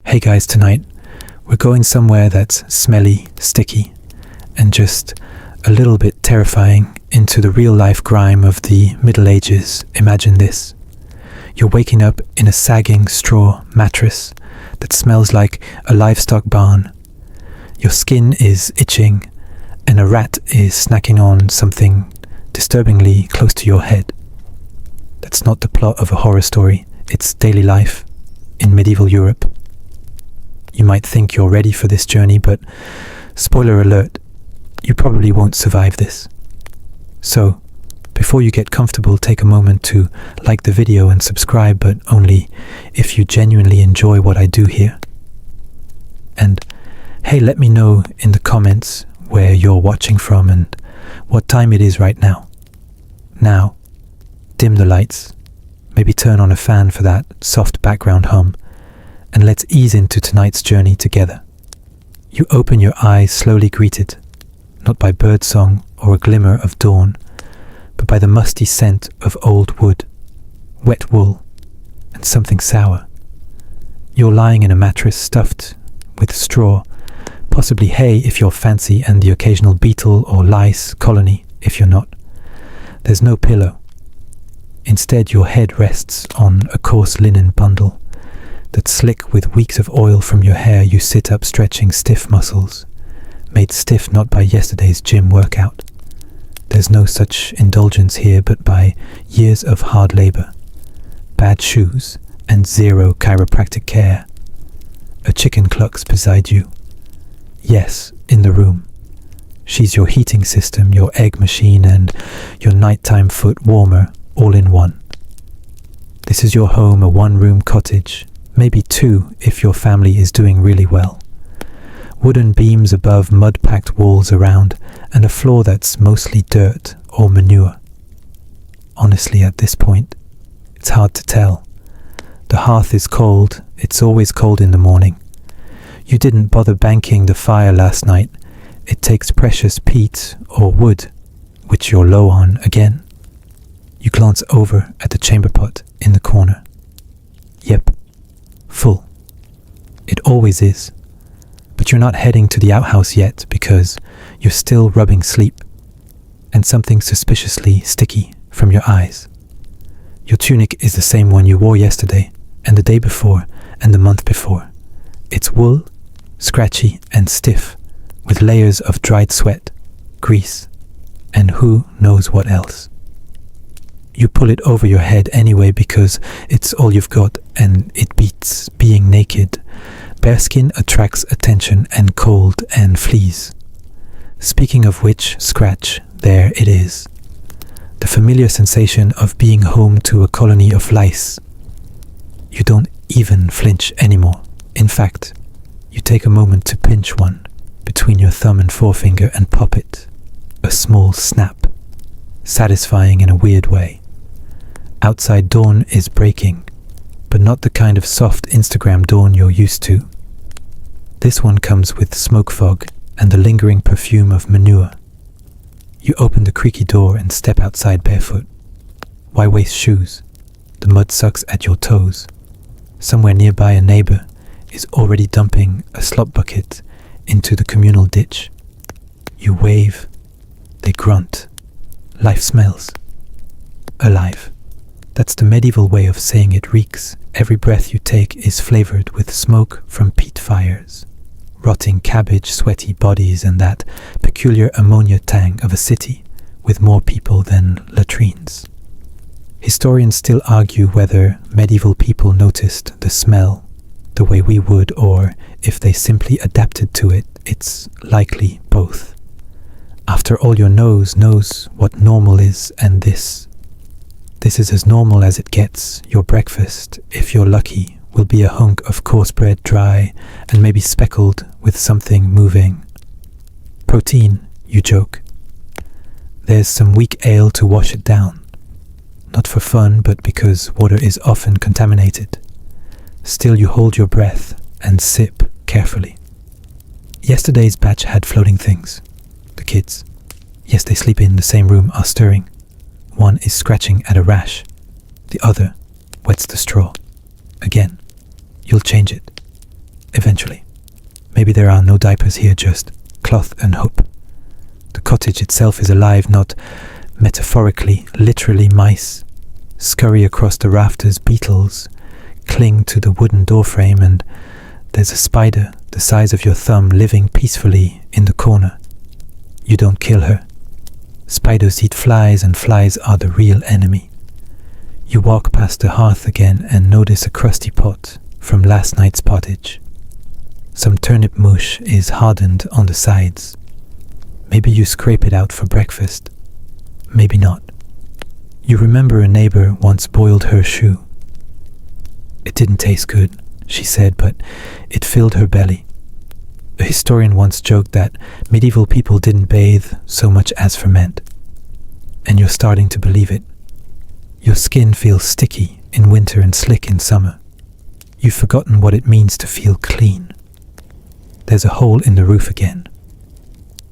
Hey guys, tonight we're going somewhere that's smelly, sticky, and just a little bit terrifying into the real-life grime of the Middle Ages. Imagine this. You're waking up in a sagging straw mattress that smells like a livestock barn. Your skin is itching, and a rat is snacking on something disturbingly close to your head. That's not the plot of a horror story, it's daily life in medieval Europe. You might think you're ready for this journey, but spoiler alert, you probably won't survive this. So, before you get comfortable, take a moment to like the video and subscribe, but only if you genuinely enjoy what I do here. And hey, let me know in the comments where you're watching from and what time it is right now. Now, dim the lights, maybe turn on a fan for that soft background hum, and let's ease into tonight's journey together. You open your eyes slowly greeted, not by birdsong or a glimmer of dawn, but by the musty scent of old wood, wet wool, and something sour. You're lying in a mattress stuffed with straw, possibly hay if you're fancy, and the occasional beetle or lice colony if you're not. There's no pillow. Instead, your head rests on a coarse linen bundle that's slick with weeks of oil from your hair. You sit up stretching stiff muscles, made stiff not by yesterday's gym workout. There's no such indulgence here, but by years of hard labor, bad shoes, and zero chiropractic care. A chicken clucks beside you. Yes, in the room. She's your heating system, your egg machine, and your nighttime foot warmer, all in one. This is your home, a one-room cottage, maybe two if your family is doing really well. Wooden beams above, mud-packed walls around, and a floor that's mostly dirt or manure. Honestly, at this point, it's hard to tell. The hearth is cold, it's always cold in the morning. You didn't bother banking the fire last night. It takes precious peat or wood, which you're low on again. You glance over at the chamber pot in the corner. Yep, full. It always is. But you're not heading to the outhouse yet because you're still rubbing sleep and something suspiciously sticky from your eyes. Your tunic is the same one you wore yesterday and the day before and the month before. It's wool, scratchy and stiff, with layers of dried sweat, grease, and who knows what else. You pull it over your head anyway because it's all you've got and it beats being naked. Bearskin attracts attention and cold and fleas. Speaking of which, scratch, there it is. The familiar sensation of being home to a colony of lice. You don't even flinch anymore. In fact, you take a moment to pinch one between your thumb and forefinger and pop it. A small snap, satisfying in a weird way. Outside dawn is breaking, but not the kind of soft Instagram dawn you're used to. This one comes with smoke fog and the lingering perfume of manure. You open the creaky door and step outside barefoot. Why waste shoes? The mud sucks at your toes. Somewhere nearby, a neighbor is already dumping a slop bucket into the communal ditch. You wave. They grunt. Life smells. Alive. That's the medieval way of saying it reeks. Every breath you take is flavored with smoke from peat fires, rotting cabbage, sweaty bodies, and that peculiar ammonia tang of a city with more people than latrines. Historians still argue whether medieval people noticed the smell the way we would, or if they simply adapted to it. It's likely both. After all, your nose knows what normal is, and this is as normal as it gets. Your breakfast, if you're lucky, will be a hunk of coarse bread, dry and maybe speckled with something moving. Protein, you joke. There's some weak ale to wash it down. Not for fun, but because water is often contaminated. Still, you hold your breath and sip carefully. Yesterday's batch had floating things. The kids, yes, they sleep in the same room, are stirring. One is scratching at a rash. The other wets the straw. Again, you'll change it. eventually. Maybe there are no diapers here, just cloth and hope. The cottage itself is alive, not metaphorically, literally. Mice scurry across the rafters, beetles cling to the wooden doorframe, and there's a spider the size of your thumb living peacefully in the corner. You don't kill her. Spiders eat flies, and flies are the real enemy. You walk past the hearth again and notice a crusty pot from last night's pottage. Some turnip mush is hardened on the sides. Maybe you scrape it out for breakfast. Maybe not. You remember a neighbor once boiled her shoe. It didn't taste good, she said, but it filled her belly. A historian once joked that medieval people didn't bathe so much as ferment. And you're starting to believe it. Your skin feels sticky in winter and slick in summer. You've forgotten what it means to feel clean. There's a hole in the roof again.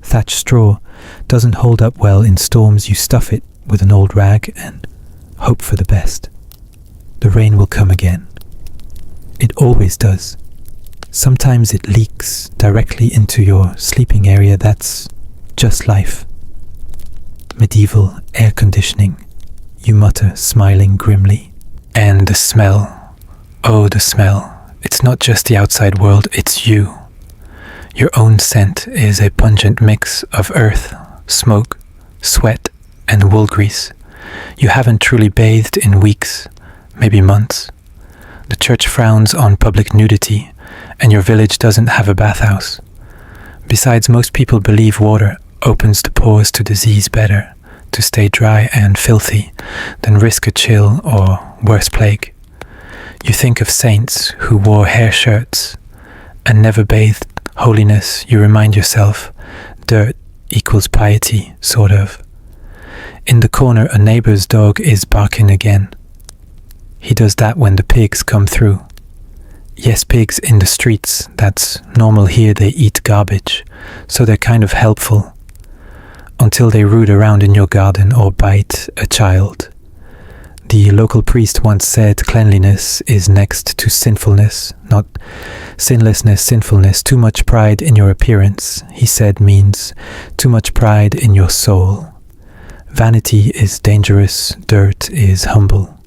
Thatched straw doesn't hold up well in storms. You stuff it with an old rag and hope for the best. The rain will come again. It always does. Sometimes it leaks directly into your sleeping area. That's just life. Medieval air conditioning, you mutter, smiling grimly. And the smell. Oh, the smell. It's not just the outside world, it's you. Your own scent is a pungent mix of earth, smoke, sweat, and wool grease. You haven't truly bathed in weeks, maybe months. The church frowns on public nudity, and your village doesn't have a bathhouse. Besides, most people believe water opens the pores to disease better, to stay dry and filthy, than risk a chill or worse plague. You think of saints who wore hair shirts and never bathed. Holiness, you remind yourself, dirt equals piety, sort of. In the corner, a neighbor's dog is barking again. He does that when the pigs come through. Yes, pigs in the streets, that's normal here. They eat garbage, so they're kind of helpful. Until they root around in your garden or bite a child. The local priest once said cleanliness is next to sinfulness, not sinlessness, sinfulness. Too much pride in your appearance, he said, means too much pride in your soul. Vanity is dangerous, dirt is humble.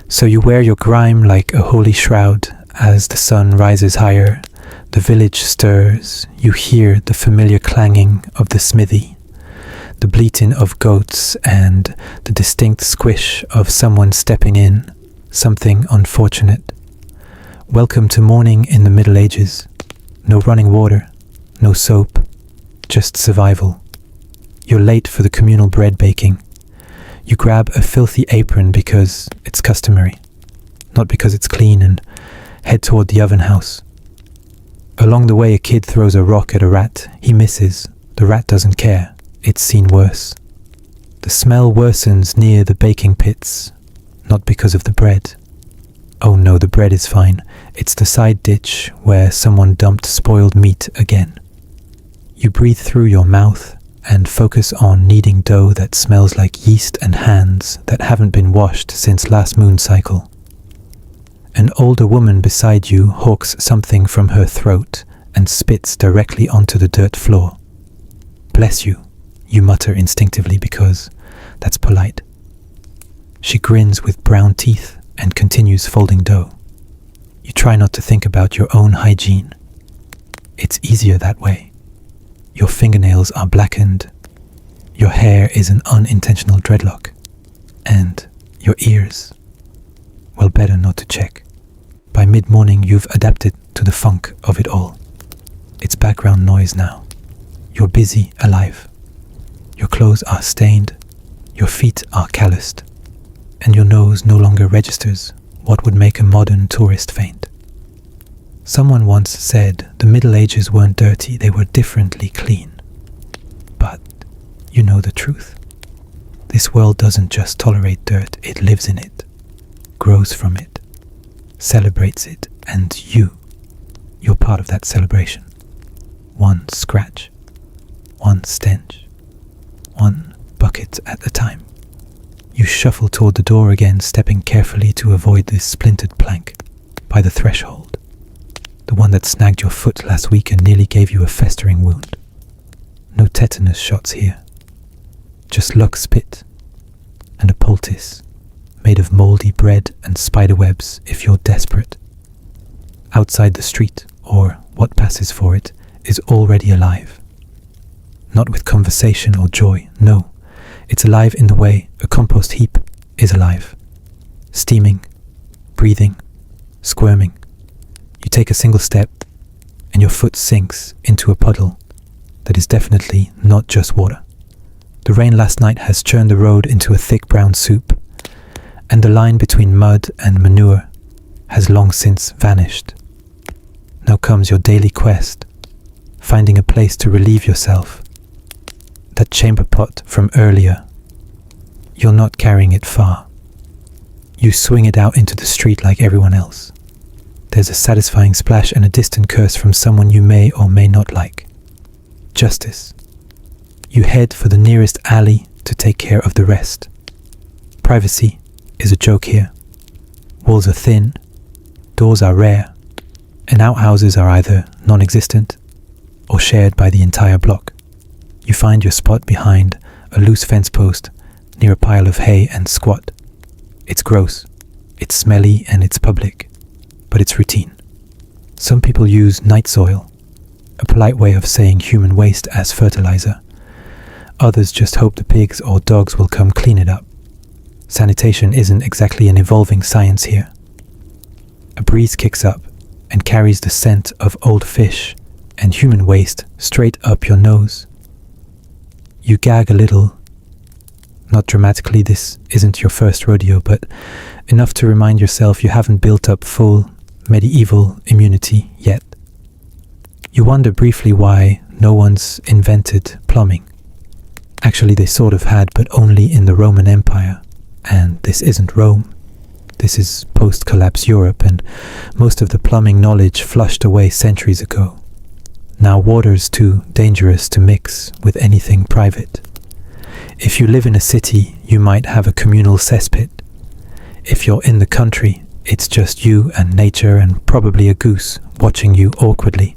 So you wear your grime like a holy shroud. As the sun rises higher, the village stirs. You hear the familiar clanging of the smithy, the bleating of goats, and the distinct squish of someone stepping in, something unfortunate. Welcome to morning in the Middle Ages. No running water, no soap, just survival. You're late for the communal bread baking. You grab a filthy apron because it's customary, not because it's clean, and head toward the oven house. Along the way, a kid throws a rock at a rat. He misses. The rat doesn't care. It's seen worse. The smell worsens near the baking pits, not because of the bread. Oh no, the bread is fine. It's the side ditch where someone dumped spoiled meat again. You breathe through your mouth and focus on kneading dough that smells like yeast and hands that haven't been washed since last moon cycle. An older woman beside you hawks something from her throat and spits directly onto the dirt floor. Bless you, you mutter instinctively because that's polite. She grins with brown teeth and continues folding dough. You try not to think about your own hygiene. It's easier that way. Your fingernails are blackened. Your hair is an unintentional dreadlock. And your ears, well, better not to check. By mid-morning, you've adapted to the funk of it all. It's background noise now. You're busy, alive. Your clothes are stained. Your feet are calloused. And your nose no longer registers what would make a modern tourist faint. Someone once said the Middle Ages weren't dirty, they were differently clean. But you know the truth. This world doesn't just tolerate dirt, it lives in it, grows from it, celebrates it, and you're part of that celebration. One scratch, one stench, one bucket at a time. You shuffle toward the door again, stepping carefully to avoid this splintered plank by the threshold. The one that snagged your foot last week and nearly gave you a festering wound. No tetanus shots here. Just luck spit and a poultice made of mouldy bread and spider webs if you're desperate. Outside the street, or what passes for it, is already alive. Not with conversation or joy, no. It's alive in the way a compost heap is alive. Steaming, breathing, squirming. You take a single step and your foot sinks into a puddle that is definitely not just water. The rain last night has churned the road into a thick brown soup, and the line between mud and manure has long since vanished. Now comes your daily quest, finding a place to relieve yourself. That chamber pot from earlier, you're not carrying it far. You swing it out into the street like everyone else. There's a satisfying splash and a distant curse from someone you may or may not like. Justice. You head for the nearest alley to take care of the rest. Privacy is a joke here. Walls are thin, doors are rare, and outhouses are either non-existent or shared by the entire block. You find your spot behind a loose fence post near a pile of hay and squat. It's gross, it's smelly, and it's public, but it's routine. Some people use night soil, a polite way of saying human waste, as fertilizer. Others just hope the pigs or dogs will come clean it up. Sanitation isn't exactly an evolving science here. A breeze kicks up and carries the scent of old fish and human waste straight up your nose. You gag a little. Not dramatically, this isn't your first rodeo, but enough to remind yourself you haven't built up full medieval immunity yet. You wonder briefly why no one's invented plumbing. Actually, they sort of had, but only in the Roman Empire. And this isn't Rome. This is post-collapse Europe, and most of the plumbing knowledge flushed away centuries ago. Now water's too dangerous to mix with anything private. If you live in a city, you might have a communal cesspit. If you're in the country, it's just you and nature and probably a goose watching you awkwardly.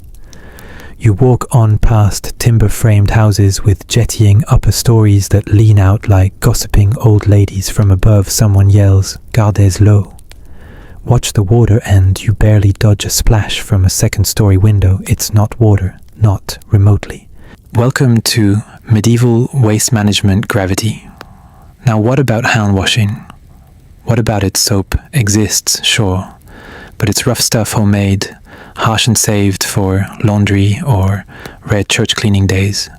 You walk on past timber-framed houses with jettying upper stories that lean out like gossiping old ladies. From above, someone yells, "Gardez l'eau." Watch the water and you barely dodge a splash from a second-story window. It's not water, not remotely. Welcome to medieval waste management gravity. Now what about hand washing? What about it? Soap exists, sure, but it's rough stuff, homemade, harsh and saved for laundry or rare church cleaning days.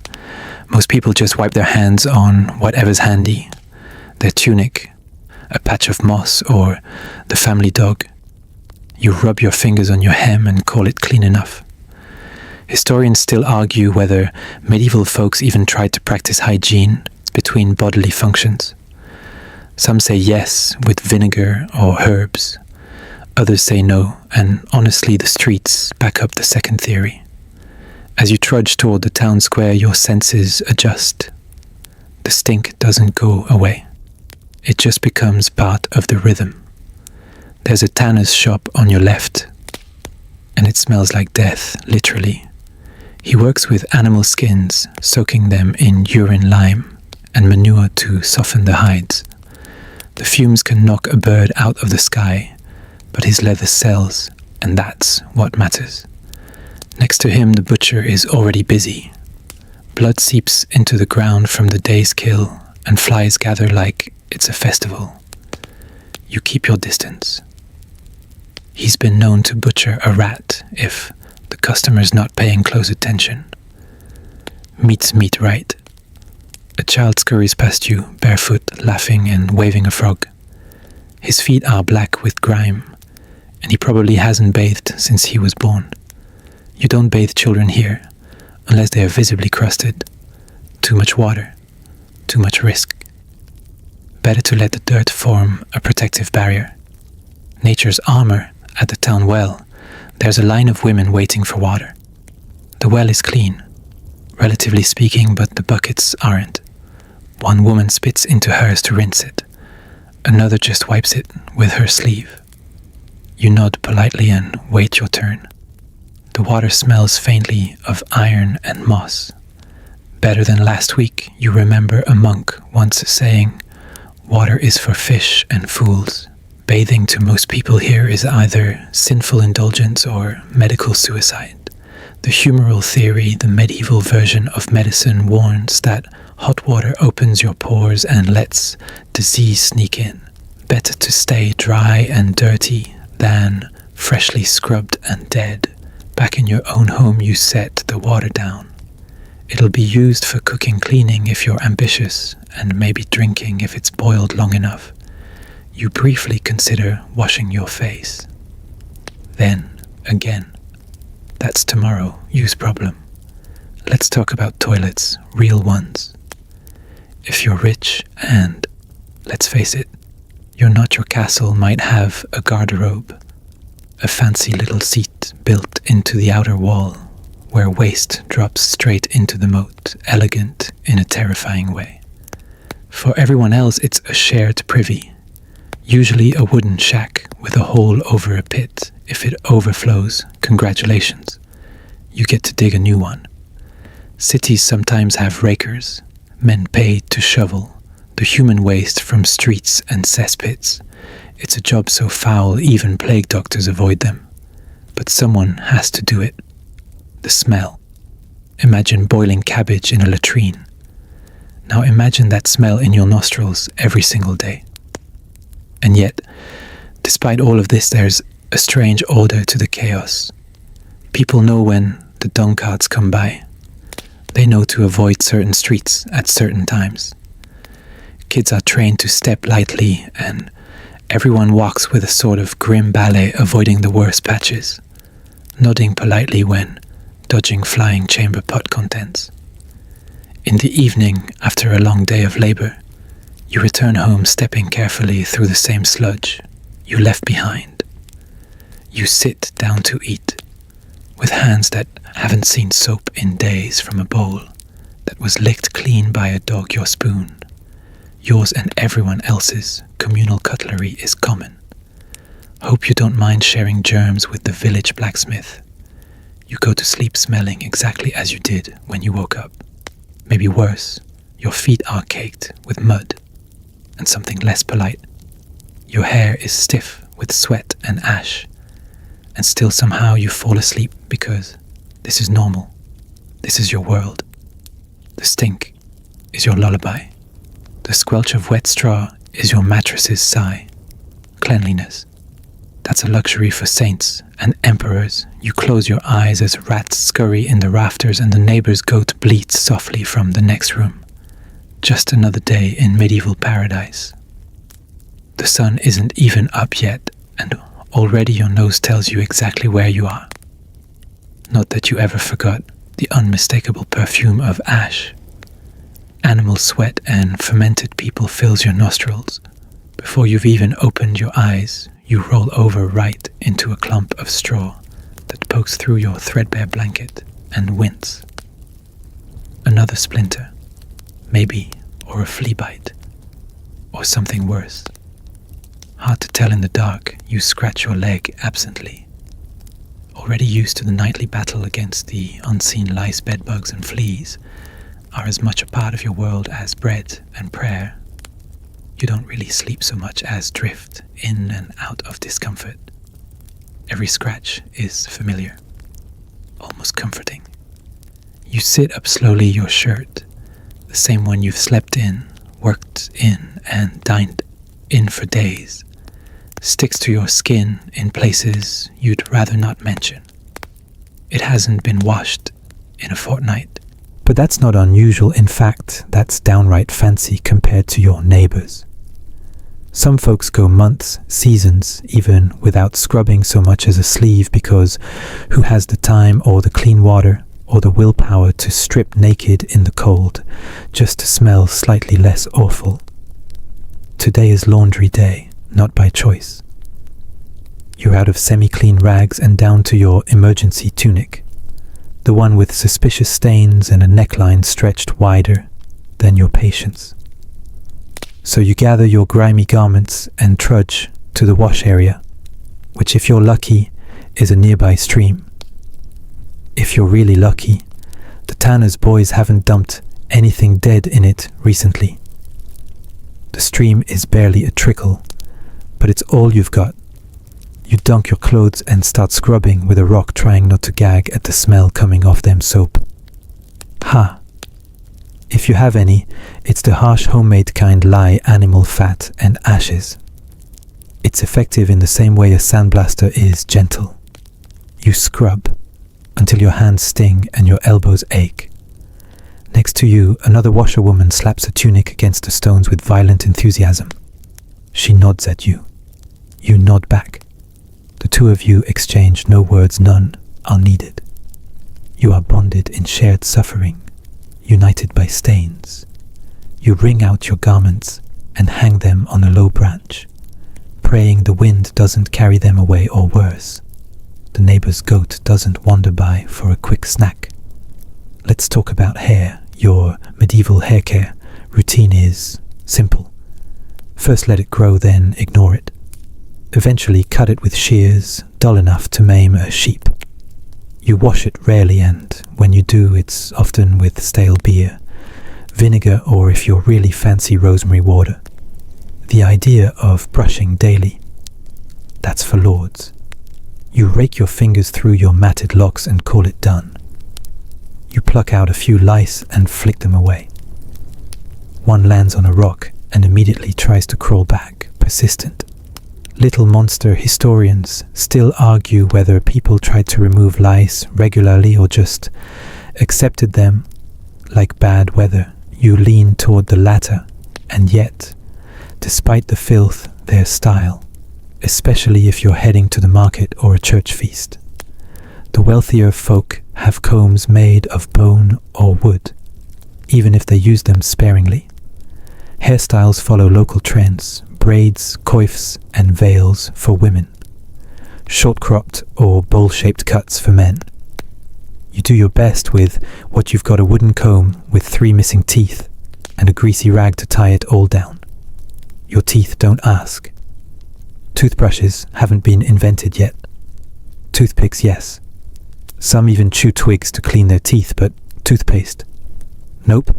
Most people just wipe their hands on whatever's handy, their tunic, a patch of moss, or the family dog. You rub your fingers on your hem and call it clean enough. Historians still argue whether medieval folks even tried to practice hygiene between bodily functions. Some say yes, with vinegar or herbs. Others say no, and honestly the streets back up the second theory. As you trudge toward the town square, your senses adjust. The stink doesn't go away. It just becomes part of the rhythm. There's a tanner's shop on your left, and it smells like death, literally. He works with animal skins, soaking them in urine lime and manure to soften the hides. The fumes can knock a bird out of the sky, but his leather sells, and that's what matters. Next to him, the butcher is already busy. Blood seeps into the ground from the day's kill, and flies gather like it's a festival. You keep your distance. He's been known to butcher a rat if the customer's not paying close attention. Meat's meat, right? A child scurries past you, barefoot, laughing and waving a frog. His feet are black with grime, and he probably hasn't bathed since he was born. You don't bathe children here, unless they are visibly crusted. Too much water, too much risk. Better to let the dirt form a protective barrier. Nature's armor at the town well, there's a line of women waiting for water. The well is clean, relatively speaking, but the buckets aren't. One woman spits into hers to rinse it. Another just wipes it with her sleeve. You nod politely and wait your turn. The water smells faintly of iron and moss. Better than last week, you remember a monk once saying, "Water is for fish and fools." Bathing to most people here is either sinful indulgence or medical suicide. The humoral theory, the medieval version of medicine, warns that hot water opens your pores and lets disease sneak in. Better to stay dry and dirty than freshly scrubbed and dead. Back in your own home you set the water down. It'll be used for cooking, cleaning if you're ambitious, and maybe drinking if it's boiled long enough. You briefly consider washing your face. Then, again. That's tomorrow, use problem. Let's talk about toilets, real ones. If you're rich and, let's face it, you're not your castle might have a garderobe, a fancy little seat built into the outer wall, where waste drops straight into the moat, elegant in a terrifying way. For everyone else, it's a shared privy, usually a wooden shack with a hole over a pit. If it overflows, congratulations, you get to dig a new one. Cities sometimes have rakers, men paid to shovel the human waste from streets and cesspits. It's a job so foul even plague doctors avoid them. But someone has to do it. The smell. Imagine boiling cabbage in a latrine. Now imagine that smell in your nostrils every single day. And yet, despite all of this, there's a strange order to the chaos. People know when the dung carts come by. They know to avoid certain streets at certain times. Kids are trained to step lightly, and everyone walks with a sort of grim ballet, avoiding the worst patches, nodding politely when dodging flying chamber pot contents. In the evening, after a long day of labor, you return home stepping carefully through the same sludge you left behind. You sit down to eat, with hands that haven't seen soap in days from a bowl that was licked clean by a dog. Your spoon, yours and everyone else's communal cutlery, is common. Hope you don't mind sharing germs with the village blacksmith. You go to sleep smelling exactly as you did when you woke up. Maybe worse, your feet are caked with mud. And something less polite, your hair is stiff with sweat and ash. And still somehow you fall asleep because this is normal. This is your world. The stink is your lullaby. The squelch of wet straw is your mattress's sigh. Cleanliness, that's a luxury for saints and emperors. You close your eyes as rats scurry in the rafters and the neighbor's goat bleats softly from the next room. Just another day in medieval paradise. The sun isn't even up yet, and already your nose tells you exactly where you are. Not that you ever forgot the unmistakable perfume of ash. Animal sweat and fermented people fills your nostrils. Before you've even opened your eyes, you roll over right into a clump of straw that pokes through your threadbare blanket and wince. Another splinter, maybe, or a flea bite, or something worse. Hard to tell in the dark, you scratch your leg absently. Already used to the nightly battle against the unseen lice, bedbugs and fleas, are as much a part of your world as bread and prayer. You don't really sleep so much as drift in and out of discomfort. Every scratch is familiar, almost comforting. You sit up slowly, your shirt, the same one you've slept in, worked in, and dined in for days, sticks to your skin in places you'd rather not mention. It hasn't been washed in a fortnight. But that's not unusual. In fact, that's downright fancy compared to your neighbors. Some folks go months, seasons, even without scrubbing so much as a sleeve, because who has the time or the clean water or the willpower to strip naked in the cold just to smell slightly less awful? Today is laundry day, not by choice. You're out of semi-clean rags and down to your emergency tunic, the one with suspicious stains and a neckline stretched wider than your patience. So you gather your grimy garments and trudge to the wash area, which, if you're lucky, is a nearby stream. if you're really lucky, the tanner's boys haven't dumped anything dead in it recently. The stream is barely a trickle, but it's all you've got. You dunk your clothes and start scrubbing with a rock, trying not to gag at the smell coming off them soap. Ha! If you have any, it's the harsh homemade kind, lye, animal fat and ashes. It's effective in the same way a sandblaster is gentle. You scrub until your hands sting and your elbows ache. Next to you, another washerwoman slaps a tunic against the stones with violent enthusiasm. She nods at you. You nod back. The two of you exchange no words, none are needed. You are bonded in shared suffering, united by stains. You wring out your garments and hang them on a low branch, praying the wind doesn't carry them away, or worse, the neighbor's goat doesn't wander by for a quick snack. Let's talk about hair. Your medieval hair care routine is simple. First let it grow, then ignore it. Eventually cut it with shears dull enough to maim a sheep. You wash it rarely, and when you do, it's often with stale beer, vinegar, or if you're really fancy, rosemary water. The idea of brushing daily, that's for lords. You rake your fingers through your matted locks and call it done. You pluck out a few lice and flick them away. One lands on a rock and immediately tries to crawl back, persistent. Little monster historians still argue whether people tried to remove lice regularly or just accepted them like bad weather. You lean toward the latter, and yet, despite the filth, there's style, especially if you're heading to the market or a church feast. The wealthier folk have combs made of bone or wood, even if they use them sparingly. Hairstyles follow local trends, braids, coifs, and veils for women, short-cropped or bowl-shaped cuts for men. You do your best with what you've got: a wooden comb with 3 missing teeth and a greasy rag to tie it all down. Your teeth don't ask. Toothbrushes haven't been invented yet. Toothpicks, yes. Some even chew twigs to clean their teeth, but toothpaste? Nope.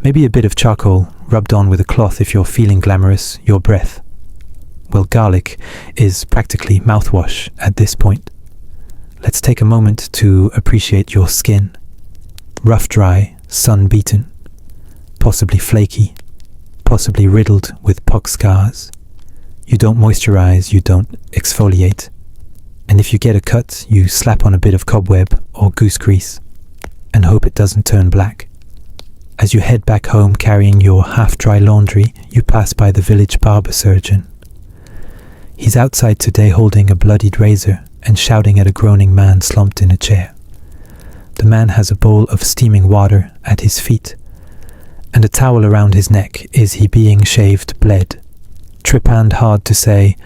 Maybe a bit of charcoal rubbed on with a cloth if you're feeling glamorous. Your breath. Well, garlic is practically mouthwash at this point. Let's take a moment to appreciate your skin. Rough, dry, sun-beaten, possibly flaky, possibly riddled with pox scars. You don't moisturize, you don't exfoliate. And if you get a cut, you slap on a bit of cobweb or goose grease and hope it doesn't turn black. As you head back home carrying your half-dry laundry, you pass by the village barber surgeon. He's outside today holding a bloodied razor and shouting at a groaning man slumped in a chair. The man has a bowl of steaming water at his feet and a towel around his neck. Is he being shaved? Bled. Trepanned hard to say.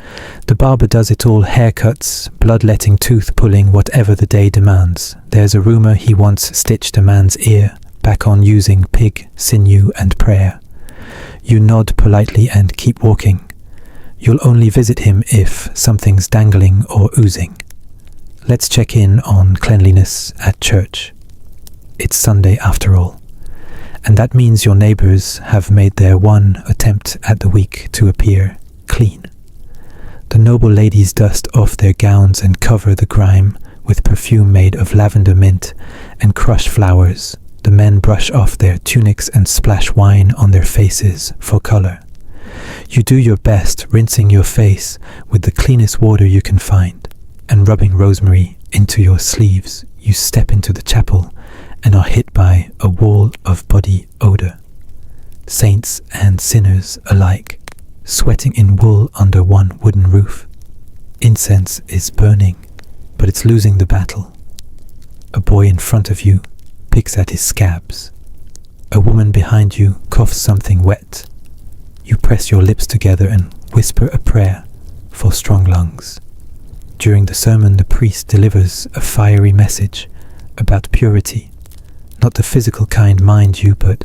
The barber does it all: haircuts, bloodletting, tooth pulling, whatever the day demands. There's a rumor he once stitched a man's ear back on using pig, sinew and prayer. You nod politely and keep walking. You'll only visit him if something's dangling or oozing. Let's check in on cleanliness at church. It's Sunday after all, and that means your neighbors have made their one attempt at the week to appear clean. The noble ladies dust off their gowns and cover the grime with perfume made of lavender mint and crushed flowers. The men brush off their tunics and splash wine on their faces for color. You do your best, rinsing your face with the cleanest water you can find and rubbing rosemary into your sleeves. You step into the chapel and are hit by a wall of body odor. Saints and sinners alike, sweating in wool under one wooden roof. Incense is burning, but it's losing the battle. A boy in front of you picks at his scabs. A woman behind you coughs something wet. You press your lips together and whisper a prayer for strong lungs. During the sermon, the priest delivers a fiery message about purity. Not the physical kind, mind you, but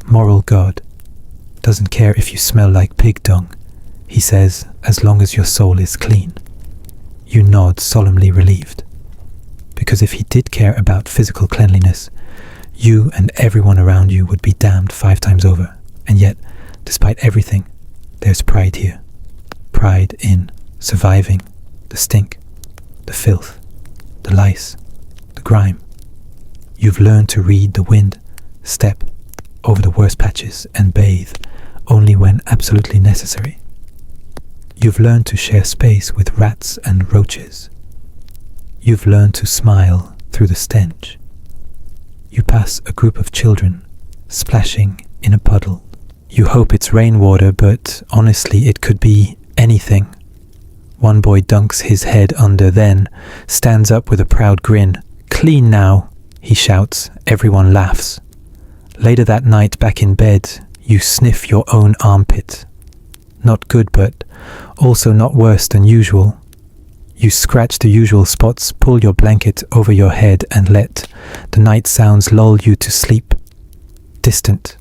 moral God. Doesn't care if you smell like pig dung, he says, as long as your soul is clean. You nod, solemnly relieved. because if he did care about physical cleanliness, you and everyone around you would be damned 5 times over. And yet, despite everything, there's pride here. Pride in surviving the stink, the filth, the lice, the grime. You've learned to read the wind, step over the worst patches, and bathe only when absolutely necessary. You've learned to share space with rats and roaches. You've learned to smile through the stench. You pass a group of children splashing in a puddle. You hope it's rainwater, but honestly it could be anything. One boy dunks his head under, then stands up with a proud grin. "Clean now," he shouts. Everyone laughs. Later that night, back in bed, you sniff your own armpit. Not good, but also not worse than usual. You scratch the usual spots, pull your blanket over your head, and let the night sounds lull you to sleep. Distant,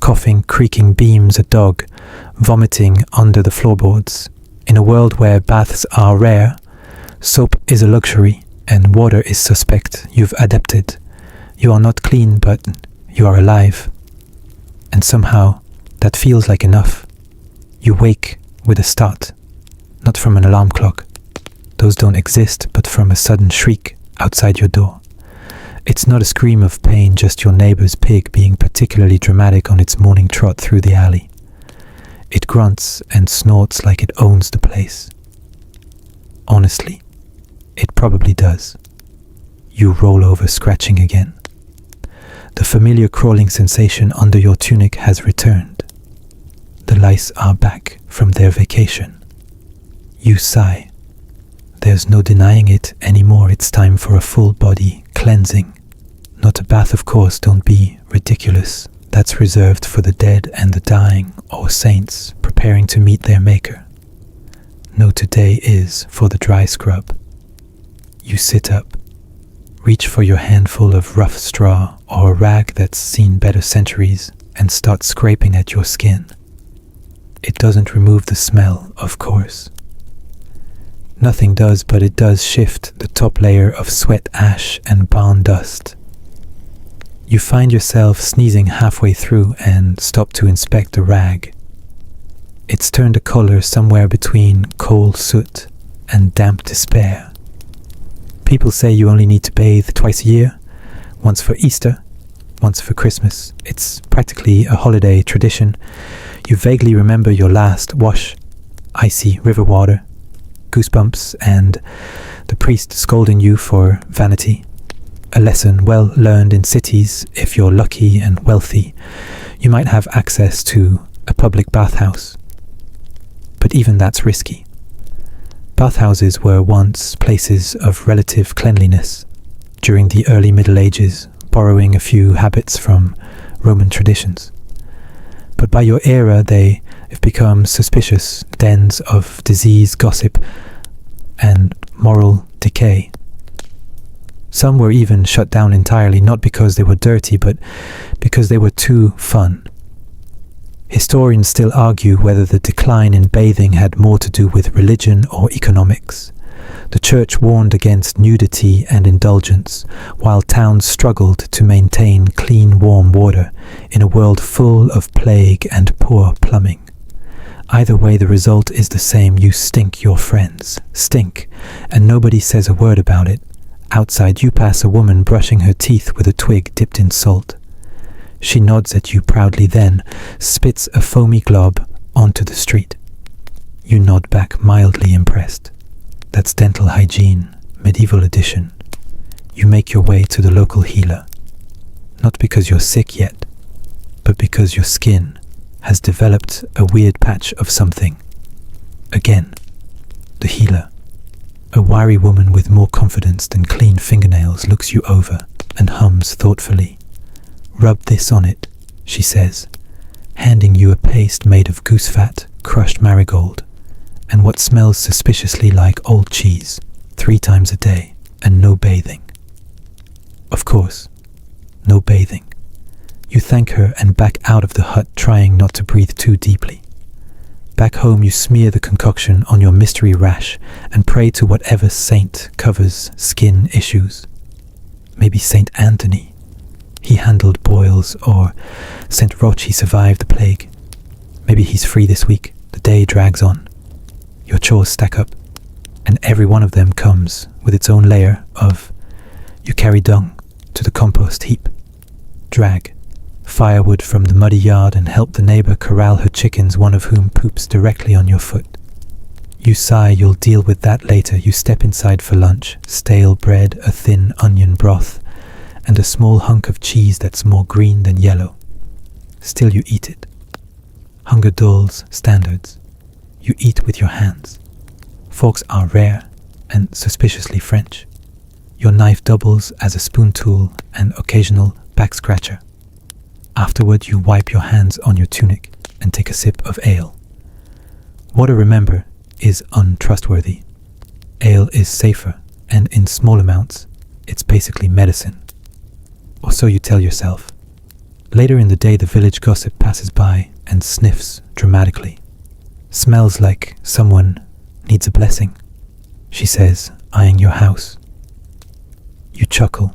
coughing, creaking beams, a dog vomiting under the floorboards. In a world where baths are rare, soap is a luxury, and water is suspect, you've adapted. You are not clean, but you are alive. And somehow, that feels like enough. You wake with a start, not from an alarm clock. Those don't exist, but from a sudden shriek outside your door. It's not a scream of pain, just your neighbor's pig being particularly dramatic on its morning trot through the alley. It grunts and snorts like it owns the place. Honestly, it probably does. You roll over, scratching again. The familiar crawling sensation under your tunic has returned. The lice are back from their vacation. You sigh. There's no denying it anymore. It's time for a full body cleansing. Not a bath, of course, don't be ridiculous. That's reserved for the dead and the dying, or saints preparing to meet their maker. No, today is for the dry scrub. You sit up, reach for your handful of rough straw or a rag that's seen better centuries, and start scraping at your skin. It doesn't remove the smell, of course. Nothing does, but it does shift the top layer of sweat, ash, and barn dust. You find yourself sneezing halfway through and stop to inspect the rag. It's turned a color somewhere between coal soot and damp despair. People say you only need to bathe twice a year, once for Easter, once for Christmas. It's practically a holiday tradition. You vaguely remember your last wash, icy river water, goosebumps, and the priest scolding you for vanity. A lesson well learned in cities. If you're lucky and wealthy, you might have access to a public bathhouse. But even that's risky. Bathhouses were once places of relative cleanliness during the early Middle Ages, borrowing a few habits from Roman traditions. But by your era, they have become suspicious dens of disease, gossip, and moral decay. Some were even shut down entirely, not because they were dirty, but because they were too fun. Historians still argue whether the decline in bathing had more to do with religion or economics. The church warned against nudity and indulgence, while towns struggled to maintain clean, warm water in a world full of plague and poor plumbing. Either way, the result is the same. You stink, your friends stink, and nobody says a word about it. Outside, you pass a woman brushing her teeth with a twig dipped in salt. She nods at you proudly, then spits a foamy glob onto the street. You nod back, mildly impressed. That's dental hygiene, medieval edition. You make your way to the local healer. Not because you're sick yet, but because your skin has developed a weird patch of something. Again, the healer, a wiry woman with more confidence than clean fingernails, looks you over and hums thoughtfully. "Rub this on it," she says, handing you a paste made of goose fat, crushed marigold, and what smells suspiciously like old cheese, 3 times a day, and no bathing. Of course, no bathing. You thank her and back out of the hut, trying not to breathe too deeply. Back home, you smear the concoction on your mystery rash and pray to whatever saint covers skin issues. Maybe Saint Anthony. He handled boils, or Saint Roch, he survived the plague. Maybe he's free this week. The day drags on. Your chores stack up, and every one of them comes with its own layer of you carry dung to the compost heap, drag firewood from the muddy yard and help the neighbor corral her chickens, one of whom poops directly on your foot. You sigh, you'll deal with that later. You step inside for lunch, stale bread, a thin onion broth, and a small hunk of cheese that's more green than yellow. Still you eat it. Hunger dulls standards. You eat with your hands. Forks are rare and suspiciously French. Your knife doubles as a spoon tool and occasional back scratcher. Afterward, you wipe your hands on your tunic and take a sip of ale. Water, remember, is untrustworthy. Ale is safer, and in small amounts, it's basically medicine. Or so you tell yourself. Later in the day, the village gossip passes by and sniffs dramatically. Smells like someone needs a blessing, she says, eyeing your house. You chuckle.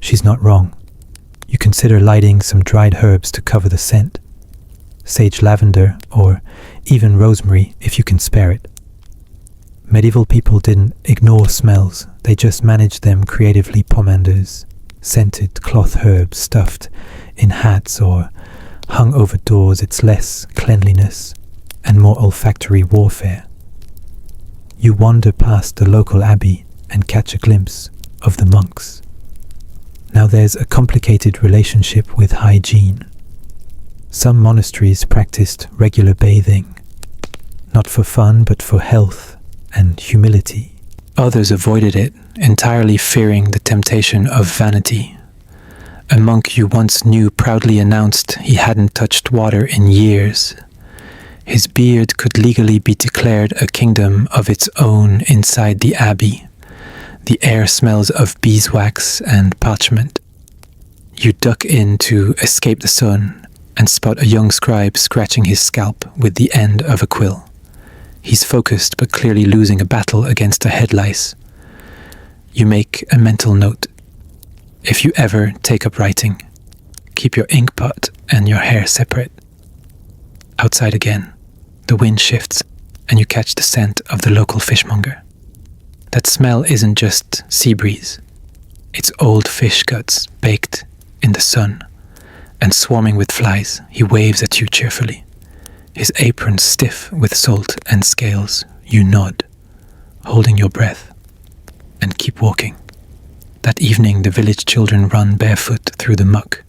She's not wrong. You consider lighting some dried herbs to cover the scent. Sage lavender, or even rosemary if you can spare it. Medieval people didn't ignore smells, they just managed them creatively. Pomanders, scented cloth herbs stuffed in hats or hung over doors. It's less cleanliness and more olfactory warfare. You wander past the local abbey and catch a glimpse of the monks. Now there's a complicated relationship with hygiene. Some monasteries practiced regular bathing, not for fun but for health and humility. Others avoided it, entirely fearing the temptation of vanity. A monk you once knew proudly announced he hadn't touched water in years. His beard could legally be declared a kingdom of its own inside the abbey. The air smells of beeswax and parchment. You duck in to escape the sun and spot a young scribe scratching his scalp with the end of a quill. He's focused but clearly losing a battle against a head lice. You make a mental note. If you ever take up writing, keep your ink pot and your hair separate. Outside again, the wind shifts and you catch the scent of the local fishmonger. That smell isn't just sea breeze. It's old fish guts baked in the sun and swarming with flies. He waves at you cheerfully. His apron stiff with salt and scales. You nod, holding your breath, and keep walking. That evening, the village children run barefoot through the muck,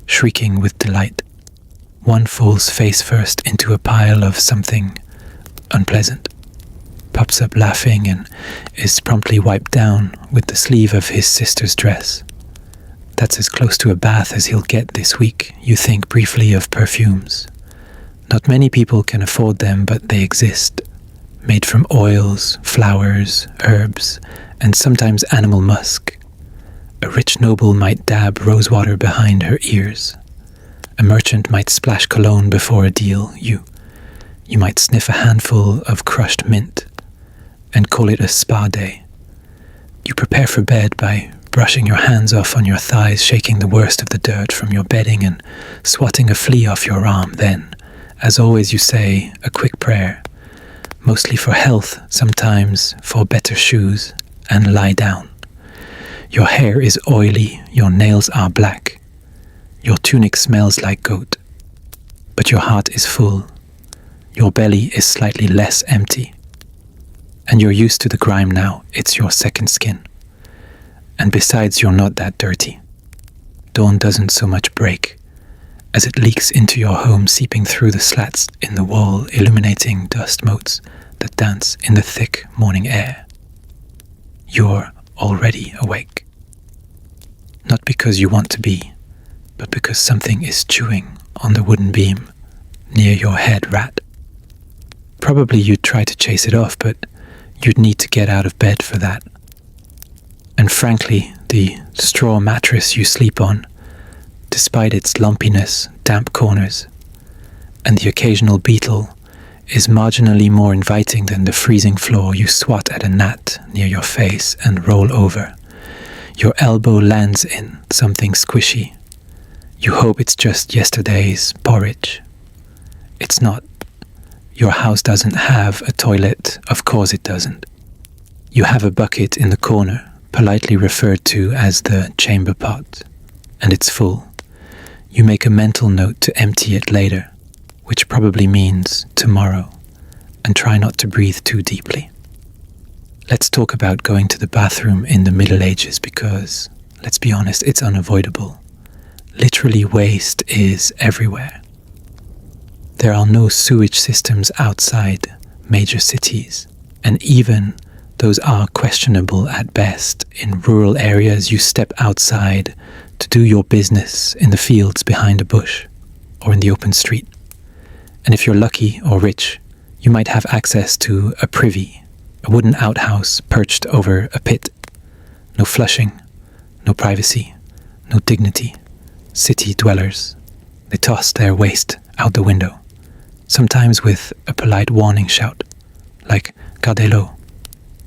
shrieking with delight. One falls face first into a pile of something unpleasant, pops up laughing, and is promptly wiped down with the sleeve of his sister's dress. That's as close to a bath as he'll get this week. You think briefly of perfumes. Not many people can afford them, but they exist. Made from oils, flowers, herbs, and sometimes animal musk. A rich noble might dab rosewater behind her ears. A merchant might splash cologne before a deal. You might sniff a handful of crushed mint and call it a spa day. You prepare for bed by brushing your hands off on your thighs, shaking the worst of the dirt from your bedding and swatting a flea off your arm. Then, as always, you say a quick prayer, mostly for health, sometimes for better shoes, and lie down. Your hair is oily, your nails are black, your tunic smells like goat, but your heart is full. Your belly is slightly less empty. And you're used to the grime now. It's your second skin. And besides, you're not that dirty. Dawn doesn't so much break as it leaks into your home, seeping through the slats in the wall, illuminating dust motes that dance in the thick morning air. You're already awake. Not because you want to be, but because something is chewing on the wooden beam near your head, rat. Probably you'd try to chase it off, but you'd need to get out of bed for that. And frankly, the straw mattress you sleep on, despite its lumpiness, damp corners, and the occasional beetle, is marginally more inviting than the freezing floor you swat at a gnat near your face and roll over. Your elbow lands in something squishy. You hope it's just yesterday's porridge. It's not. Your house doesn't have a toilet, of course it doesn't. You have a bucket in the corner, politely referred to as the chamber pot, and it's full. You make a mental note to empty it later, which probably means tomorrow, and try not to breathe too deeply. Let's talk about going to the bathroom in the Middle Ages because, let's be honest, it's unavoidable. Literally, waste is everywhere. There are no sewage systems outside major cities, and even those are questionable at best. In rural areas, you step outside to do your business in the fields behind a bush or in the open street. And if you're lucky or rich, you might have access to a privy, a wooden outhouse perched over a pit. No flushing, no privacy, no dignity. City dwellers, they toss their waste out the window, sometimes with a polite warning shout, like "Gardez-l'eau,"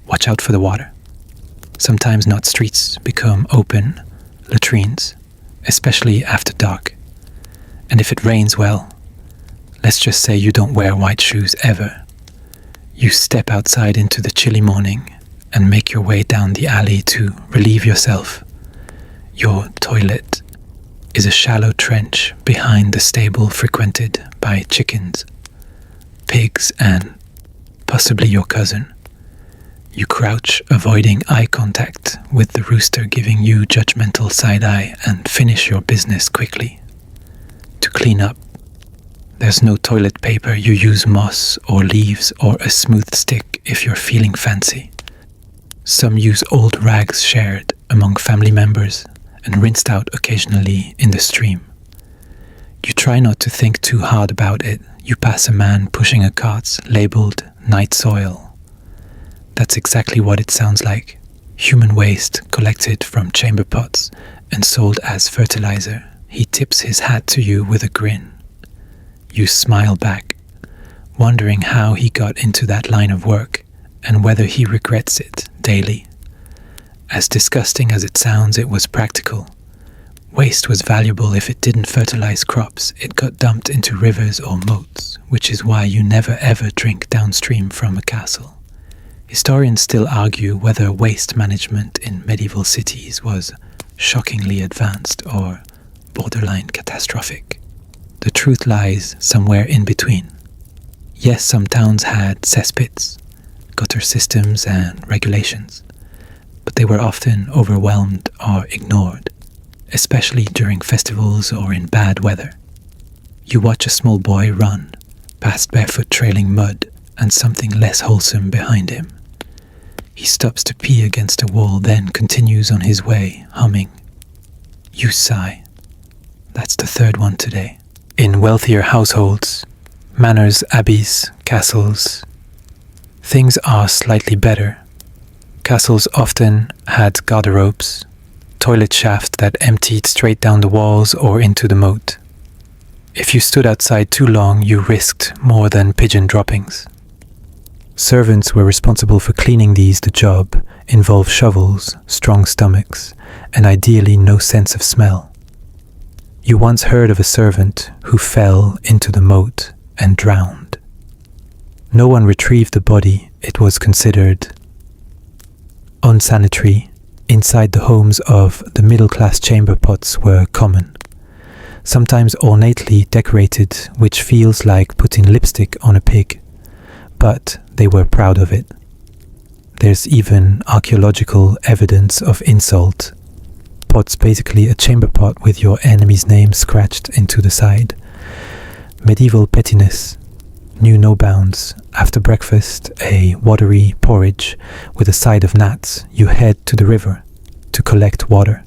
watch out for the water. Sometimes not streets become open latrines, especially after dark. And if it rains, well, let's just say you don't wear white shoes ever. You step outside into the chilly morning and make your way down the alley to relieve yourself. Your toilet is a shallow trench behind the stable frequented by chickens, pigs, and possibly your cousin. You crouch, avoiding eye contact with the rooster giving you judgmental side-eye, and finish your business quickly. To clean up, there's no toilet paper. You use moss or leaves or a smooth stick if you're feeling fancy. Some use old rags shared among family members and rinsed out occasionally in the stream. You try not to think too hard about it. You pass a man pushing a cart labeled night soil. That's exactly what it sounds like. Human waste collected from chamber pots and sold as fertilizer. He tips his hat to you with a grin. You smile back, wondering how he got into that line of work and whether he regrets it daily. As disgusting as it sounds, it was practical. Waste was valuable if it didn't fertilize crops. It got dumped into rivers or moats, which is why you never ever drink downstream from a castle. Historians still argue whether waste management in medieval cities was shockingly advanced or borderline catastrophic. The truth lies somewhere in between. Yes, some towns had cesspits, gutter systems and regulations, but they were often overwhelmed or ignored, especially during festivals or in bad weather. You watch a small boy run, past barefoot trailing mud and something less wholesome behind him. He stops to pee against a wall, then continues on his way, humming. You sigh. That's the third one today. In wealthier households, manors, abbeys, castles, things are slightly better. Castles often had garderobes, toilet shafts that emptied straight down the walls or into the moat. If you stood outside too long, you risked more than pigeon droppings. Servants were responsible for cleaning these. The job involved shovels, strong stomachs, and ideally no sense of smell. You once heard of a servant who fell into the moat and drowned. No one retrieved the body. It was considered unsanitary. Inside the homes of the middle-class chamber pots were common, sometimes ornately decorated, which feels like putting lipstick on a pig, but they were proud of it. There's even archaeological evidence of insult. Pots, basically a chamber pot with your enemy's name scratched into the side. Medieval pettiness knew no bounds. After breakfast, a watery porridge with a side of gnats, you head to the river to collect water.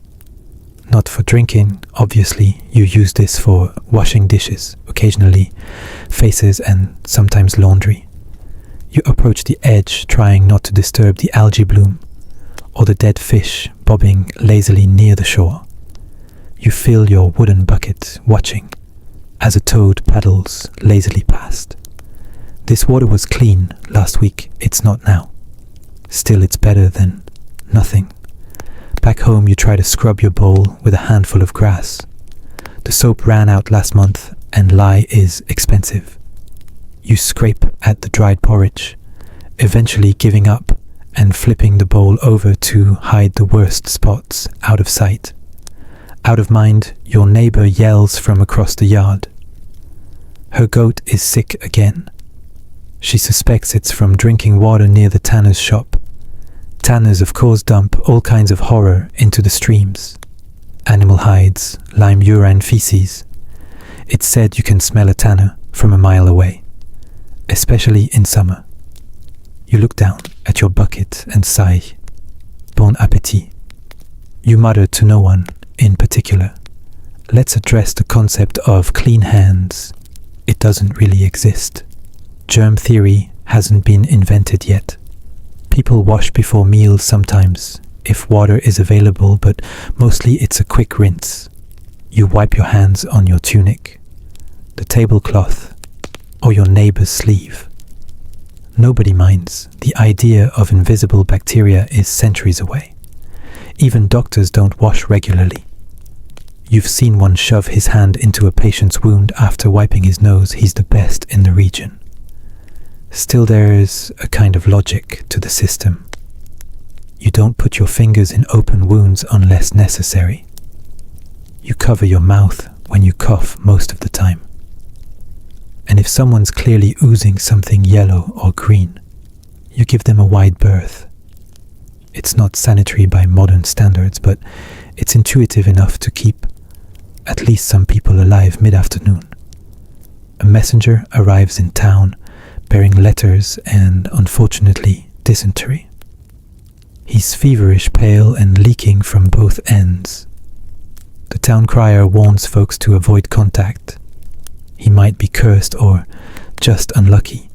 Not for drinking, obviously. You use this for washing dishes, occasionally faces, and sometimes laundry. You approach the edge, trying not to disturb the algae bloom or the dead fish bobbing lazily near the shore. You fill your wooden bucket, watching as a toad paddles lazily past. This water was clean last week, it's not now. Still, it's better than nothing. Back home, you try to scrub your bowl with a handful of grass. The soap ran out last month, and lye is expensive. You scrape at the dried porridge, eventually giving up and flipping the bowl over to hide the worst spots out of sight. Out of mind, your neighbor yells from across the yard. Her goat is sick again. She suspects it's from drinking water near the tanner's shop. Tanners, of course, dump all kinds of horror into the streams. Animal hides, lime urine feces. It's said you can smell a tanner from a mile away, especially in summer. You look down at your bucket and sigh. Bon appétit. You mutter to no one in particular. Let's address the concept of clean hands. It doesn't really exist. Germ theory hasn't been invented yet. People wash before meals sometimes, if water is available, but mostly it's a quick rinse. You wipe your hands on your tunic, the tablecloth, or your neighbor's sleeve. Nobody minds. The idea of invisible bacteria is centuries away. Even doctors don't wash regularly. You've seen one shove his hand into a patient's wound after wiping his nose. He's the best in the region. Still, there's a kind of logic to the system. You don't put your fingers in open wounds unless necessary. You cover your mouth when you cough most of the time. And if someone's clearly oozing something yellow or green, you give them a wide berth. It's not sanitary by modern standards, but it's intuitive enough to keep at least some people alive mid-afternoon. A messenger arrives in town bearing letters and, unfortunately, dysentery. He's feverish, pale, and leaking from both ends. The town crier warns folks to avoid contact. He might be cursed or just unlucky.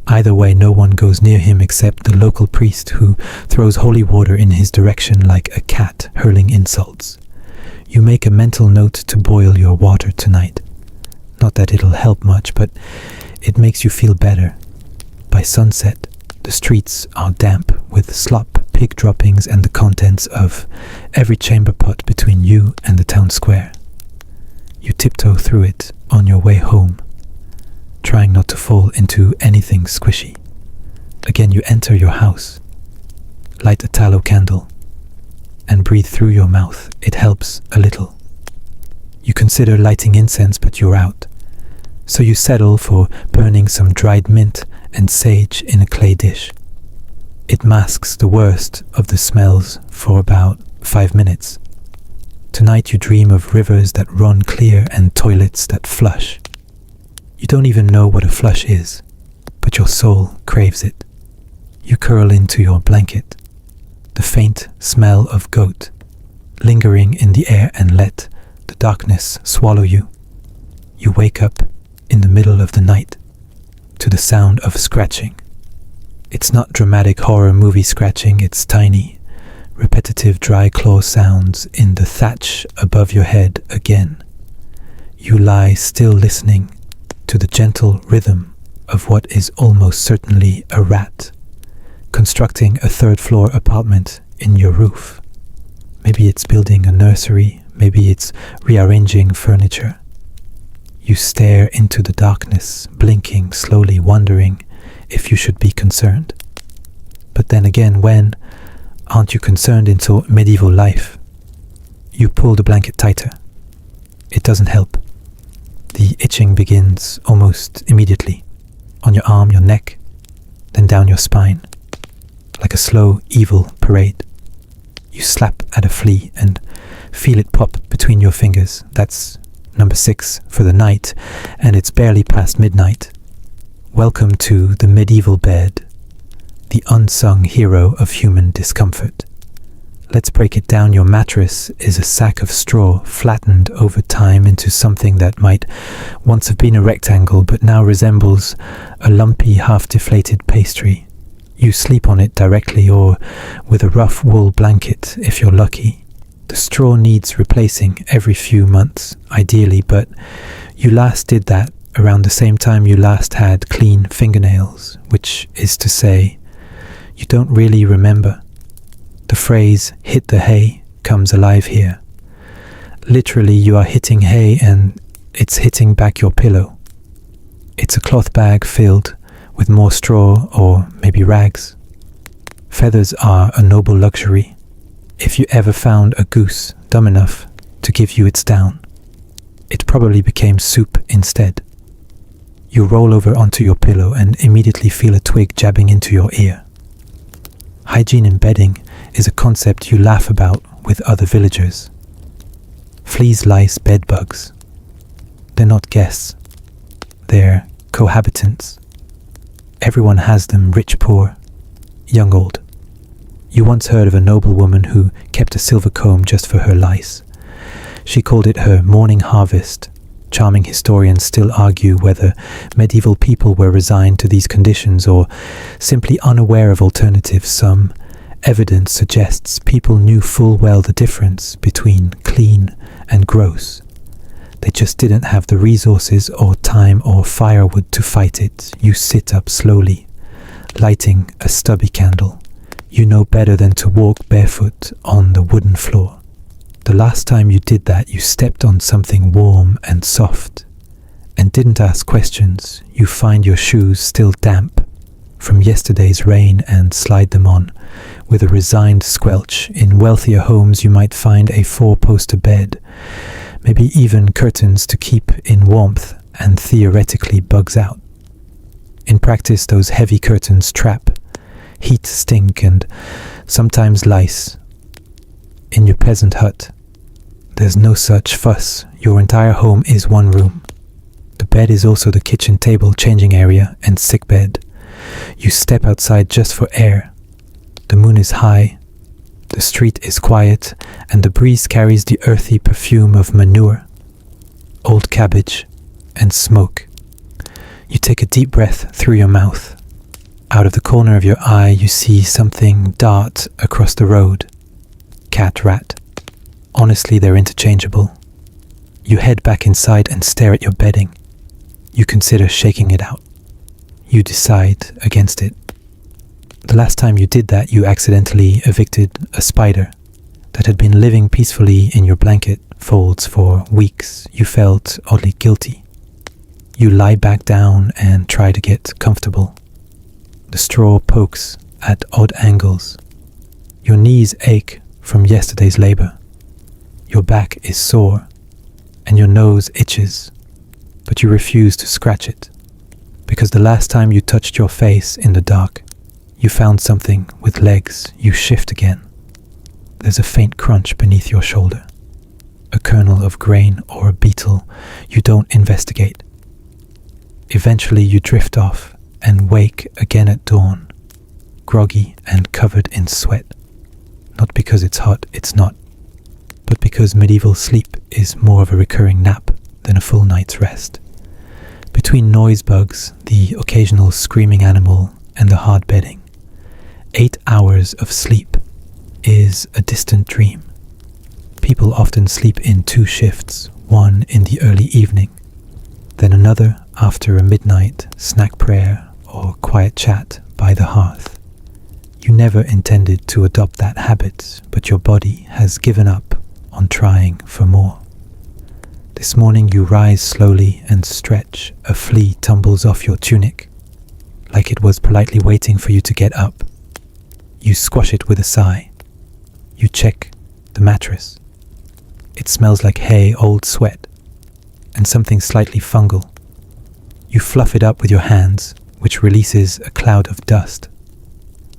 Either way, no one goes near him except the local priest, who throws holy water in his direction like a cat hurling insults. You make a mental note to boil your water tonight. Not that it'll help much, but it makes you feel better. By sunset, the streets are damp with slop, pig droppings, and the contents of every chamber pot between you and the town square. You tiptoe through it on your way home, trying not to fall into anything squishy. Again, you enter your house, light a tallow candle, and breathe through your mouth. It helps a little. You consider lighting incense, but you're out. So you settle for burning some dried mint and sage in a clay dish. It masks the worst of the smells for about 5 minutes. Tonight you dream of rivers that run clear and toilets that flush. You don't even know what a flush is, but your soul craves it. You curl into your blanket, the faint smell of goat lingering in the air, and let the darkness swallow you. You wake up in the middle of the night to the sound of scratching. It's not dramatic horror movie scratching, it's tiny, repetitive dry claw sounds in the thatch above your head again. You lie still, listening to the gentle rhythm of what is almost certainly a rat constructing a third-floor apartment in your roof. Maybe it's building a nursery, maybe it's rearranging furniture. You stare into the darkness, blinking slowly, wondering if you should be concerned. But then again, when aren't you concerned into medieval life? You pull the blanket tighter. It doesn't help. The itching begins almost immediately, on your arm, your neck, then down your spine, like a slow, evil parade. You slap at a flea and feel it pop between your fingers. That's number 6 for the night, and it's barely past midnight. Welcome to the medieval bed, the unsung hero of human discomfort. Let's break it down. Your mattress is a sack of straw flattened over time into something that might once have been a rectangle but now resembles a lumpy, half-deflated pastry. You sleep on it directly or with a rough wool blanket if you're lucky. The straw needs replacing every few months, ideally, but you last did that around the same time you last had clean fingernails, which is to say, you don't really remember. The phrase "hit the hay" comes alive here. Literally, you are hitting hay and it's hitting back your pillow. It's a cloth bag filled with more straw or maybe rags. Feathers are a noble luxury. If you ever found a goose dumb enough to give you its down, it probably became soup instead. You roll over onto your pillow and immediately feel a twig jabbing into your ear. Hygiene in bedding is a concept you laugh about with other villagers. Fleas, lice, bed bugs. They're not guests. They're cohabitants. Everyone has them, rich, poor, young, old. You once heard of a noblewoman who kept a silver comb just for her lice. She called it her morning harvest. Charming historians still argue whether medieval people were resigned to these conditions or simply unaware of alternatives. Some evidence suggests people knew full well the difference between clean and gross. They just didn't have the resources or time or firewood to fight it. You sit up slowly, lighting a stubby candle. You know better than to walk barefoot on the wooden floor. The last time you did that, you stepped on something warm and soft and didn't ask questions. You find your shoes still damp from yesterday's rain and slide them on with a resigned squelch. In wealthier homes, you might find a 4-poster bed, maybe even curtains to keep in warmth and theoretically bugs out. In practice, those heavy curtains trap heat, stink, and sometimes lice. In your peasant hut, there's no such fuss. Your entire home is one room. The bed is also the kitchen table, changing area, and sick bed. You step outside just for air. The moon is high, the street is quiet, and the breeze carries the earthy perfume of manure, old cabbage, and smoke. You take a deep breath through your mouth. Out of the corner of your eye, you see something dart across the road. Cat, rat. Honestly, they're interchangeable. You head back inside and stare at your bedding. You consider shaking it out. You decide against it. The last time you did that, you accidentally evicted a spider that had been living peacefully in your blanket folds for weeks. You felt oddly guilty. You lie back down and try to get comfortable. The straw pokes at odd angles. Your knees ache from yesterday's labor. Your back is sore and your nose itches, but you refuse to scratch it because the last time you touched your face in the dark, you found something with legs. You shift again. There's a faint crunch beneath your shoulder. A kernel of grain or a beetle. You don't investigate. Eventually you drift off and wake again at dawn, groggy and covered in sweat. Not because it's hot, it's not, but because medieval sleep is more of a recurring nap than a full night's rest. Between noise bugs, the occasional screaming animal, and the hard bedding, 8 hours of sleep is a distant dream. People often sleep in 2 shifts, one in the early evening, then another after a midnight snack prayer or quiet chat by the hearth. You never intended to adopt that habit, but your body has given up on trying for more. This morning you rise slowly and stretch. A flea tumbles off your tunic, like it was politely waiting for you to get up. You squash it with a sigh. You check the mattress. It smells like hay, old sweat, and something slightly fungal. You fluff it up with your hands, which releases a cloud of dust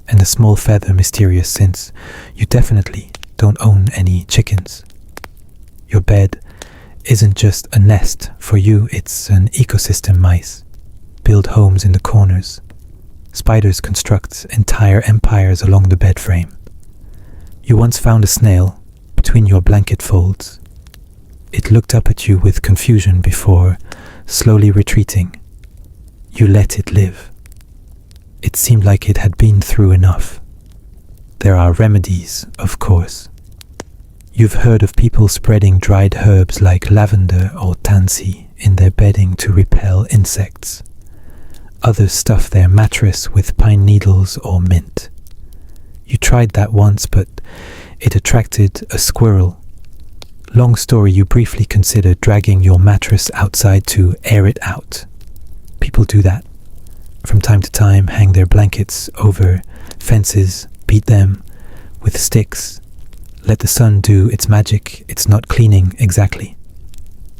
and a small feather, mysterious since you definitely don't own any chickens. Your bed isn't just a nest for you, it's an ecosystem. Mice build homes in the corners. Spiders construct entire empires along the bed frame. You once found a snail between your blanket folds. It looked up at you with confusion before slowly retreating. You let it live. It seemed like it had been through enough. There are remedies, of course. You've heard of people spreading dried herbs like lavender or tansy in their bedding to repel insects. Others stuff their mattress with pine needles or mint. You tried that once, but it attracted a squirrel. Long story, you briefly considered dragging your mattress outside to air it out. People do that. From time to time, hang their blankets over fences, beat them with sticks. Let the sun do its magic. It's not cleaning exactly.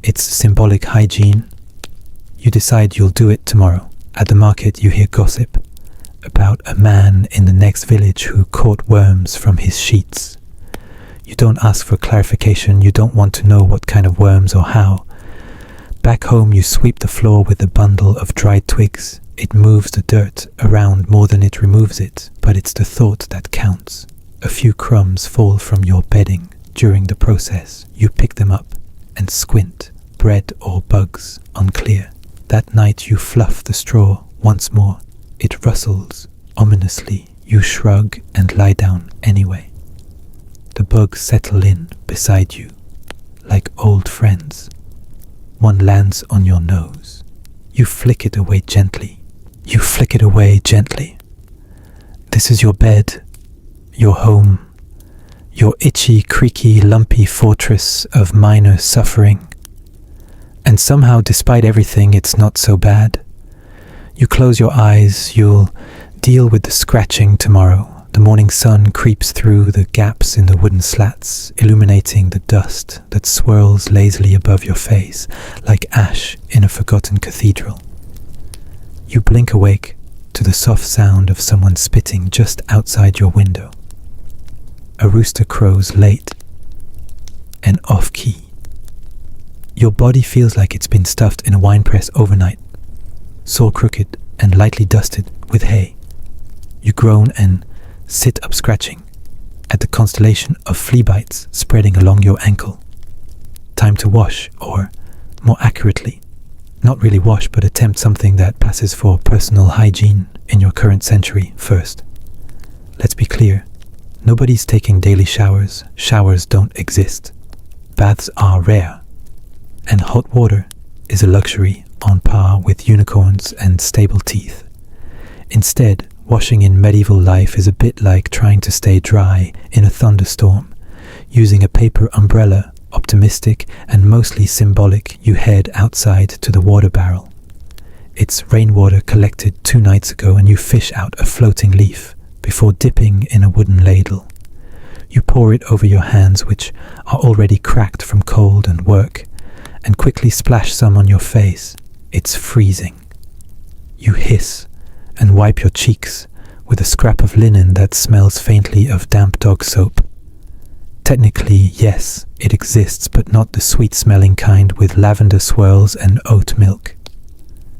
It's symbolic hygiene. You decide you'll do it tomorrow. At the market, you hear gossip about a man in the next village who caught worms from his sheets. You don't ask for clarification. You don't want to know what kind of worms or how. Back home, you sweep the floor with a bundle of dried twigs. It moves the dirt around more than it removes it, but it's the thought that counts. A few crumbs fall from your bedding. During the process, you pick them up and squint. Bread or bugs, unclear. That night you fluff the straw once more. It rustles ominously. You shrug and lie down anyway. The bugs settle in beside you, like old friends. One lands on your nose. You flick it away gently. You flick it away gently. This is your bed, your home, your itchy, creaky, lumpy fortress of minor suffering. And somehow, despite everything, it's not so bad. You close your eyes, you'll deal with the scratching tomorrow. The morning sun creeps through the gaps in the wooden slats, illuminating the dust that swirls lazily above your face, like ash in a forgotten cathedral. You blink awake to the soft sound of someone spitting just outside your window. A rooster crows late and off-key. Your body feels like it's been stuffed in a wine press overnight, sore crooked and lightly dusted with hay. You groan and sit up scratching at the constellation of flea bites spreading along your ankle. Time to wash, or more accurately, not really wash, but attempt something that passes for personal hygiene in your current century first. Let's be clear, nobody's taking daily showers. Showers don't exist. Baths are rare, and hot water is a luxury on par with unicorns and stable teeth. Instead, washing in medieval life is a bit like trying to stay dry in a thunderstorm. Using a paper umbrella, optimistic and mostly symbolic, you head outside to the water barrel. It's rainwater collected 2 nights ago, and you fish out a floating leaf before dipping in a wooden ladle. You pour it over your hands, which are already cracked from cold and work, and quickly splash some on your face. It's freezing. You hiss and wipe your cheeks with a scrap of linen that smells faintly of damp dog soap. Technically, yes, it exists, but not the sweet-smelling kind with lavender swirls and oat milk.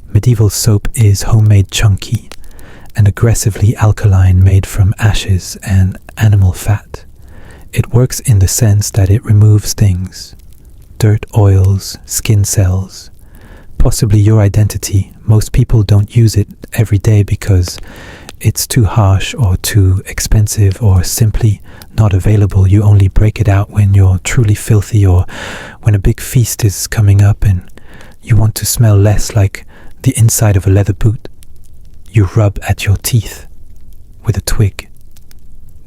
Medieval soap is homemade chunky and aggressively alkaline, made from ashes and animal fat. It works in the sense that it removes things. Dirt, oils, skin cells. Possibly your identity. Most people don't use it every day because it's too harsh or too expensive or simply not available. You only break it out when you're truly filthy, or when a big feast is coming up and you want to smell less like the inside of a leather boot. You rub at your teeth with a twig.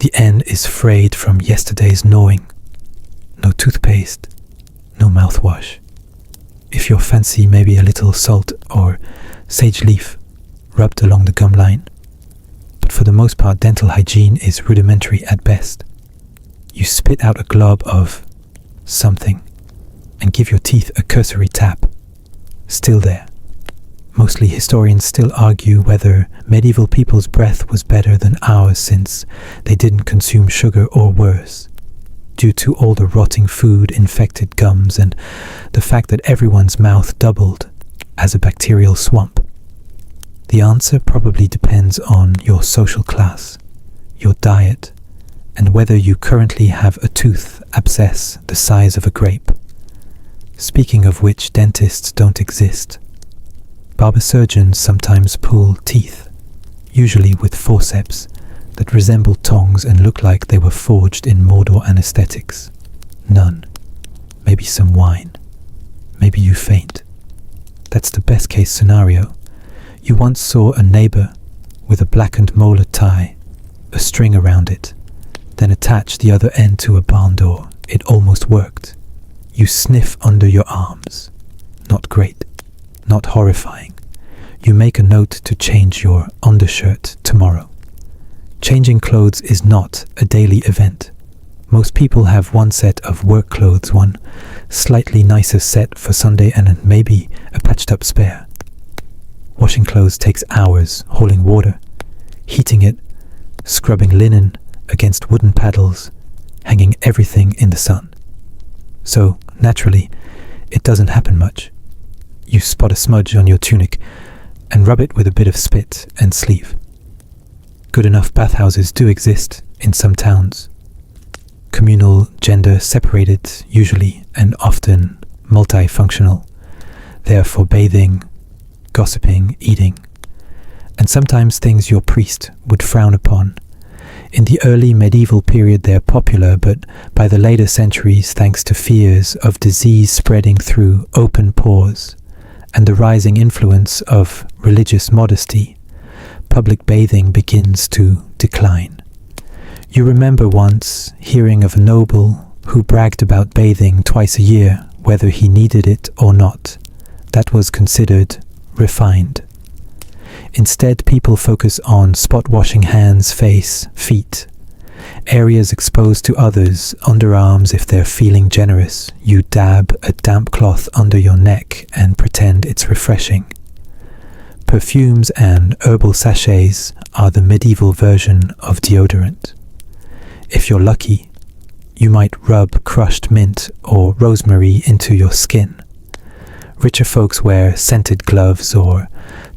The end is frayed from yesterday's gnawing. No toothpaste, no mouthwash. If you're fancy, maybe a little salt or sage leaf rubbed along the gum line. But for the most part, dental hygiene is rudimentary at best. You spit out a glob of something and give your teeth a cursory tap. Still there. Mostly historians still argue whether medieval people's breath was better than ours, since they didn't consume sugar, or worse, due to all the rotting food, infected gums, and the fact that everyone's mouth doubled as a bacterial swamp. The answer probably depends on your social class, your diet, and whether you currently have a tooth abscess the size of a grape. Speaking of which, dentists don't exist. Barber surgeons sometimes pull teeth, usually with forceps that resemble tongs and look like they were forged in Mordor anesthetics. None. Maybe some wine. Maybe you faint. That's the best case scenario. You once saw a neighbor with a blackened molar tie, a string around it, then attach the other end to a barn door. It almost worked. You sniff under your arms. Not great. Not horrifying. You make a note to change your undershirt tomorrow. Changing clothes is not a daily event. Most people have one set of work clothes, one slightly nicer set for Sunday, and maybe a patched up spare. Washing clothes takes hours, hauling water, heating it, scrubbing linen against wooden paddles, hanging everything in the sun. So, naturally, it doesn't happen much. You spot a smudge on your tunic and rub it with a bit of spit and sleeve. Good enough bathhouses do exist in some towns. Communal, gender separated, usually, and often multifunctional. They are for bathing, gossiping, eating, and sometimes things your priest would frown upon. In the early medieval period they're popular, but by the later centuries, thanks to fears of disease spreading through open pores and the rising influence of religious modesty, public bathing begins to decline. You remember once hearing of a noble who bragged about bathing twice a year, whether he needed it or not. That was considered refined. Instead, people focus on spot washing hands, face, feet, areas exposed to others, underarms if they're feeling generous. You dab a damp cloth under your neck and pretend it's refreshing. Perfumes and herbal sachets are the medieval version of deodorant. If you're lucky, you might rub crushed mint or rosemary into your skin. Richer folks wear scented gloves or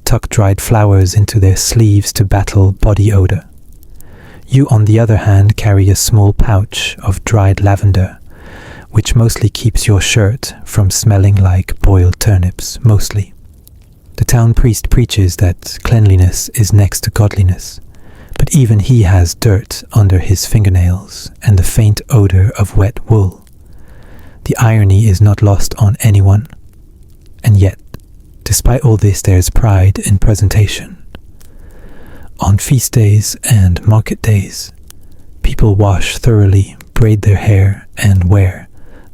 tuck dried flowers into their sleeves to battle body odor. You, on the other hand, carry a small pouch of dried lavender, which mostly keeps your shirt from smelling like boiled turnips, mostly. The town priest preaches that cleanliness is next to godliness, but even he has dirt under his fingernails and the faint odor of wet wool. The irony is not lost on anyone, and yet, despite all this, there's pride in presentation. On feast days and market days, people wash thoroughly, braid their hair, and wear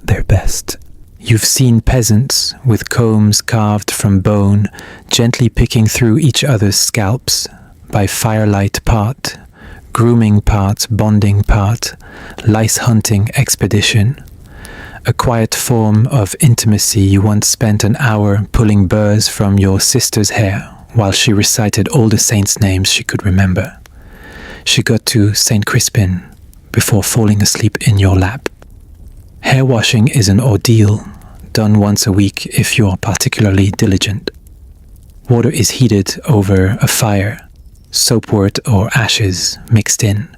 their best. You've seen peasants with combs carved from bone, gently picking through each other's scalps, by firelight part, grooming part, bonding part, lice hunting expedition. A quiet form of intimacy. You once spent an hour pulling burrs from your sister's hair while she recited all the saints' names she could remember. She got to St. Crispin before falling asleep in your lap. Hair washing is an ordeal, done once a week if you're particularly diligent. Water is heated over a fire, soapwort or ashes mixed in,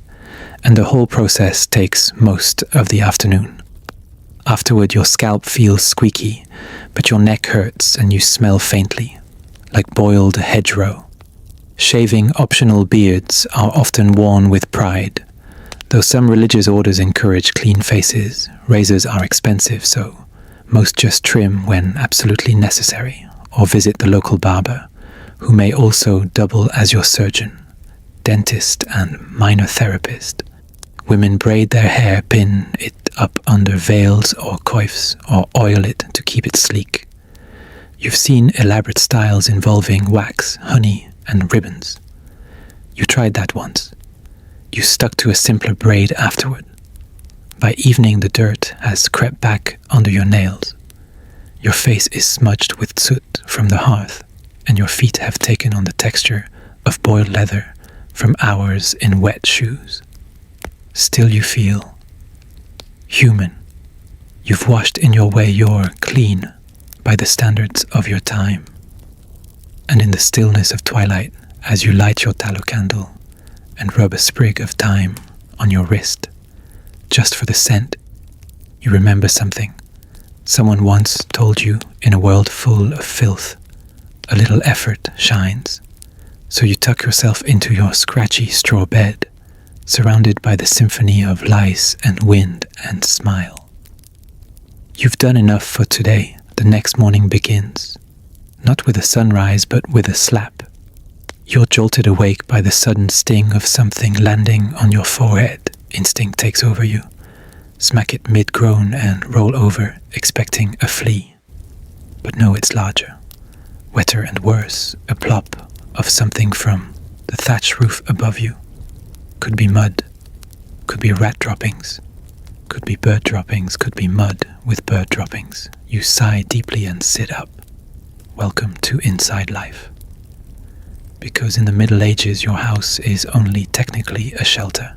and the whole process takes most of the afternoon. Afterward, your scalp feels squeaky, but your neck hurts and you smell faintly, like boiled hedgerow. Shaving optional beards are often worn with pride. Though some religious orders encourage clean faces, razors are expensive, so most just trim when absolutely necessary, or visit the local barber, who may also double as your surgeon, dentist, and minor therapist. Women braid their hair, pin it up under veils or coifs, or oil it to keep it sleek. You've seen elaborate styles involving wax, honey, and ribbons. You tried that once. You stuck to a simpler braid afterward. By evening, the dirt has crept back under your nails. Your face is smudged with soot from the hearth, and your feet have taken on the texture of boiled leather from hours in wet shoes. Still you feel human. You've washed in your way, you're clean by the standards of your time. And in the stillness of twilight, as you light your tallow candle and rub a sprig of thyme on your wrist, just for the scent, you remember something. Someone once told you, in a world full of filth, a little effort shines. So you tuck yourself into your scratchy straw bed, surrounded by the symphony of lice and wind, and smile. You've done enough for today. The next morning begins. Not with a sunrise, but with a slap. You're jolted awake by the sudden sting of something landing on your forehead. Instinct takes over you. Smack it mid-groan and roll over, expecting a flea. But no, it's larger. Wetter and worse, a plop of something from the thatch roof above you. Could be mud, could be rat droppings, could be bird droppings, could be mud with bird droppings. You sigh deeply and sit up. Welcome to inside life. Because in the Middle Ages your house is only technically a shelter.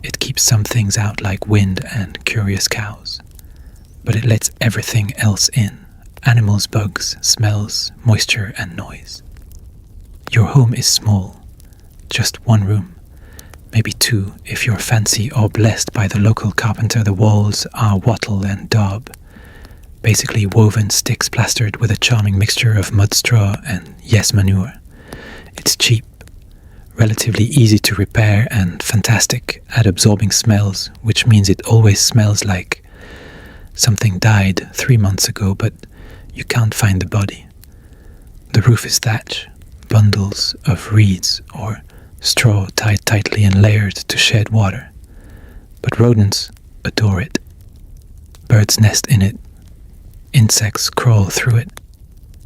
It keeps some things out like wind and curious cows, but it lets everything else in: animals, bugs, smells, moisture and noise. Your home is small, just one room, maybe two if you're fancy or blessed by the local carpenter. The walls are wattle and daub, basically woven sticks plastered with a charming mixture of mud straw and yes manure. It's cheap, relatively easy to repair, and fantastic at absorbing smells, which means it always smells like something died 3 months ago, but you can't find the body. The roof is thatch, bundles of reeds or straw tied tightly and layered to shed water. But rodents adore it. Birds nest in it. Insects crawl through it.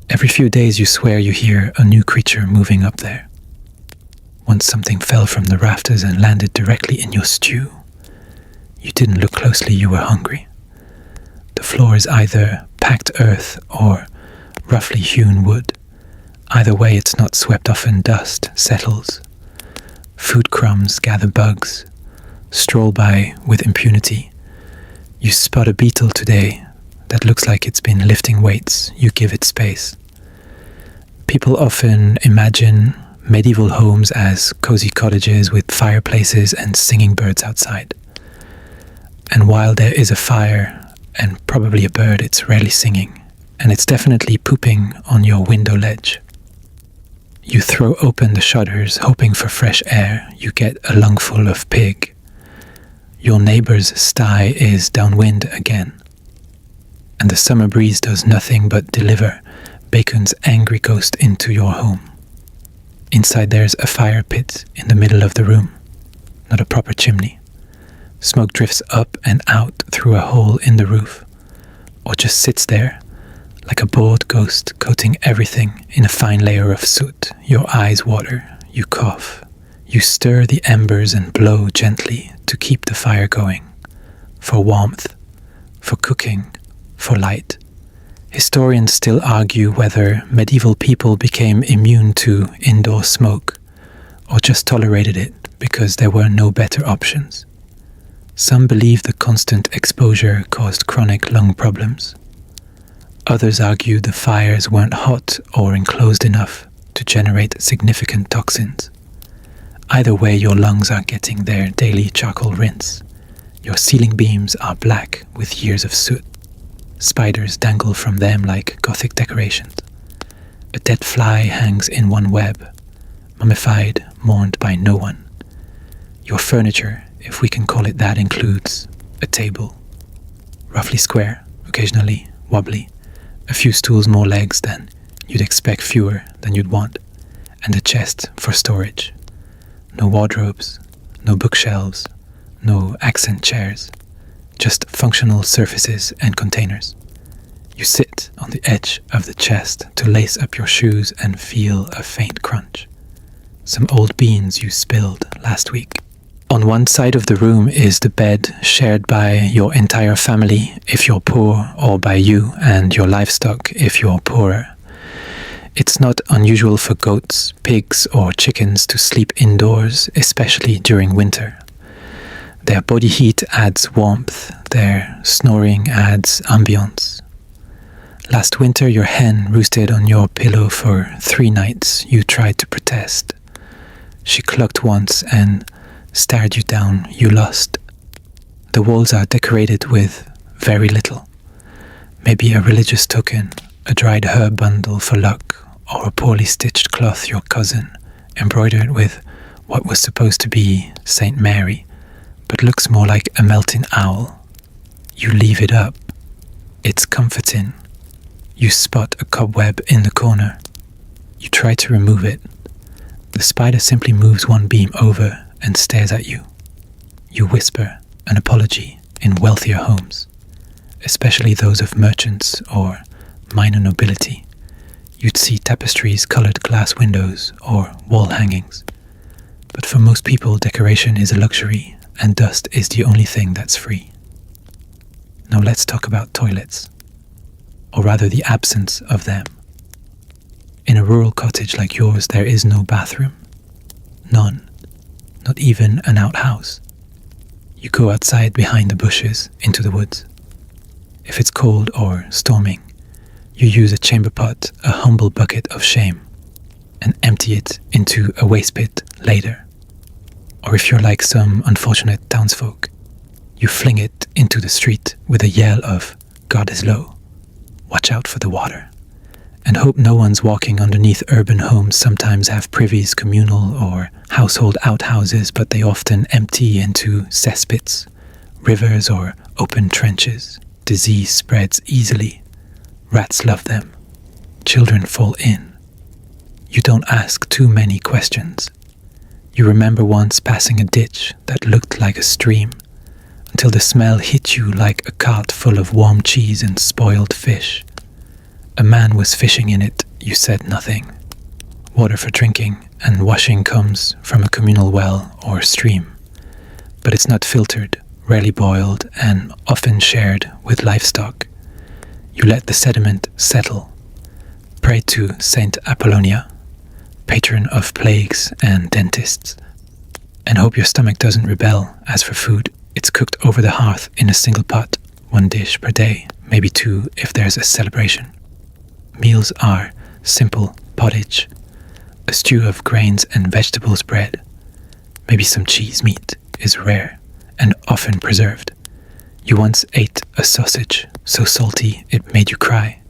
Every few days you swear you hear a new creature moving up there. Once something fell from the rafters and landed directly in your stew. You didn't look closely, you were hungry. The floor is either packed earth or roughly hewn wood. Either way, it's not swept off and dust settles. Food crumbs gather bugs, stroll by with impunity. You spot a beetle today that looks like it's been lifting weights. You give it space. People often imagine medieval homes as cozy cottages with fireplaces and singing birds outside. And while there is a fire and probably a bird, it's rarely singing, and it's definitely pooping on your window ledge. You throw open the shutters, hoping for fresh air. You get a lungful of pig. Your neighbor's sty is downwind again, and the summer breeze does nothing but deliver bacon's angry ghost into your home. Inside there's a fire pit in the middle of the room, not a proper chimney. Smoke drifts up and out through a hole in the roof, or just sits there like a bored ghost, coating everything in a fine layer of soot. Your eyes water, you cough, you stir the embers and blow gently to keep the fire going, for warmth, for cooking, for light. Historians still argue whether medieval people became immune to indoor smoke or just tolerated it because there were no better options. Some believe the constant exposure caused chronic lung problems. Others argue the fires weren't hot or enclosed enough to generate significant toxins. Either way, your lungs are getting their daily charcoal rinse. Your ceiling beams are black with years of soot. Spiders dangle from them like Gothic decorations. A dead fly hangs in one web, mummified, mourned by no one. Your furniture, if we can call it that, includes a table, roughly square, occasionally wobbly, a few stools, more legs than you'd expect, fewer than you'd want, and a chest for storage. No wardrobes, no bookshelves, no accent chairs, just functional surfaces and containers. You sit on the edge of the chest to lace up your shoes and feel a faint crunch. Some old beans you spilled last week. On one side of the room is the bed shared by your entire family if you're poor, or by you and your livestock if you're poorer. It's not unusual for goats, pigs, or chickens to sleep indoors, especially during winter. Their body heat adds warmth, their snoring adds ambience. Last winter your hen roosted on your pillow for 3 nights. You tried to protest. She clucked once and stared you down. You lost. The walls are decorated with very little. Maybe a religious token, a dried herb bundle for luck, or a poorly stitched cloth your cousin embroidered with what was supposed to be Saint Mary, but looks more like a melting owl. You leave it up. It's comforting. You spot a cobweb in the corner. You try to remove it. The spider simply moves one beam over and stares at you. You whisper an apology in wealthier homes, especially those of merchants or minor nobility. You'd see tapestries, colored glass windows, or wall hangings. But for most people, decoration is a luxury, and dust is the only thing that's free. Now let's talk about toilets, or rather the absence of them. In a rural cottage like yours, there is no bathroom. None. Not even an outhouse. You go outside behind the bushes into the woods. If it's cold or storming, you use a chamber pot, a humble bucket of shame, and empty it into a waste pit later. Or if you're like some unfortunate townsfolk, you fling it into the street with a yell of, "God is low, watch out for the water," and hope no one's walking underneath. Urban homes sometimes have privies, communal or household outhouses, but they often empty into cesspits, rivers or open trenches. Disease spreads easily. Rats love them. Children fall in. You don't ask too many questions. You remember once passing a ditch that looked like a stream, until the smell hit you like a cart full of warm cheese and spoiled fish. A man was fishing in it. You said nothing. Water for drinking and washing comes from a communal well or stream, but it's not filtered, rarely boiled, and often shared with livestock. You let the sediment settle. Pray to Saint Apollonia, patron of plagues and dentists, and hope your stomach doesn't rebel. As for food, it's cooked over the hearth in a single pot, 1 dish per day, maybe 2 if there's a celebration. Meals are simple pottage, a stew of grains and vegetables, bread. Maybe some cheese. Meat is rare and often preserved. You once ate a sausage so salty it made you cry.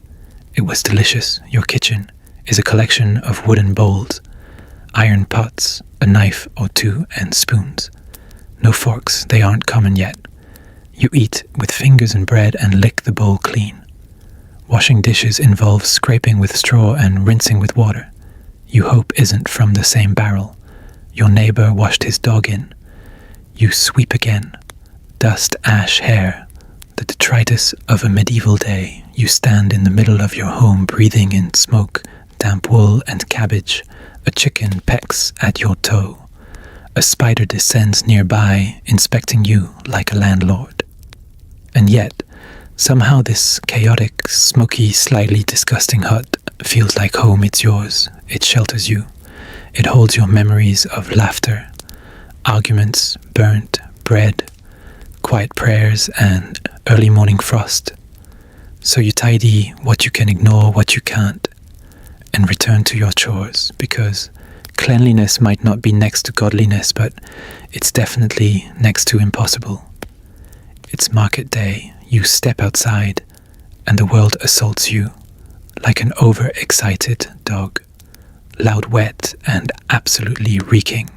It was delicious. Your kitchen is a collection of wooden bowls, iron pots, a knife or 2, and spoons. No forks, they aren't common yet. You eat with fingers and bread and lick the bowl clean. Washing dishes involves scraping with straw and rinsing with water. You hope isn't from the same barrel. Your neighbor washed his dog in. You sweep again. Dust, ash, hair, the detritus of a medieval day. You stand in the middle of your home breathing in smoke, damp wool and cabbage. A chicken pecks at your toe. A spider descends nearby, inspecting you like a landlord. And yet, somehow this chaotic, smoky, slightly disgusting hut feels like home. It's yours. It shelters you. It holds your memories of laughter, arguments, burnt bread, quiet prayers, and early morning frost. So you tidy what you can ignore, what you can't, and return to your chores, because cleanliness might not be next to godliness, but it's definitely next to impossible. It's market day. You step outside, and the world assaults you like an overexcited dog, loud, wet, and absolutely reeking.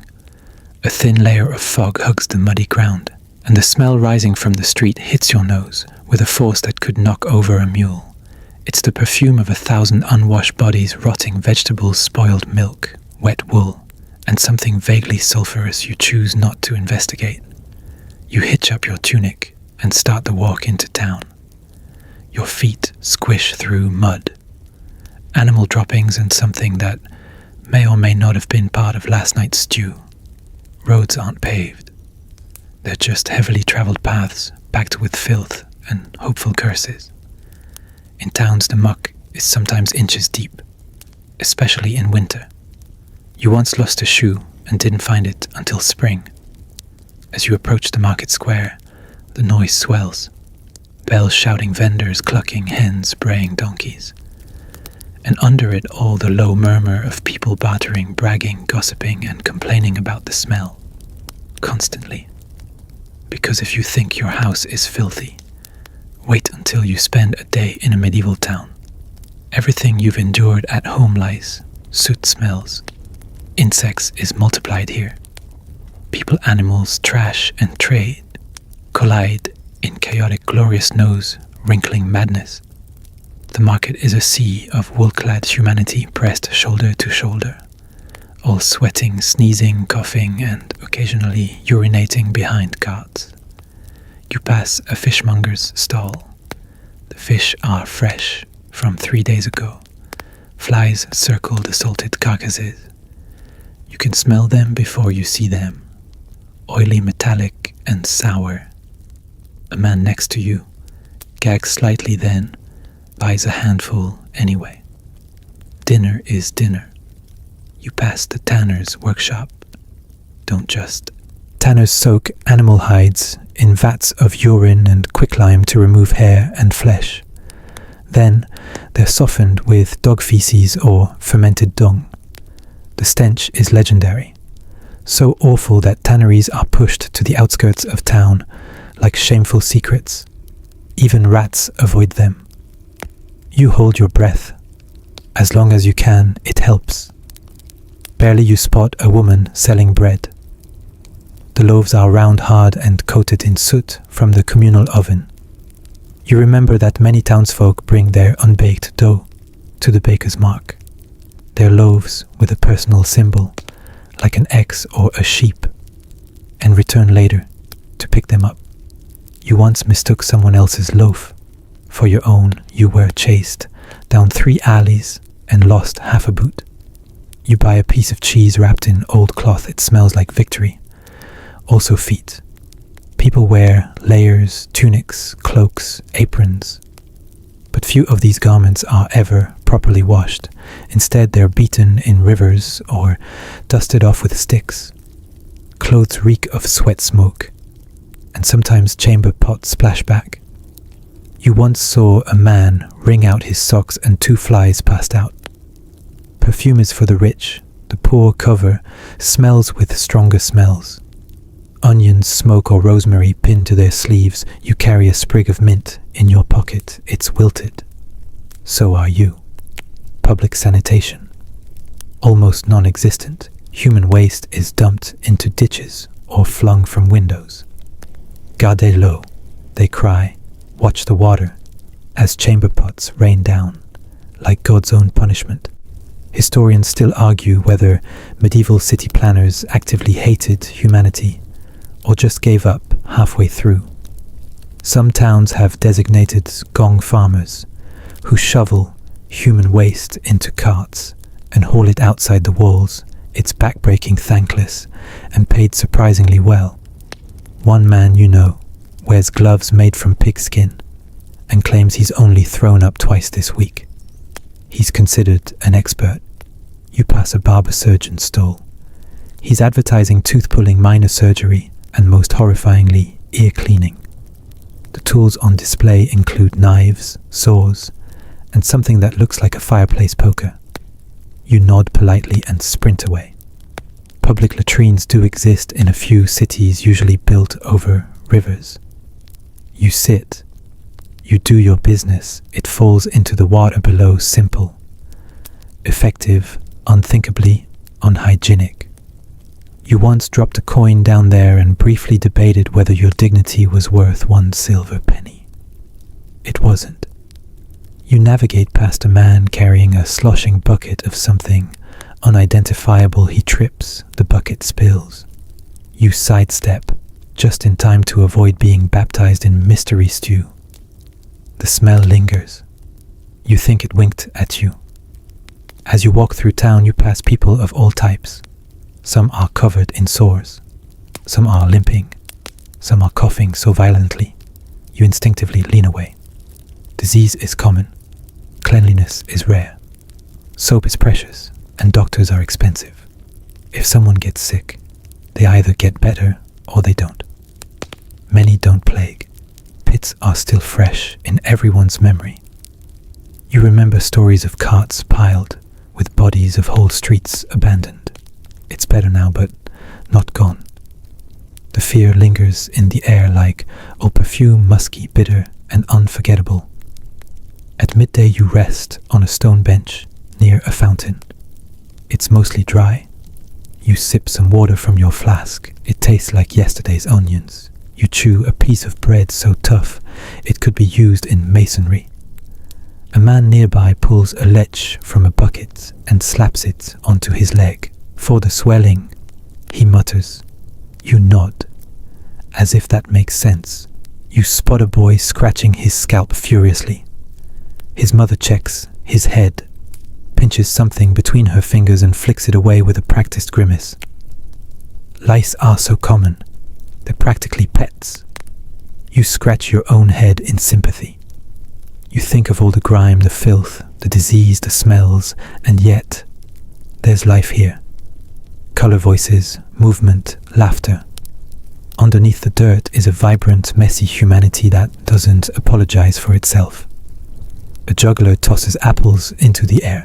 A thin layer of fog hugs the muddy ground, and the smell rising from the street hits your nose with a force that could knock over a mule. It's the perfume of 1,000 unwashed bodies, rotting vegetables, spoiled milk, wet wool, and something vaguely sulphurous you choose not to investigate. You hitch up your tunic and start the walk into town. Your feet squish through mud, animal droppings, and something that may or may not have been part of last night's stew. Roads aren't paved. They're just heavily traveled paths packed with filth and hopeful curses. In towns, the muck is sometimes inches deep, especially in winter. You once lost a shoe and didn't find it until spring. As you approach the market square, the noise swells. Bells shouting, vendors clucking, hens braying donkeys. And under it all, the low murmur of people bartering, bragging, gossiping, and complaining about the smell. Constantly. Because if you think your house is filthy, wait until you spend a day in a medieval town. Everything you've endured at home lies, soot smells. Insects is multiplied here. People, animals, trash, and trade collide in chaotic, glorious nose, wrinkling madness. The market is a sea of wool-clad humanity pressed shoulder to shoulder, all sweating, sneezing, coughing, and occasionally urinating behind carts. You pass a fishmonger's stall. The fish are fresh from 3 days ago. Flies circle the salted carcasses. You can smell them before you see them. Oily, metallic, and sour. A man next to you gags slightly, then buys a handful anyway. Dinner is dinner. You pass the tanner's workshop. Don't just. Tanners soak animal hides in vats of urine and quicklime to remove hair and flesh. Then they're softened with dog feces or fermented dung. The stench is legendary, so awful that tanneries are pushed to the outskirts of town like shameful secrets. Even rats avoid them. You hold your breath. As long as you can, it helps. Barely you spot a woman selling bread. The loaves are round hard and coated in soot from the communal oven. You remember that many townsfolk bring their unbaked dough to the baker's mark. Their loaves with a personal symbol, like an X or a sheep, and return later to pick them up. You once mistook someone else's loaf for your own. You were chased down 3 alleys and lost half a boot. You buy a piece of cheese wrapped in old cloth. It smells like victory. Also feet. People wear layers, tunics, cloaks, aprons. But few of these garments are ever properly washed. Instead, they're beaten in rivers or dusted off with sticks. Clothes reek of sweat smoke, and sometimes chamber pot splashback. You once saw a man wring out his socks and 2 flies passed out. Perfume is for the rich. The poor cover smells with stronger smells. Onions, smoke, or rosemary pinned to their sleeves. You carry a sprig of mint in your pocket. It's wilted. So are you. Public sanitation. Almost non-existent. Human waste is dumped into ditches or flung from windows. Gardez l'eau, they cry. Watch the water as chamber pots rain down like God's own punishment. Historians still argue whether medieval city planners actively hated humanity or just gave up halfway through. Some towns have designated gong farmers who shovel human waste into carts and haul it outside the walls. It's backbreaking, thankless, and paid surprisingly well. One man you know wears gloves made from pigskin and claims he's only thrown up twice this week. He's considered an expert. You pass a barber surgeon's stall. He's advertising tooth-pulling, minor surgery, and most horrifyingly, ear cleaning. The tools on display include knives, saws, and something that looks like a fireplace poker. You nod politely and sprint away. Public latrines do exist in a few cities, usually built over rivers. You sit. You do your business. It falls into the water below, simple, effective, unthinkably unhygienic. You once dropped a coin down there and briefly debated whether your dignity was worth 1 silver penny. It wasn't. You navigate past a man carrying a sloshing bucket of something unidentifiable. He trips, the bucket spills. You sidestep, just in time to avoid being baptized in mystery stew. The smell lingers. You think it winked at you. As you walk through town, you pass people of all types. Some are covered in sores. Some are limping. Some are coughing so violently, you instinctively lean away. Disease is common. Cleanliness is rare. Soap is precious, and doctors are expensive. If someone gets sick, they either get better or they don't. Many don't plague. Pits are still fresh in everyone's memory. You remember stories of carts piled with bodies of whole streets abandoned. It's better now, but not gone. The fear lingers in the air like a perfume, musky, bitter, and unforgettable. At midday you rest on a stone bench near a fountain. It's mostly dry. You sip some water from your flask. It tastes like yesterday's onions. You chew a piece of bread so tough it could be used in masonry. A A man nearby pulls a lech from a bucket and slaps it onto his leg. For the swelling, he mutters. You nod, as if that makes sense. You spot a boy scratching his scalp furiously. His mother checks his head, pinches something between her fingers and flicks it away with a practiced grimace. Lice are so common, they're practically pets. You scratch your own head in sympathy. You think of all the grime, the filth, the disease, the smells, and yet there's life here. Color voices, movement, laughter. Underneath the dirt is a vibrant, messy humanity that doesn't apologize for itself. A juggler tosses apples into the air.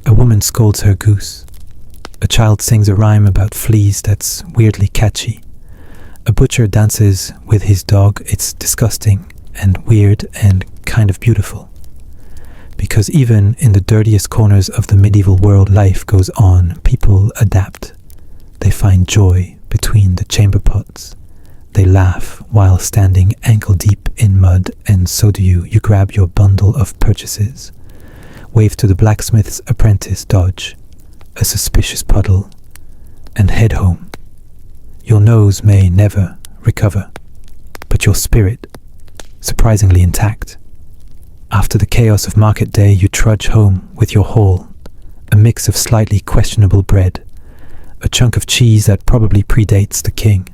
A woman scolds her goose. A child sings a rhyme about fleas that's weirdly catchy. A butcher dances with his dog. It's disgusting and weird and kind of beautiful. Because even in the dirtiest corners of the medieval world, life goes on. People adapt. They find joy between the chamber pots. They laugh while standing ankle deep in mud, and so do you. You grab your bundle of purchases. Wave to the blacksmith's apprentice, dodge a suspicious puddle, and head home. Your nose may never recover, but your spirit, surprisingly intact. After the chaos of market day, you trudge home with your haul, a mix of slightly questionable bread, a chunk of cheese that probably predates the king,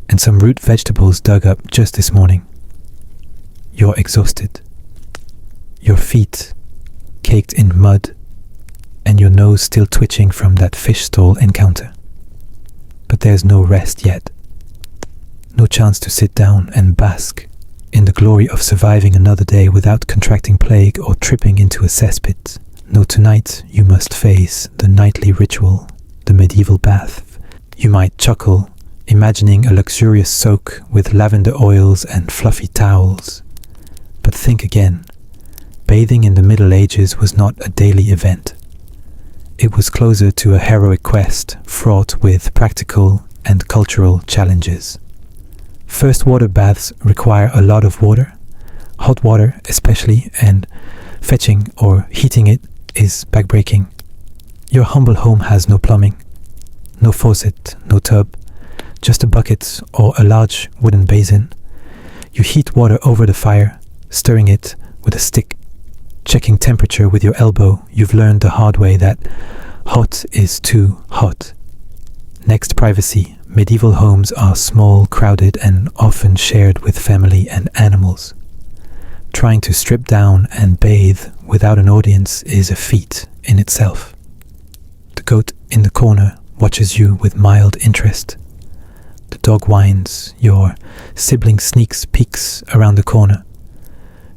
and some root vegetables dug up just this morning. You're exhausted. Your feet caked in mud, and your nose still twitching from that fish stall encounter. But there's no rest yet. No chance to sit down and bask in the glory of surviving another day without contracting plague or tripping into a cesspit. No, tonight you must face the nightly ritual, the medieval bath. You might chuckle, imagining a luxurious soak with lavender oils and fluffy towels. But think again. Bathing in the Middle Ages was not a daily event. It was closer to a heroic quest, fraught with practical and cultural challenges. First water baths require a lot of water, hot water especially, and fetching or heating it is backbreaking. Your humble home has no plumbing, no faucet, no tub, just a bucket or a large wooden basin. You heat water over the fire, stirring it with a stick. Checking temperature with your elbow, you've learned the hard way that hot is too hot. Next, privacy. Medieval homes are small, crowded, and often shared with family and animals. Trying to strip down and bathe without an audience is a feat in itself. The goat in the corner watches you with mild interest. The dog whines, your sibling sneaks peeks around the corner.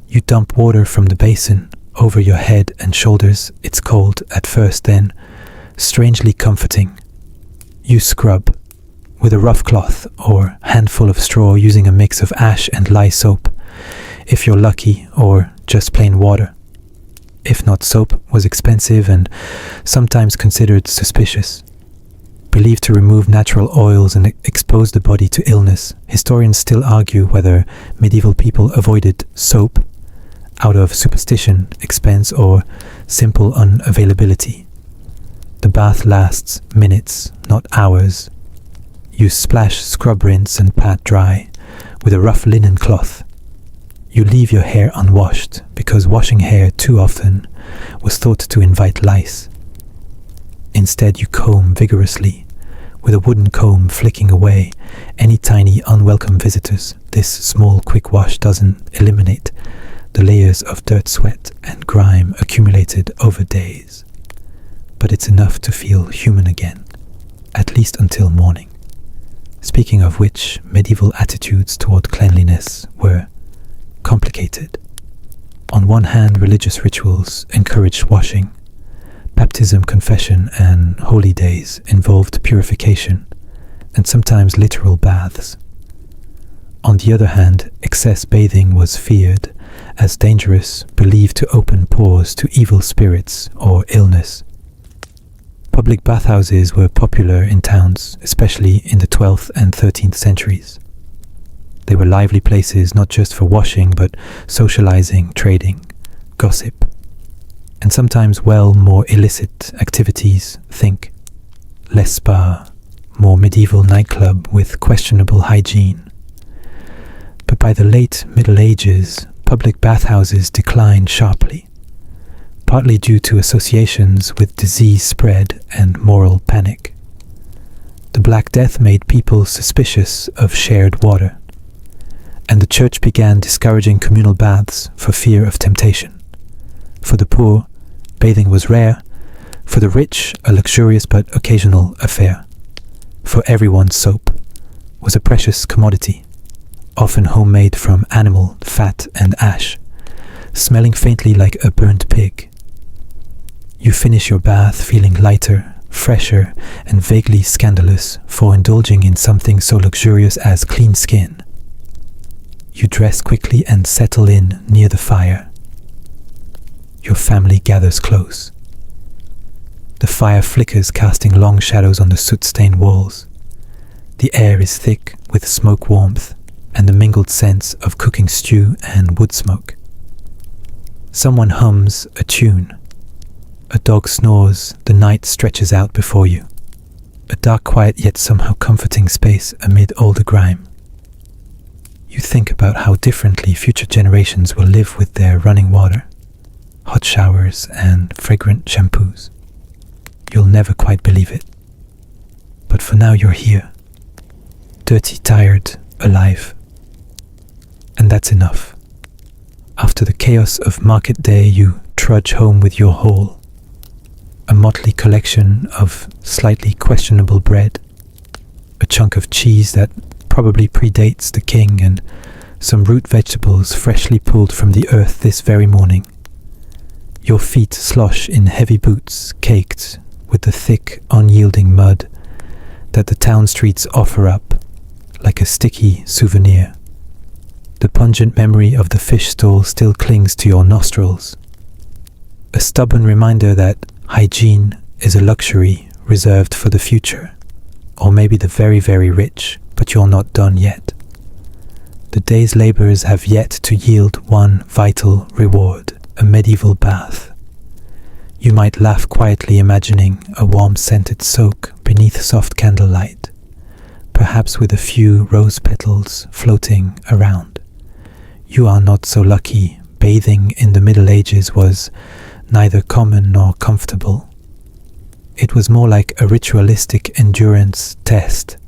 You dump water from the basin over your head and shoulders. It's cold at first, then strangely comforting. You scrub with a rough cloth or handful of straw using a mix of ash and lye soap, if you're lucky, or just plain water. If not, soap was expensive and sometimes considered suspicious. Believed to remove natural oils and expose the body to illness, historians still argue whether medieval people avoided soap out of superstition, expense, or simple unavailability. The bath lasts minutes, not hours. You splash, scrub, rinse, and pat dry with a rough linen cloth. You leave your hair unwashed because washing hair too often was thought to invite lice. Instead, you comb vigorously with a wooden comb, flicking away any tiny unwelcome visitors. This small quick wash doesn't eliminate the layers of dirt, sweat, and grime accumulated over days, but it's enough to feel human again, at least until morning. Speaking of which, medieval attitudes toward cleanliness were complicated. On one hand, religious rituals encouraged washing. Baptism, confession, and holy days involved purification, and sometimes literal baths. On the other hand, excess bathing was feared as dangerous, believed to open pores to evil spirits or illness. Public bathhouses were popular in towns, especially in the 12th and 13th centuries. They were lively places not just for washing, but socializing, trading, gossip, and sometimes more illicit activities, think less spa, more medieval nightclub with questionable hygiene. But by the late Middle Ages, public bathhouses declined sharply, partly due to associations with disease spread and moral panic. The Black Death made people suspicious of shared water, and the church began discouraging communal baths for fear of temptation. For the poor, bathing was rare; for the rich, a luxurious but occasional affair. For everyone, soap was a precious commodity, often homemade from animal fat and ash, smelling faintly like a burnt pig. You finish your bath feeling lighter, fresher, and vaguely scandalous for indulging in something so luxurious as clean skin. You dress quickly and settle in near the fire. Your family gathers close. The fire flickers, casting long shadows on the soot-stained walls. The air is thick with smoke warmth and the mingled scents of cooking stew and wood smoke. Someone hums a tune. A dog snores. The night stretches out before you. A dark, quiet, yet somehow comforting space amid all the grime. You think about how differently future generations will live with their running water, hot showers, and fragrant shampoos. You'll never quite believe it. But for now you're here, dirty, tired, alive. And that's enough. After the chaos of market day, you trudge home with your haul. A motley collection of slightly questionable bread, a chunk of cheese that probably predates the king, and some root vegetables freshly pulled from the earth this very morning. Your feet slosh in heavy boots caked with the thick, unyielding mud that the town streets offer up like a sticky souvenir. The pungent memory of the fish stall still clings to your nostrils, a stubborn reminder that hygiene is a luxury reserved for the future, or maybe the very, very rich. But you're not done yet. The day's labors have yet to yield one vital reward, a medieval bath. You might laugh quietly, imagining a warm-scented soak beneath soft candlelight, perhaps with a few rose petals floating around. You are not so lucky. Bathing in the Middle Ages was neither common nor comfortable. It was more like a ritualistic endurance test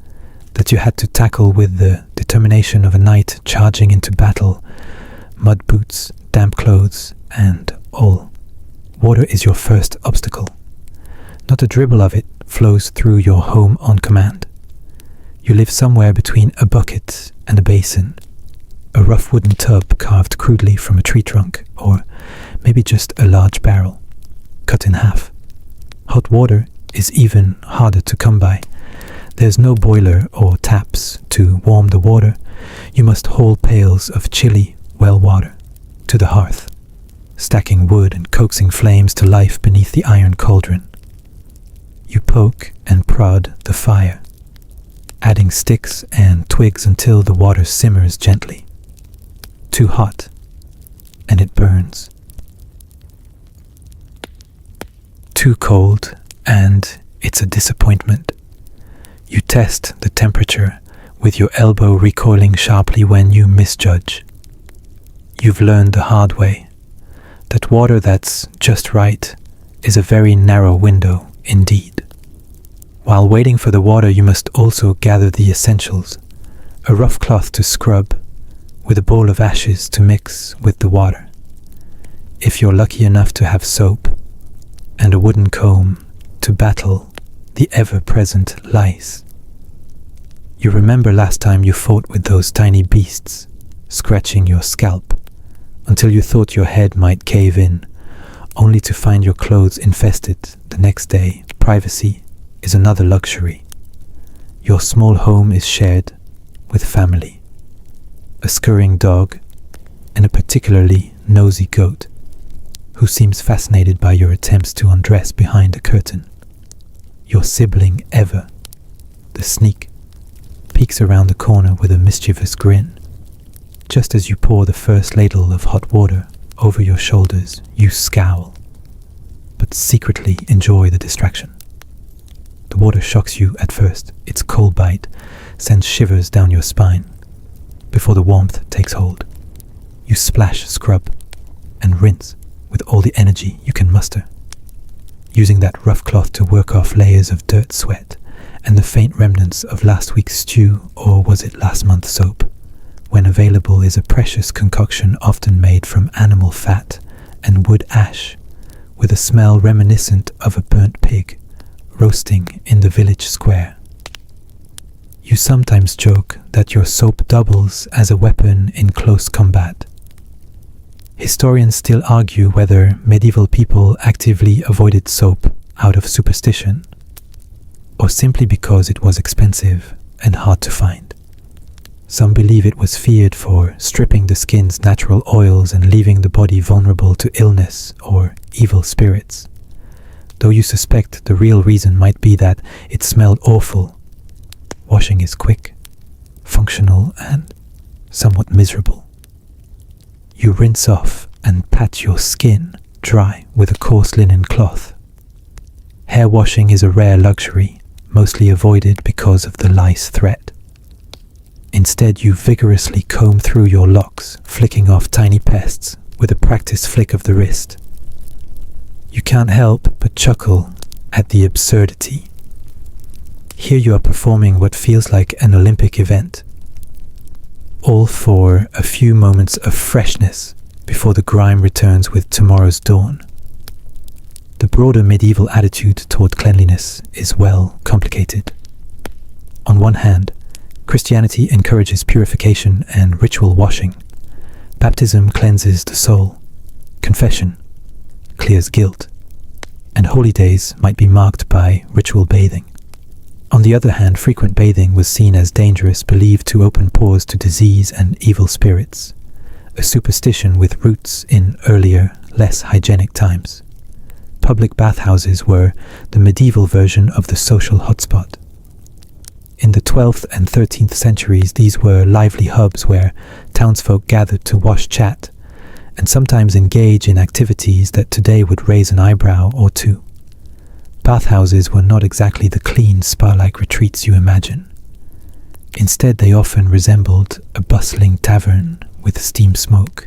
that you had to tackle with the determination of a knight charging into battle, mud boots, damp clothes, and all. Water is your first obstacle. Not a dribble of it flows through your home on command. You live somewhere between a bucket and a basin, a rough wooden tub carved crudely from a tree trunk, or maybe just a large barrel, cut in half. Hot water is even harder to come by. There's no boiler or taps to warm the water. You must haul pails of chilly well water to the hearth, stacking wood and coaxing flames to life beneath the iron cauldron. You poke and prod the fire, adding sticks and twigs until the water simmers gently. Too hot, and it burns. Too cold, and it's a disappointment. You test the temperature with your elbow recoiling sharply when you misjudge. You've learned the hard way that water that's just right is a very narrow window indeed. While waiting for the water, you must also gather the essentials: a rough cloth to scrub, with a bowl of ashes to mix with the water, if you're lucky enough to have soap, and a wooden comb to battle the ever-present lice. You remember last time you fought with those tiny beasts, scratching your scalp until you thought your head might cave in, only to find your clothes infested the next day. Privacy is another luxury. Your small home is shared with family, a scurrying dog, and a particularly nosy goat who seems fascinated by your attempts to undress behind a curtain. Your sibling Eva, the sneak, peeks around the corner with a mischievous grin, just as you pour the first ladle of hot water over your shoulders, you scowl, but secretly enjoy the distraction. The water shocks you at first. Its cold bite sends shivers down your spine before the warmth takes hold. You splash, scrub, and rinse with all the energy you can muster, using that rough cloth to work off layers of dirt, sweat, and the faint remnants of last week's stew, or was it last month's soap. When available is a precious concoction often made from animal fat and wood ash, with a smell reminiscent of a burnt pig roasting in the village square. You sometimes joke that your soap doubles as a weapon in close combat. Historians still argue whether medieval people actively avoided soap out of superstition, or simply because it was expensive and hard to find. Some believe it was feared for stripping the skin's natural oils and leaving the body vulnerable to illness or evil spirits, though you suspect the real reason might be that it smelled awful. Washing is quick, functional, and somewhat miserable. You rinse off and pat your skin dry with a coarse linen cloth. Hair washing is a rare luxury, mostly avoided because of the lice threat. Instead, you vigorously comb through your locks, flicking off tiny pests with a practiced flick of the wrist. You can't help but chuckle at the absurdity. Here you are performing what feels like an Olympic event, all for a few moments of freshness before the grime returns with tomorrow's dawn. The broader medieval attitude toward cleanliness is well complicated. On one hand, Christianity encourages purification and ritual washing. Baptism cleanses the soul. Confession clears guilt. And holy days might be marked by ritual bathing. On the other hand, frequent bathing was seen as dangerous, believed to open pores to disease and evil spirits, a superstition with roots in earlier, less hygienic times. Public bathhouses were the medieval version of the social hotspot. In the 12th and 13th centuries, these were lively hubs where townsfolk gathered to wash, chat, and sometimes engage in activities that today would raise an eyebrow or two. Bathhouses were not exactly the clean, spa-like retreats you imagine. Instead, they often resembled a bustling tavern with steam smoke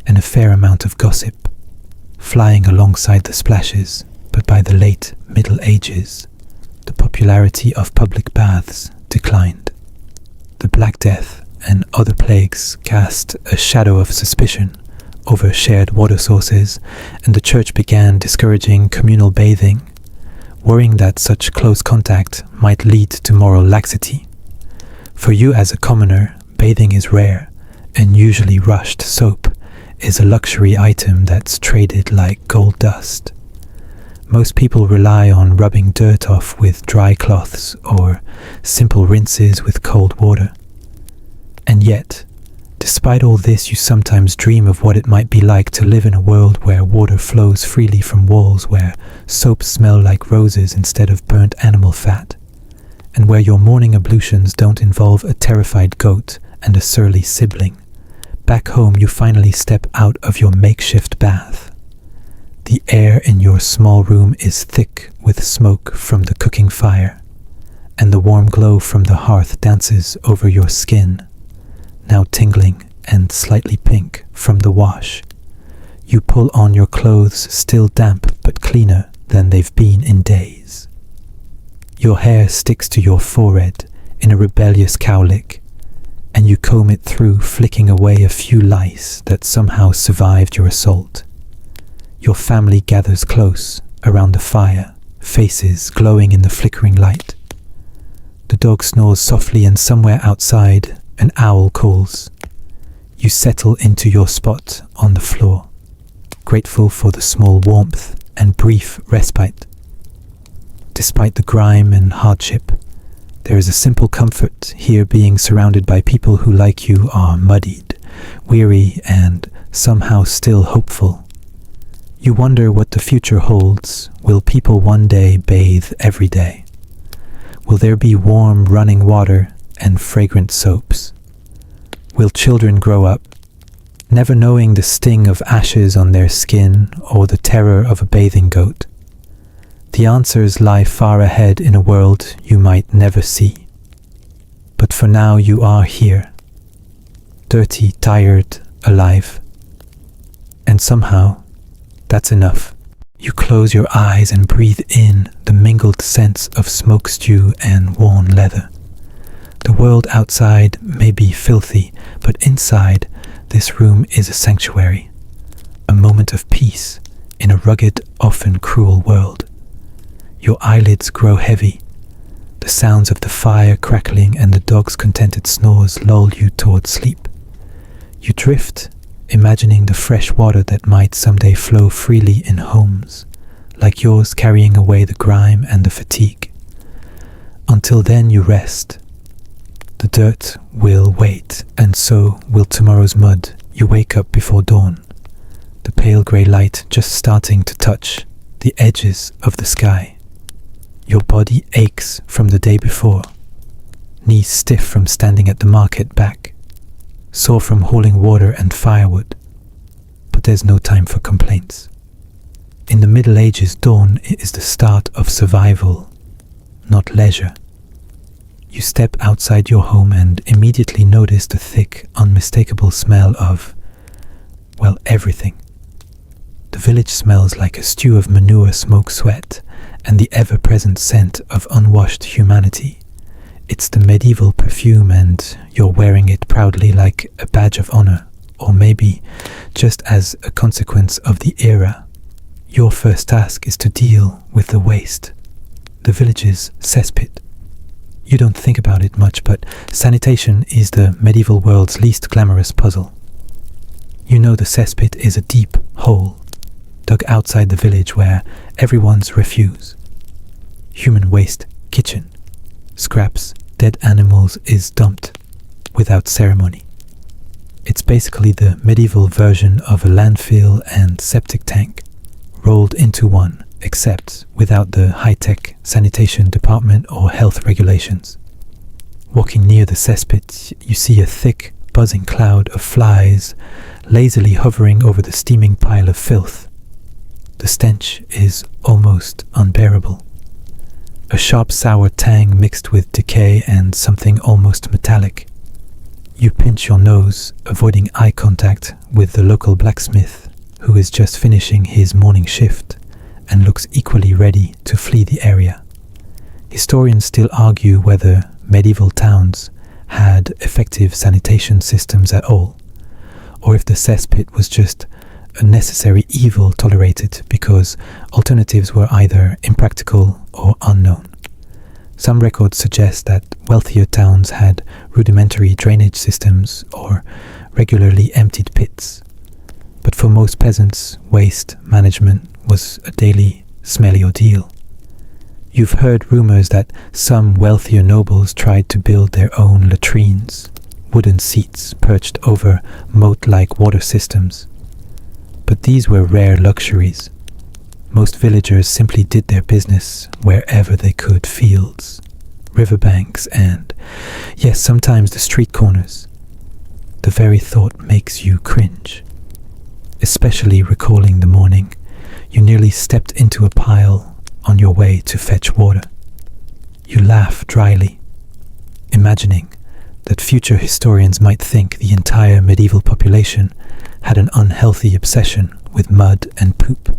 and a fair amount of gossip, flying alongside the splashes. But by the late Middle Ages, the popularity of public baths declined. The Black Death and other plagues cast a shadow of suspicion over shared water sources, and the church began discouraging communal bathing, worrying that such close contact might lead to moral laxity. For you as a commoner, bathing is rare, and usually rushed soap is a luxury item that's traded like gold dust. Most people rely on rubbing dirt off with dry cloths or simple rinses with cold water. And yet, despite all this, you sometimes dream of what it might be like to live in a world where water flows freely from walls, where soaps smell like roses instead of burnt animal fat, and where your morning ablutions don't involve a terrified goat and a surly sibling. Back home, you finally step out of your makeshift bath. The air in your small room is thick with smoke from the cooking fire, and the warm glow from the hearth dances over your skin, now tingling and slightly pink from the wash. You pull on your clothes, still damp but cleaner than they've been in days. Your hair sticks to your forehead in a rebellious cowlick, and you comb it through, flicking away a few lice that somehow survived your assault. Your family gathers close around the fire, faces glowing in the flickering light. The dog snores softly, and somewhere outside, an owl calls. You settle into your spot on the floor, grateful for the small warmth and brief respite. Despite the grime and hardship, there is a simple comfort here, being surrounded by people who, like you, are muddied, weary, and somehow still hopeful. You wonder what the future holds. Will people one day bathe every day? Will there be warm running water and fragrant soaps? Will children grow up never knowing the sting of ashes on their skin or the terror of a bathing goat. The answers lie far ahead in a world you might never see. But for now you are here, dirty, tired, alive. And somehow, that's enough. You close your eyes and breathe in the mingled scents of smoke stew and worn leather. The world outside may be filthy, but inside, this room is a sanctuary, a moment of peace in a rugged, often cruel world. Your eyelids grow heavy. The sounds of the fire crackling and the dog's contented snores lull you toward sleep. You drift, imagining the fresh water that might someday flow freely in homes, like yours carrying away the grime and the fatigue. Until then you rest. The dirt will wait, and so will tomorrow's mud. You wake up before dawn, the pale grey light just starting to touch the edges of the sky. Your body aches from the day before, knees stiff from standing at the market back, sore from hauling water and firewood. But there's no time for complaints. In the Middle Ages, dawn is the start of survival, not leisure. You step outside your home and immediately notice the thick, unmistakable smell of, well, everything. The village smells like a stew of manure, smoke, sweat, and the ever-present scent of unwashed humanity. It's the medieval perfume, and you're wearing it proudly like a badge of honor, or maybe just as a consequence of the era. Your first task is to deal with the waste, the village's cesspit. You don't think about it much, but sanitation is the medieval world's least glamorous puzzle. You know the cesspit is a deep hole, dug outside the village where everyone's refuse, human waste, kitchen, scraps, dead animals is dumped without ceremony. It's basically the medieval version of a landfill and septic tank, rolled into one, except without the high-tech sanitation department or health regulations. Walking near the cesspit, you see a thick, buzzing cloud of flies lazily hovering over the steaming pile of filth. The stench is almost unbearable. A sharp, sour tang mixed with decay and something almost metallic. You pinch your nose, avoiding eye contact with the local blacksmith, who is just finishing his morning shift and looks equally ready to flee the area. Historians still argue whether medieval towns had effective sanitation systems at all, or if the cesspit was just a necessary evil tolerated because alternatives were either impractical or unknown. Some records suggest that wealthier towns had rudimentary drainage systems or regularly emptied pits. But for most peasants, waste management was a daily, smelly ordeal. You've heard rumors that some wealthier nobles tried to build their own latrines, wooden seats perched over moat-like water systems. But these were rare luxuries. Most villagers simply did their business wherever they could, fields, riverbanks, and, yes, sometimes the street corners. The very thought makes you cringe, especially recalling the morning you nearly stepped into a pile on your way to fetch water. You laugh dryly, imagining that future historians might think the entire medieval population had an unhealthy obsession with mud and poop.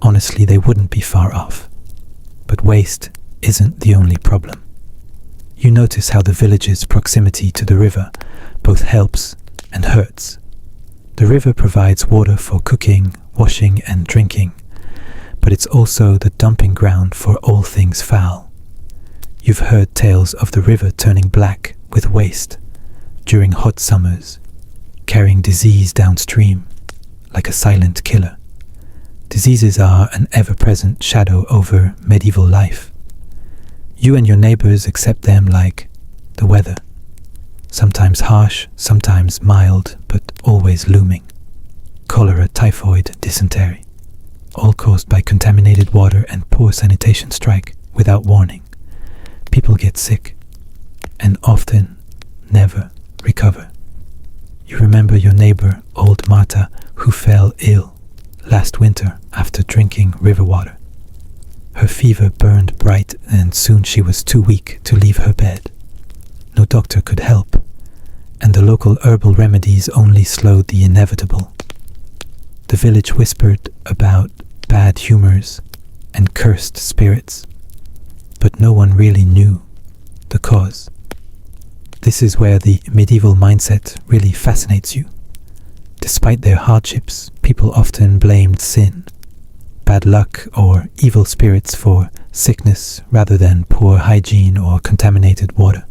Honestly, they wouldn't be far off. But waste isn't the only problem. You notice how the village's proximity to the river both helps and hurts. The river provides water for cooking, washing, and drinking, but it's also the dumping ground for all things foul. You've heard tales of the river turning black with waste during hot summers, carrying disease downstream like a silent killer. Diseases are an ever-present shadow over medieval life. You and your neighbors accept them like the weather, sometimes harsh, sometimes mild, but always looming. Cholera, typhoid, dysentery, all caused by contaminated water and poor sanitation strike without warning. People get sick, and often never recover. You remember your neighbor, old Marta, who fell ill last winter after drinking river water. Her fever burned bright, and soon she was too weak to leave her bed. No doctor could help, and the local herbal remedies only slowed the inevitable. The village whispered about bad humors and cursed spirits, but no one really knew the cause. This is where the medieval mindset really fascinates you. Despite their hardships, people often blamed sin, bad luck, or evil spirits for sickness rather than poor hygiene or contaminated water.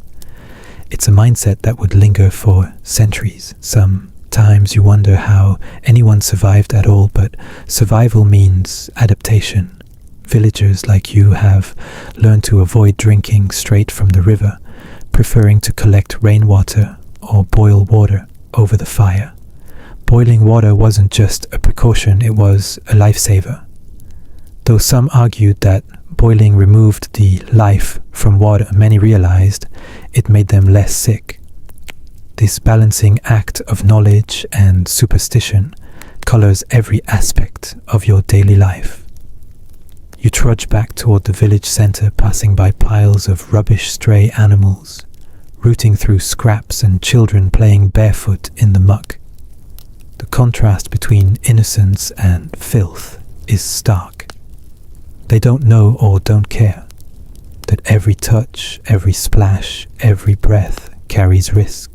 It's a mindset that would linger for centuries. Sometimes you wonder how anyone survived at all, but survival means adaptation. Villagers like you have learned to avoid drinking straight from the river, preferring to collect rainwater or boil water over the fire. Boiling water wasn't just a precaution, it was a lifesaver. Though some argued that boiling removed the life from water, many realized it made them less sick. This balancing act of knowledge and superstition colors every aspect of your daily life. You trudge back toward the village center, passing by piles of rubbish stray animals, rooting through scraps and children playing barefoot in the muck. The contrast between innocence and filth is stark. They don't know or don't care that every touch, every splash, every breath carries risk.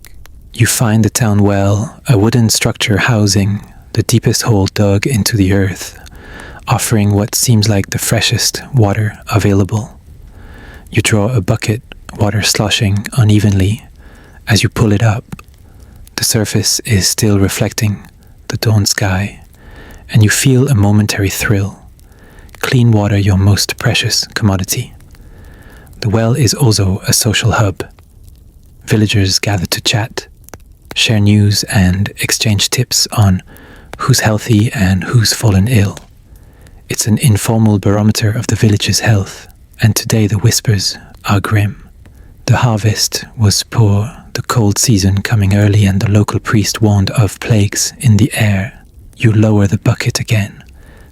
You find the town well, a wooden structure housing the deepest hole dug into the earth, offering what seems like the freshest water available. You draw a bucket, water sloshing unevenly. As you pull it up, the surface is still reflecting the dawn sky, and you feel a momentary thrill. Clean water, your most precious commodity. The well is also a social hub. Villagers gather to chat, share news, and exchange tips on who's healthy and who's fallen ill. It's an informal barometer of the village's health, and today the whispers are grim. The harvest was poor, the cold season coming early, and the local priest warned of plagues in the air. You lower the bucket again,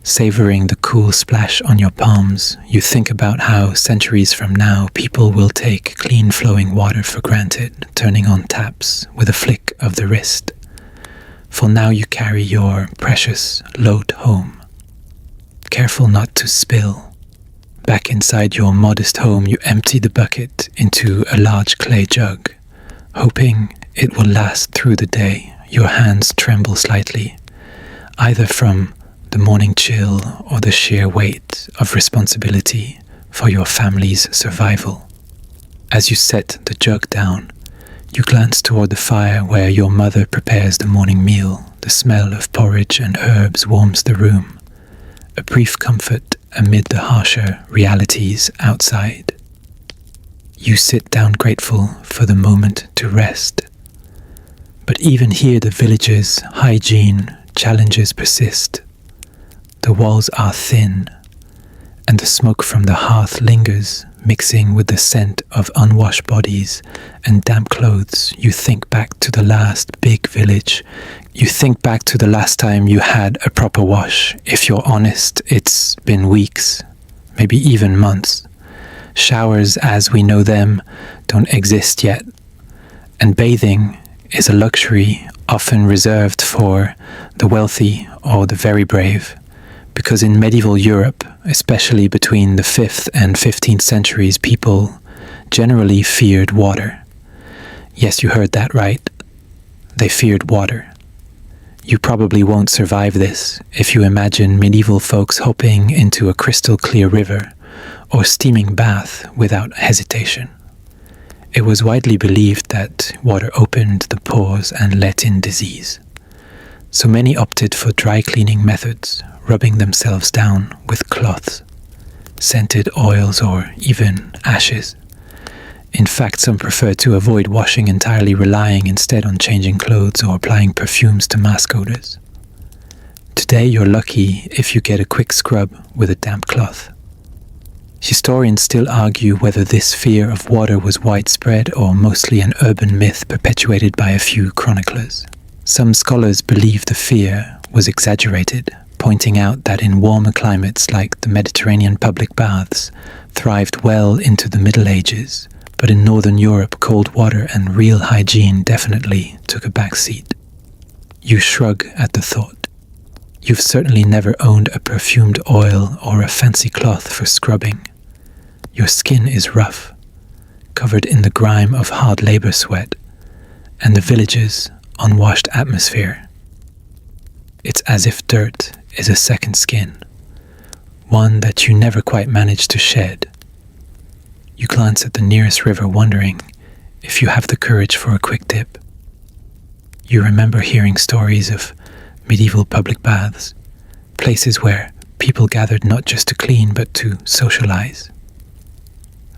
savoring the cool splash on your palms. You think about how centuries from now people will take clean flowing water for granted, turning on taps with a flick of the wrist. For now you carry your precious load home, careful not to spill. Back inside your modest home, you empty the bucket into a large clay jug, hoping it will last through the day. Your hands tremble slightly, either from the morning chill or the sheer weight of responsibility for your family's survival. As you set the jug down, you glance toward the fire where your mother prepares the morning meal. The smell of porridge and herbs warms the room, a brief comfort amid the harsher realities outside. You sit down grateful for the moment to rest. But even here the village's hygiene challenges persist. The walls are thin, and the smoke from the hearth lingers, mixing with the scent of unwashed bodies and damp clothes. You think back to the last big village. You think back to the last time you had a proper wash. If you're honest, it's been weeks, maybe even months. Showers as we know them don't exist yet, and bathing is a luxury often reserved for the wealthy or the very brave. Because in medieval Europe, especially between the 5th and 15th centuries, people generally feared water. Yes, you heard that right. They feared water. You probably won't survive this if you imagine medieval folks hopping into a crystal clear river or steaming bath without hesitation. It was widely believed that water opened the pores and let in disease. So many opted for dry cleaning methods, rubbing themselves down with cloths, scented oils, or even ashes. In fact, some preferred to avoid washing entirely, relying instead on changing clothes or applying perfumes to mask odors. Today, you're lucky if you get a quick scrub with a damp cloth. Historians still argue whether this fear of water was widespread or mostly an urban myth perpetuated by a few chroniclers. Some scholars believe the fear was exaggerated, pointing out that in warmer climates like the Mediterranean public baths thrived well into the Middle Ages, but in Northern Europe cold water and real hygiene definitely took a back seat. You shrug at the thought. You've certainly never owned a perfumed oil or a fancy cloth for scrubbing. Your skin is rough, covered in the grime of hard labor sweat, and the village's unwashed atmosphere. It's as if dirt is a second skin, one that you never quite manage to shed. You glance at the nearest river wondering if you have the courage for a quick dip. You remember hearing stories of medieval public baths, places where people gathered not just to clean but to socialize.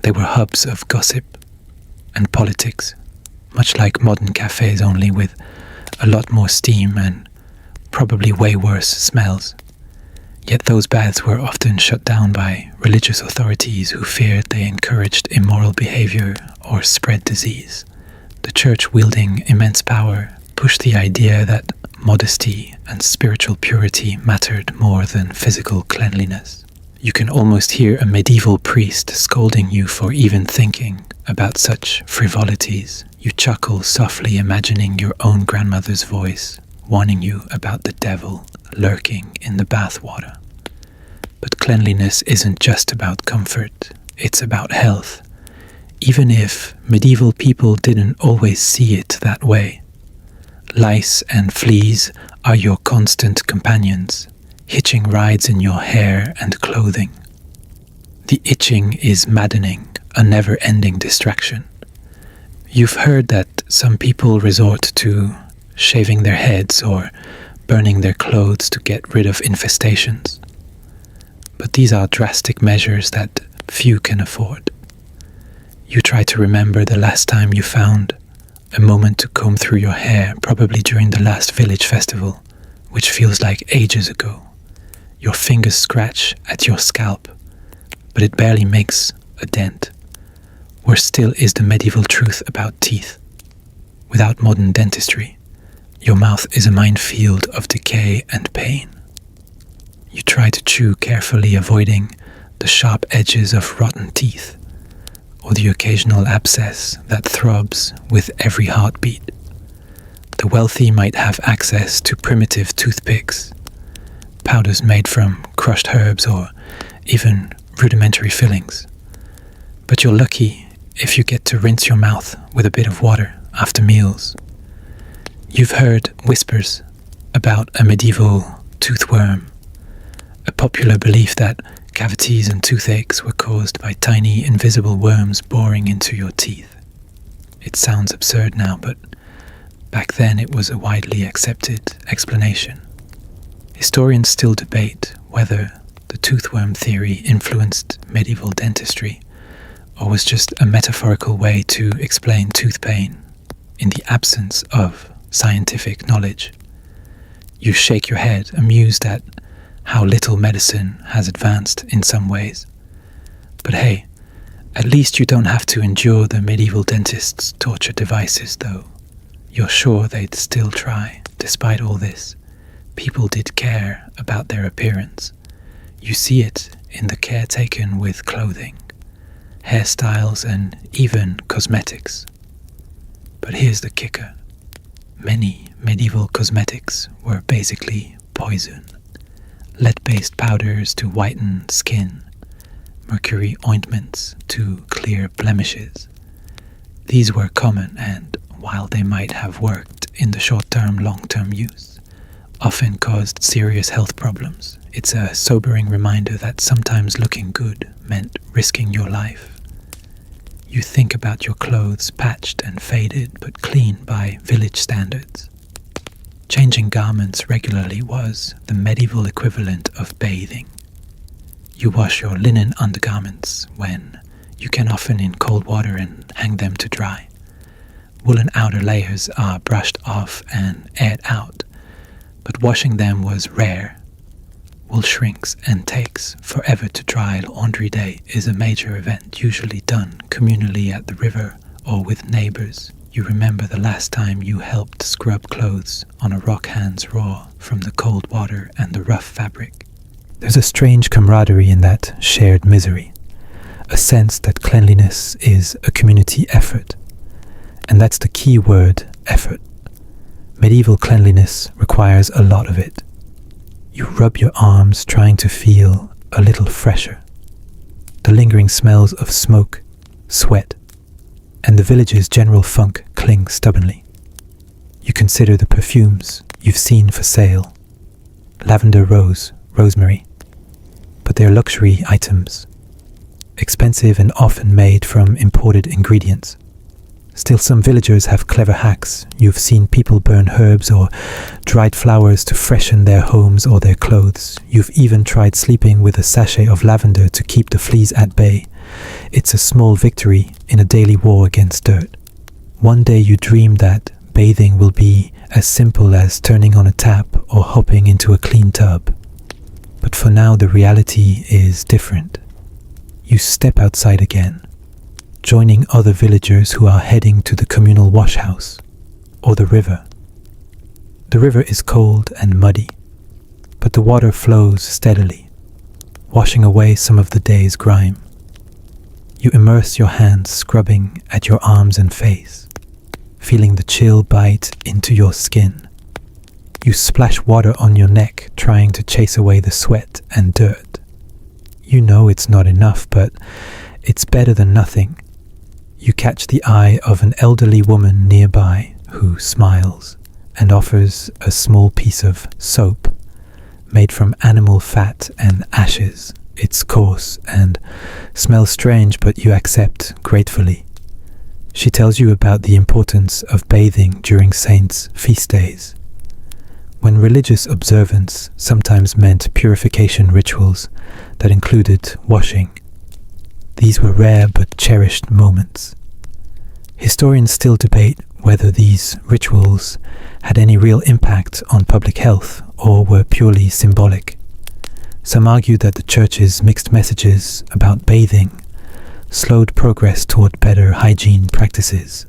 They were hubs of gossip and politics, much like modern cafes, only with a lot more steam and probably way worse smells. Yet those baths were often shut down by religious authorities who feared they encouraged immoral behavior or spread disease. The church, wielding immense power, pushed the idea that modesty and spiritual purity mattered more than physical cleanliness. You can almost hear a medieval priest scolding you for even thinking about such frivolities. You chuckle softly, imagining your own grandmother's voice, warning you about the devil lurking in the bathwater. But cleanliness isn't just about comfort, it's about health, even if medieval people didn't always see it that way. Lice and fleas are your constant companions, hitching rides in your hair and clothing. The itching is maddening, a never-ending distraction. You've heard that some people resort to shaving their heads or burning their clothes to get rid of infestations. But these are drastic measures that few can afford. You try to remember the last time you found a moment to comb through your hair, probably during the last village festival, which feels like ages ago. Your fingers scratch at your scalp, but it barely makes a dent. Worse still is the medieval truth about teeth. Without modern dentistry, your mouth is a minefield of decay and pain. You try to chew carefully, avoiding the sharp edges of rotten teeth, or the occasional abscess that throbs with every heartbeat. The wealthy might have access to primitive toothpicks, powders made from crushed herbs, or even rudimentary fillings. But you're lucky if you get to rinse your mouth with a bit of water after meals. You've heard whispers about a medieval toothworm, a popular belief that cavities and toothaches were caused by tiny invisible worms boring into your teeth. It sounds absurd now, but back then it was a widely accepted explanation. Historians still debate whether the toothworm theory influenced medieval dentistry, or was just a metaphorical way to explain tooth pain in the absence of scientific knowledge. You shake your head, amused at how little medicine has advanced in some ways. But hey, at least you don't have to endure the medieval dentist's torture devices, though. You're sure they'd still try, despite all this. People did care about their appearance. You see it in the care taken with clothing, hairstyles, and even cosmetics. But here's the kicker. Many medieval cosmetics were basically poison. Lead-based powders to whiten skin, mercury ointments to clear blemishes. These were common, and while they might have worked in the short-term, long-term use, often caused serious health problems. It's a sobering reminder that sometimes looking good meant risking your life. You think about your clothes patched and faded, but clean by village standards. Changing garments regularly was the medieval equivalent of bathing. You wash your linen undergarments when you can, often in cold water, and hang them to dry. Woolen outer layers are brushed off and aired out, but washing them was rare. Wool shrinks and takes forever to dry. Laundry day is a major event, usually done communally at the river or with neighbors. You remember the last time you helped scrub clothes on a rock hands raw from the cold water and the rough fabric. There's a strange camaraderie in that shared misery, a sense that cleanliness is a community effort. And that's the key word, effort. Medieval cleanliness requires a lot of it. You rub your arms trying to feel a little fresher. The lingering smells of smoke, sweat, and the village's general funk cling stubbornly. You consider the perfumes you've seen for sale. Lavender, rose, rosemary. But they're luxury items, expensive and often made from imported ingredients. Still, some villagers have clever hacks. You've seen people burn herbs or dried flowers to freshen their homes or their clothes. You've even tried sleeping with a sachet of lavender to keep the fleas at bay. It's a small victory in a daily war against dirt. One day you dream that bathing will be as simple as turning on a tap or hopping into a clean tub. But for now, the reality is different. You step outside again, joining other villagers who are heading to the communal washhouse or the river. The river is cold and muddy, but the water flows steadily, washing away some of the day's grime. You immerse your hands scrubbing at your arms and face, feeling the chill bite into your skin. You splash water on your neck, trying to chase away the sweat and dirt. You know it's not enough, but it's better than nothing. You catch the eye of an elderly woman nearby who smiles and offers a small piece of soap made from animal fat and ashes. It's coarse and smells strange, but you accept gratefully. She tells you about the importance of bathing during saints' feast days, when religious observance sometimes meant purification rituals that included washing. These were rare but cherished moments. Historians still debate whether these rituals had any real impact on public health or were purely symbolic. Some argue that the church's mixed messages about bathing slowed progress toward better hygiene practices.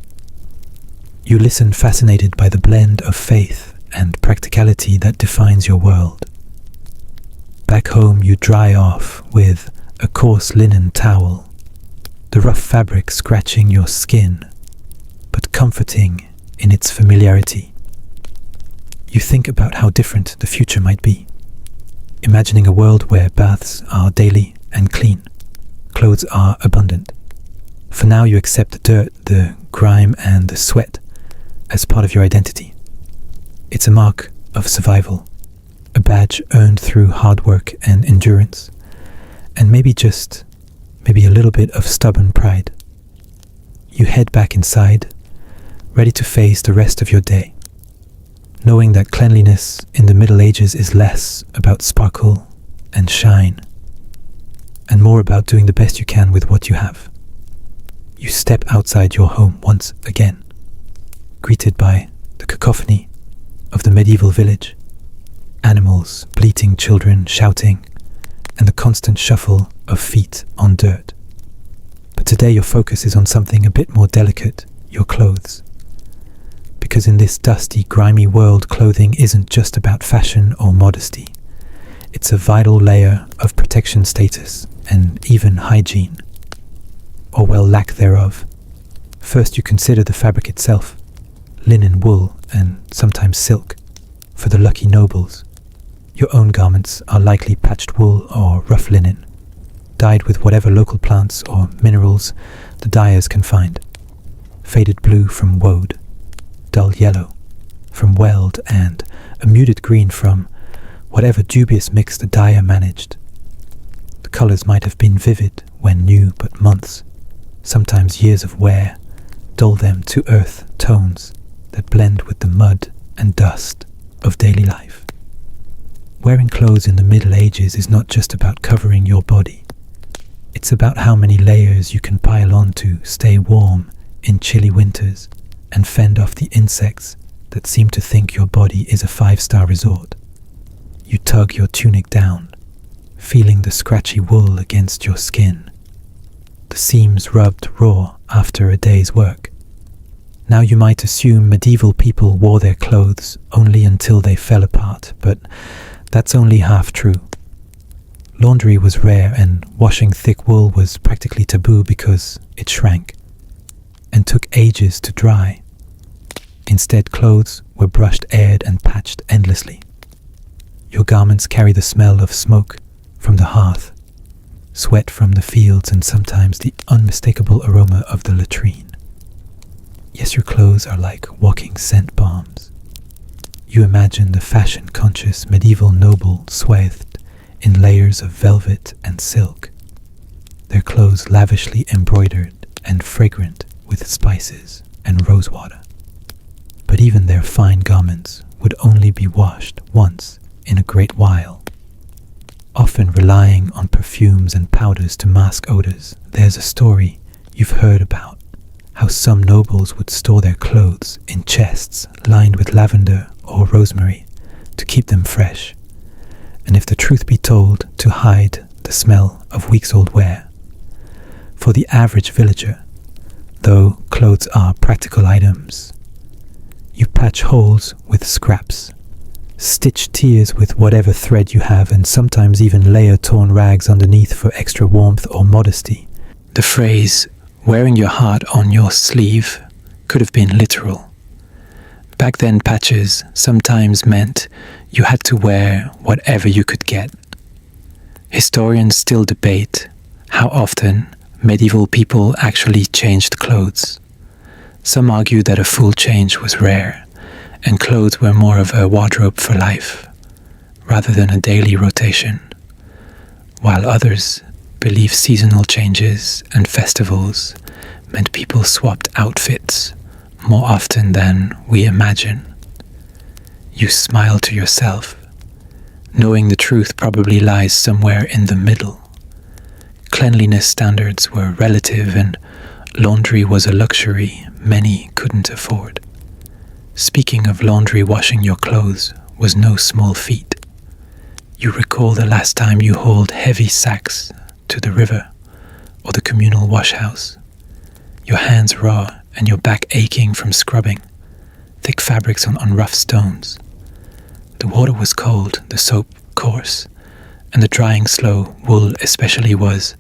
You listen fascinated by the blend of faith and practicality that defines your world. Back home you dry off with a coarse linen towel, the rough fabric scratching your skin, but comforting in its familiarity. You think about how different the future might be, imagining a world where baths are daily and clean, clothes are abundant. For now you accept the dirt, the grime and the sweat as part of your identity. It's a mark of survival, a badge earned through hard work and endurance, and maybe a little bit of stubborn pride. You head back inside, ready to face the rest of your day, knowing that cleanliness in the Middle Ages is less about sparkle and shine, and more about doing the best you can with what you have. You step outside your home once again, greeted by the cacophony of the medieval village, animals, bleating children shouting, and the constant shuffle of feet on dirt. But today your focus is on something a bit more delicate, your clothes. Because in this dusty, grimy world, clothing isn't just about fashion or modesty. It's a vital layer of protection status and even hygiene, or well, lack thereof. First you consider the fabric itself, linen, wool, and sometimes silk, for the lucky nobles. Your own garments are likely patched wool or rough linen, dyed with whatever local plants or minerals the dyers can find. Faded blue from woad, dull yellow from weld, and a muted green from whatever dubious mix the dyer managed. The colours might have been vivid when new, but months, sometimes years of wear, dull them to earth tones that blend with the mud and dust of daily life. Wearing clothes in the Middle Ages is not just about covering your body. It's about how many layers you can pile on to stay warm in chilly winters and fend off the insects that seem to think your body is a 5-star resort. You tug your tunic down, feeling the scratchy wool against your skin, the seams rubbed raw after a day's work. Now you might assume medieval people wore their clothes only until they fell apart, but that's only half true. Laundry was rare and washing thick wool was practically taboo because it shrank and took ages to dry. Instead, clothes were brushed, aired, and patched endlessly. Your garments carry the smell of smoke from the hearth, sweat from the fields, and sometimes the unmistakable aroma of the latrine. Yes, your clothes are like walking scent bombs. You imagine the fashion-conscious medieval noble swathed in layers of velvet and silk, their clothes lavishly embroidered and fragrant with spices and rosewater. But even their fine garments would only be washed once in a great while, often relying on perfumes and powders to mask odors. There's a story you've heard about how some nobles would store their clothes in chests lined with lavender or rosemary to keep them fresh, and if the truth be told, to hide the smell of weeks-old wear. For the average villager, though clothes are practical items, you patch holes with scraps, stitch tears with whatever thread you have, and sometimes even layer torn rags underneath for extra warmth or modesty. The phrase, "wearing your heart on your sleeve," could have been literal. Back then, patches sometimes meant you had to wear whatever you could get. Historians still debate how often medieval people actually changed clothes. Some argue that a full change was rare, and clothes were more of a wardrobe for life, rather than a daily rotation, while others believe seasonal changes and festivals meant people swapped outfits more often than we imagine. You smile to yourself, knowing the truth probably lies somewhere in the middle. Cleanliness standards were relative, and laundry was a luxury many couldn't afford. Speaking of laundry, washing your clothes was no small feat. You recall the last time you hauled heavy sacks to the river or the communal washhouse, your hands raw and your back aching from scrubbing thick fabrics on rough stones. The water was cold, the soap coarse, and the drying slow. Wool especially was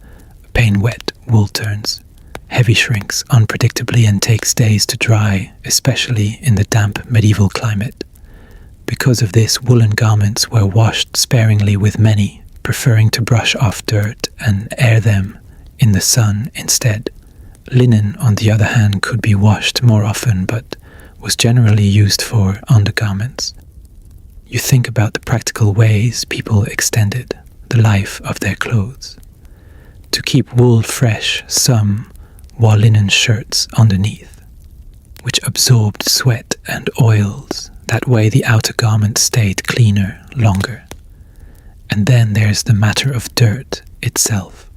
a pain. Wet wool turns heavy, shrinks unpredictably, and takes days to dry, especially in the damp medieval climate. Because of this, woolen garments were washed sparingly, with many preferring to brush off dirt and air them in the sun instead. Linen, on the other hand, could be washed more often, but was generally used for undergarments. You think about the practical ways people extended the life of their clothes. To keep wool fresh, some wore linen shirts underneath, which absorbed sweat and oils. That way the outer garment stayed cleaner longer. And then there's the matter of dirt itself.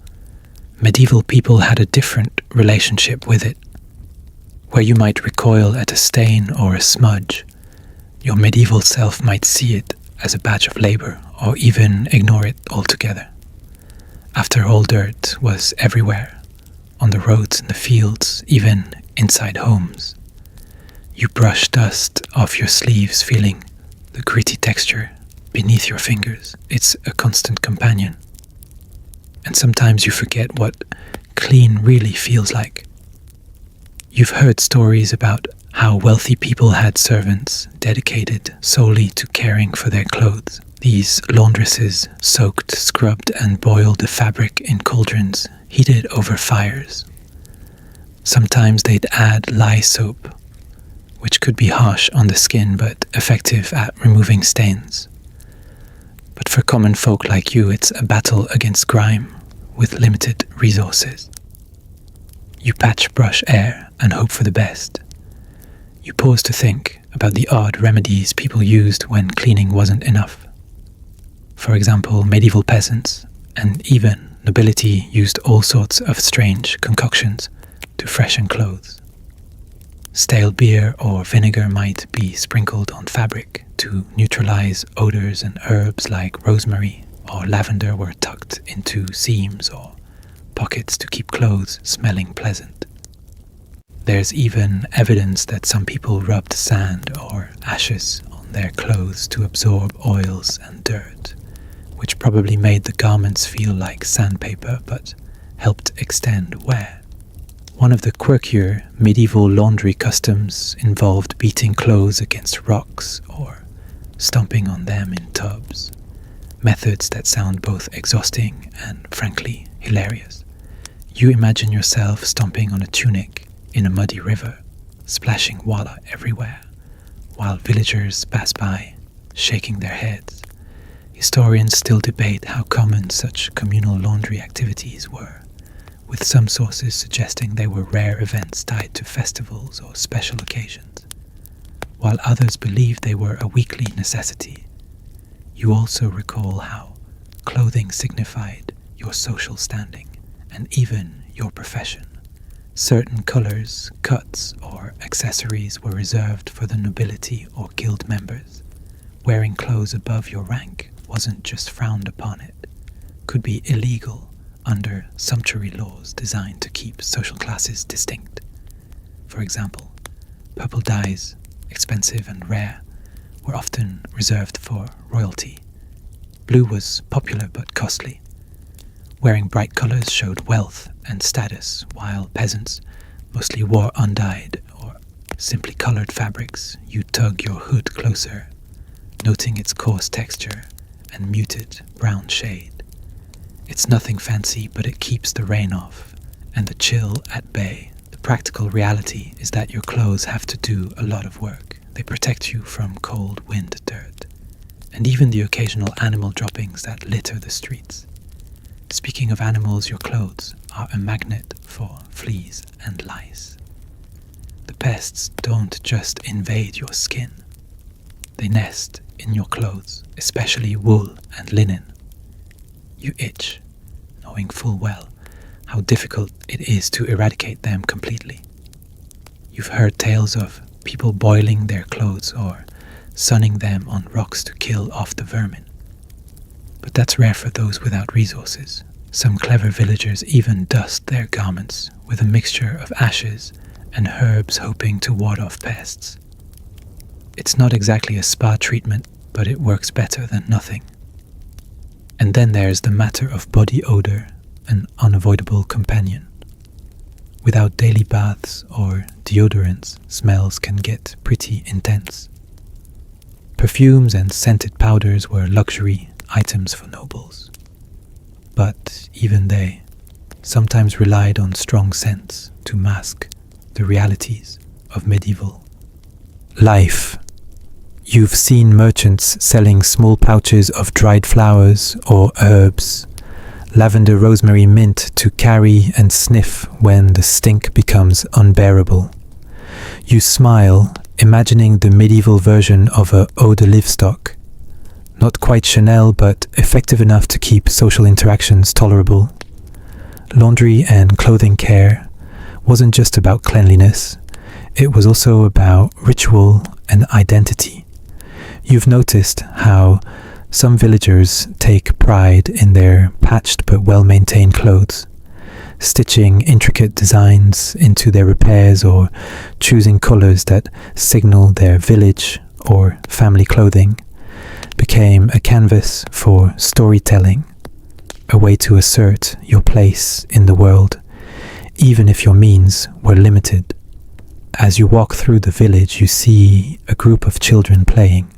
Medieval people had a different relationship with it. Where you might recoil at a stain or a smudge, your medieval self might see it as a badge of labor, or even ignore it altogether. After all, dirt was everywhere, on the roads and the fields, even inside homes. You brush dust off your sleeves, feeling the gritty texture beneath your fingers. It's a constant companion. And sometimes you forget what clean really feels like. You've heard stories about how wealthy people had servants dedicated solely to caring for their clothes. These laundresses soaked, scrubbed, and boiled the fabric in cauldrons heated over fires. Sometimes they'd add lye soap, which could be harsh on the skin but effective at removing stains. But for common folk like you, it's a battle against grime with limited resources. You patch, brush, air, and hope for the best. You pause to think about the odd remedies people used when cleaning wasn't enough. For example, medieval peasants and even nobility used all sorts of strange concoctions to freshen clothes. Stale beer or vinegar might be sprinkled on fabric to neutralize odors, and herbs like rosemary or lavender were tucked into seams or pockets to keep clothes smelling pleasant. There's even evidence that some people rubbed sand or ashes on their clothes to absorb oils and dirt, which probably made the garments feel like sandpaper but helped extend wear. One of the quirkier medieval laundry customs involved beating clothes against rocks or stomping on them in tubs, methods that sound both exhausting and frankly hilarious. You imagine yourself stomping on a tunic in a muddy river, splashing water everywhere, while villagers pass by, shaking their heads. Historians still debate how common such communal laundry activities were, with some sources suggesting they were rare events tied to festivals or special occasions, while others believed they were a weekly necessity. You also recall how clothing signified your social standing and even your profession. Certain colors, cuts, or accessories were reserved for the nobility or guild members. Wearing clothes above your rank wasn't just frowned upon, it could be illegal under sumptuary laws designed to keep social classes distinct. For example, purple dyes, expensive and rare, were often reserved for royalty. Blue was popular but costly. Wearing bright colors showed wealth and status, while peasants mostly wore undyed or simply colored fabrics. You tug your hood closer, noting its coarse texture and muted brown shade. It's nothing fancy, but it keeps the rain off and the chill at bay. The practical reality is that your clothes have to do a lot of work. They protect you from cold, wind, dirt, and even the occasional animal droppings that litter the streets. Speaking of animals, your clothes are a magnet for fleas and lice. The pests don't just invade your skin. They nest in your clothes, especially wool and linen. You itch, knowing full well how difficult it is to eradicate them completely. You've heard tales of people boiling their clothes or sunning them on rocks to kill off the vermin. But that's rare for those without resources. Some clever villagers even dust their garments with a mixture of ashes and herbs, hoping to ward off pests. It's not exactly a spa treatment, but it works better than nothing. And then there's the matter of body odor, an unavoidable companion. Without daily baths or deodorants, smells can get pretty intense. Perfumes and scented powders were luxury items for nobles. But even they sometimes relied on strong scents to mask the realities of medieval life. You've seen merchants selling small pouches of dried flowers or herbs, lavender, rosemary, mint to carry and sniff when the stink becomes unbearable. You smile, imagining the medieval version of a eau de livestock. Not quite Chanel, but effective enough to keep social interactions tolerable. Laundry and clothing care wasn't just about cleanliness, it was also about ritual and identity. You've noticed how some villagers take pride in their patched but well-maintained clothes, stitching intricate designs into their repairs or choosing colors that signal their village or family clothing became a canvas for storytelling, a way to assert your place in the world, even if your means were limited. As you walk through the village, you see a group of children playing.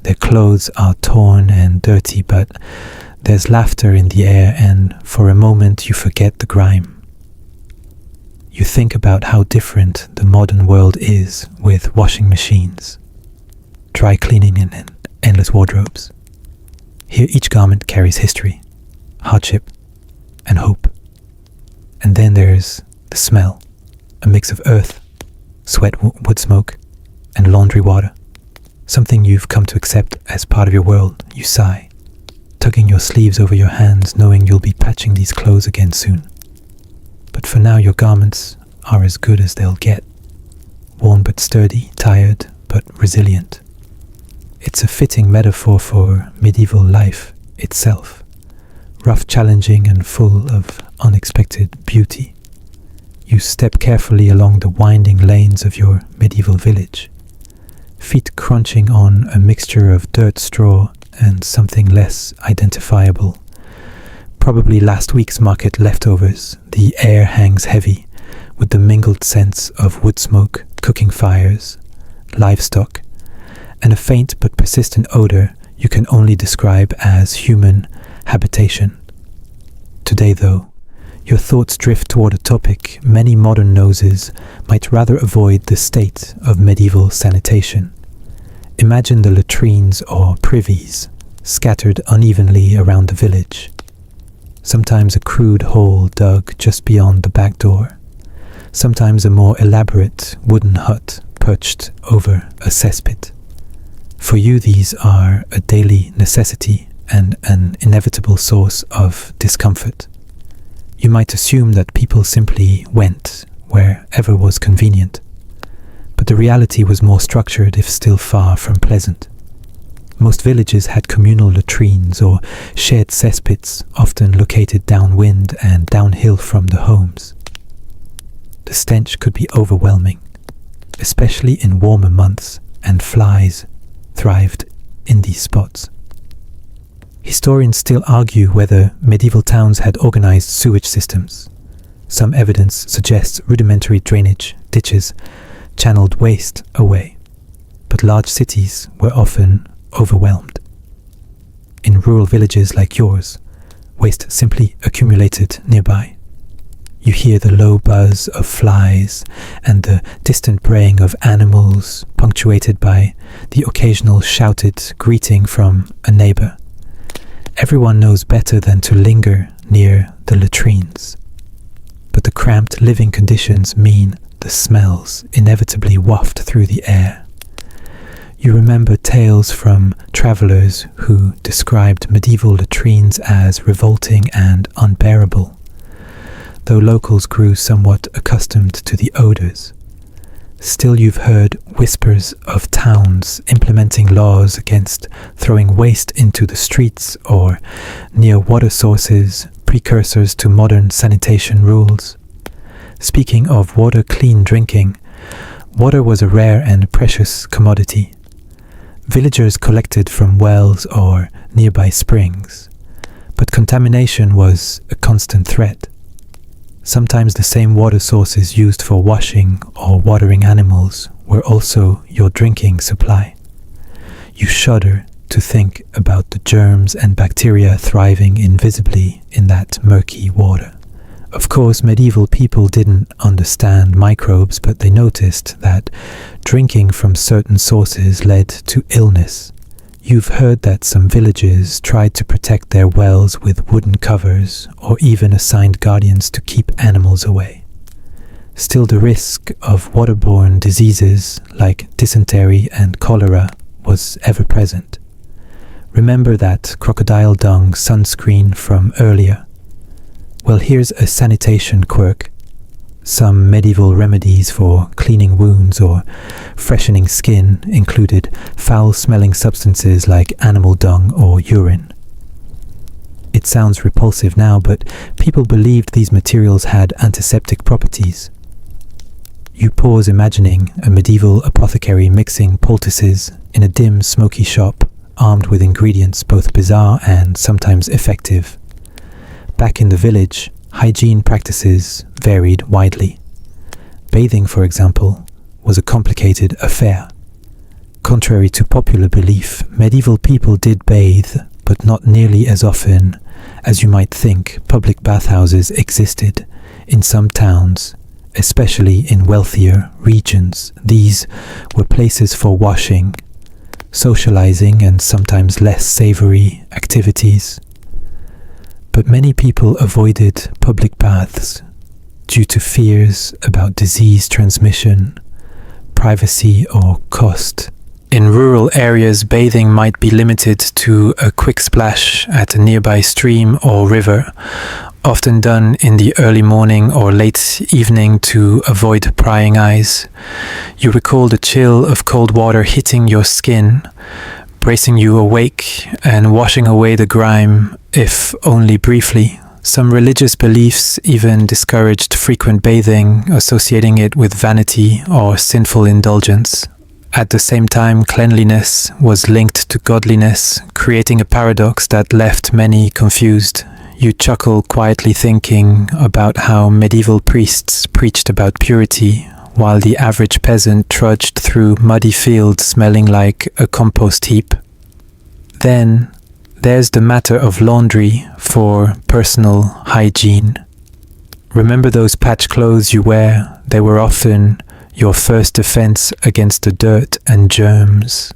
Their clothes are torn and dirty, but there's laughter in the air, and for a moment you forget the grime. You think about how different the modern world is, with washing machines, dry cleaning and endless wardrobes. Here each garment carries history, hardship, and hope. And then there's the smell, a mix of earth, sweat, wood smoke, and laundry water. Something you've come to accept as part of your world. You sigh, tugging your sleeves over your hands, knowing you'll be patching these clothes again soon. But for now your garments are as good as they'll get. Worn but sturdy, tired but resilient. It's a fitting metaphor for medieval life itself, rough, challenging, and full of unexpected beauty. You step carefully along the winding lanes of your medieval village, feet crunching on a mixture of dirt, straw, and something less identifiable. Probably last week's market leftovers. The air hangs heavy with the mingled scents of wood smoke, cooking fires, livestock, and a faint but persistent odor you can only describe as human habitation. Today, though, your thoughts drift toward a topic many modern noses might rather avoid: the state of medieval sanitation. Imagine the latrines or privies scattered unevenly around the village. Sometimes a crude hole dug just beyond the back door. Sometimes a more elaborate wooden hut perched over a cesspit. For you, these are a daily necessity and an inevitable source of discomfort. You might assume that people simply went wherever was convenient, but the reality was more structured, if still far from pleasant. Most villages had communal latrines or shared cesspits, often located downwind and downhill from the homes. The stench could be overwhelming, especially in warmer months, and flies thrived in these spots. Historians still argue whether medieval towns had organized sewage systems. Some evidence suggests rudimentary drainage ditches channeled waste away, but large cities were often overwhelmed. In rural villages like yours, waste simply accumulated nearby. You hear the low buzz of flies and the distant braying of animals, punctuated by the occasional shouted greeting from a neighbor. Everyone knows better than to linger near the latrines, but the cramped living conditions mean the smells inevitably waft through the air. You remember tales from travelers who described medieval latrines as revolting and unbearable, though locals grew somewhat accustomed to the odors. Still, you've heard whispers of towns implementing laws against throwing waste into the streets or near water sources, precursors to modern sanitation rules. Speaking of water clean drinking, water was a rare and precious commodity. Villagers collected from wells or nearby springs, but contamination was a constant threat. Sometimes the same water sources used for washing or watering animals were also your drinking supply. You shudder to think about the germs and bacteria thriving invisibly in that murky water. Of course, medieval people didn't understand microbes, but they noticed that drinking from certain sources led to illness. You've heard that some villages tried to protect their wells with wooden covers, or even assigned guardians to keep animals away. Still, the risk of waterborne diseases like dysentery and cholera was ever present. Remember that crocodile dung sunscreen from earlier? Well, here's a sanitation quirk. Some medieval remedies for cleaning wounds or freshening skin included foul-smelling substances like animal dung or urine. It sounds repulsive now, but people believed these materials had antiseptic properties. You pause imagining a medieval apothecary mixing poultices in a dim, smoky shop, armed with ingredients both bizarre and sometimes effective. Back in the village, hygiene practices varied widely. Bathing, for example, was a complicated affair. Contrary to popular belief, medieval people did bathe, but not nearly as often as you might think. Public bathhouses existed in some towns, especially in wealthier regions. These were places for washing, socializing, and sometimes less savory activities. But many people avoided public baths due to fears about disease transmission, privacy, or cost. In rural areas, bathing might be limited to a quick splash at a nearby stream or river, often done in the early morning or late evening to avoid prying eyes. You recall the chill of cold water hitting your skin, bracing you awake and washing away the grime, if only briefly. Some religious beliefs even discouraged frequent bathing, associating it with vanity or sinful indulgence. At the same time, cleanliness was linked to godliness, creating a paradox that left many confused. You chuckle quietly thinking about how medieval priests preached about purity, while the average peasant trudged through muddy fields smelling like a compost heap. Then, there's the matter of laundry for personal hygiene. Remember those patch clothes you wear? They were often your first defense against the dirt and germs.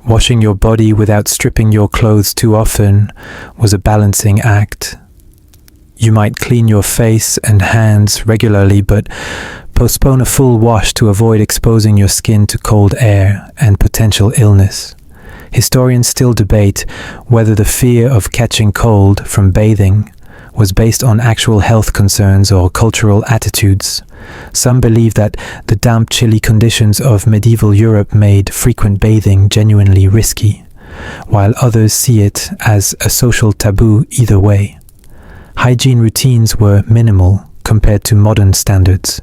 Washing your body without stripping your clothes too often was a balancing act. You might clean your face and hands regularly, but postpone a full wash to avoid exposing your skin to cold air and potential illness. Historians still debate whether the fear of catching cold from bathing was based on actual health concerns or cultural attitudes. Some believe that the damp, chilly conditions of medieval Europe made frequent bathing genuinely risky, while others see it as a social taboo either way. Hygiene routines were minimal compared to modern standards.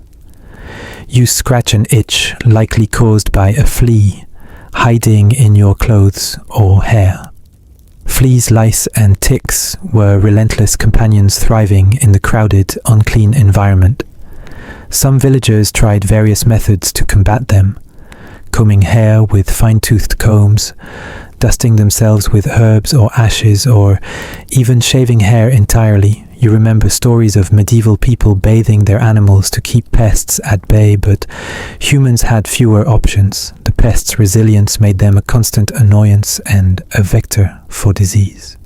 You scratch an itch likely caused by a flea hiding in your clothes or hair. Fleas, lice, and ticks were relentless companions thriving in the crowded, unclean environment. Some villagers tried various methods to combat them: combing hair with fine-toothed combs, dusting themselves with herbs or ashes, or even shaving hair entirely. You remember stories of medieval people bathing their animals to keep pests at bay, but humans had fewer options. The pests' resilience made them a constant annoyance and a vector for disease.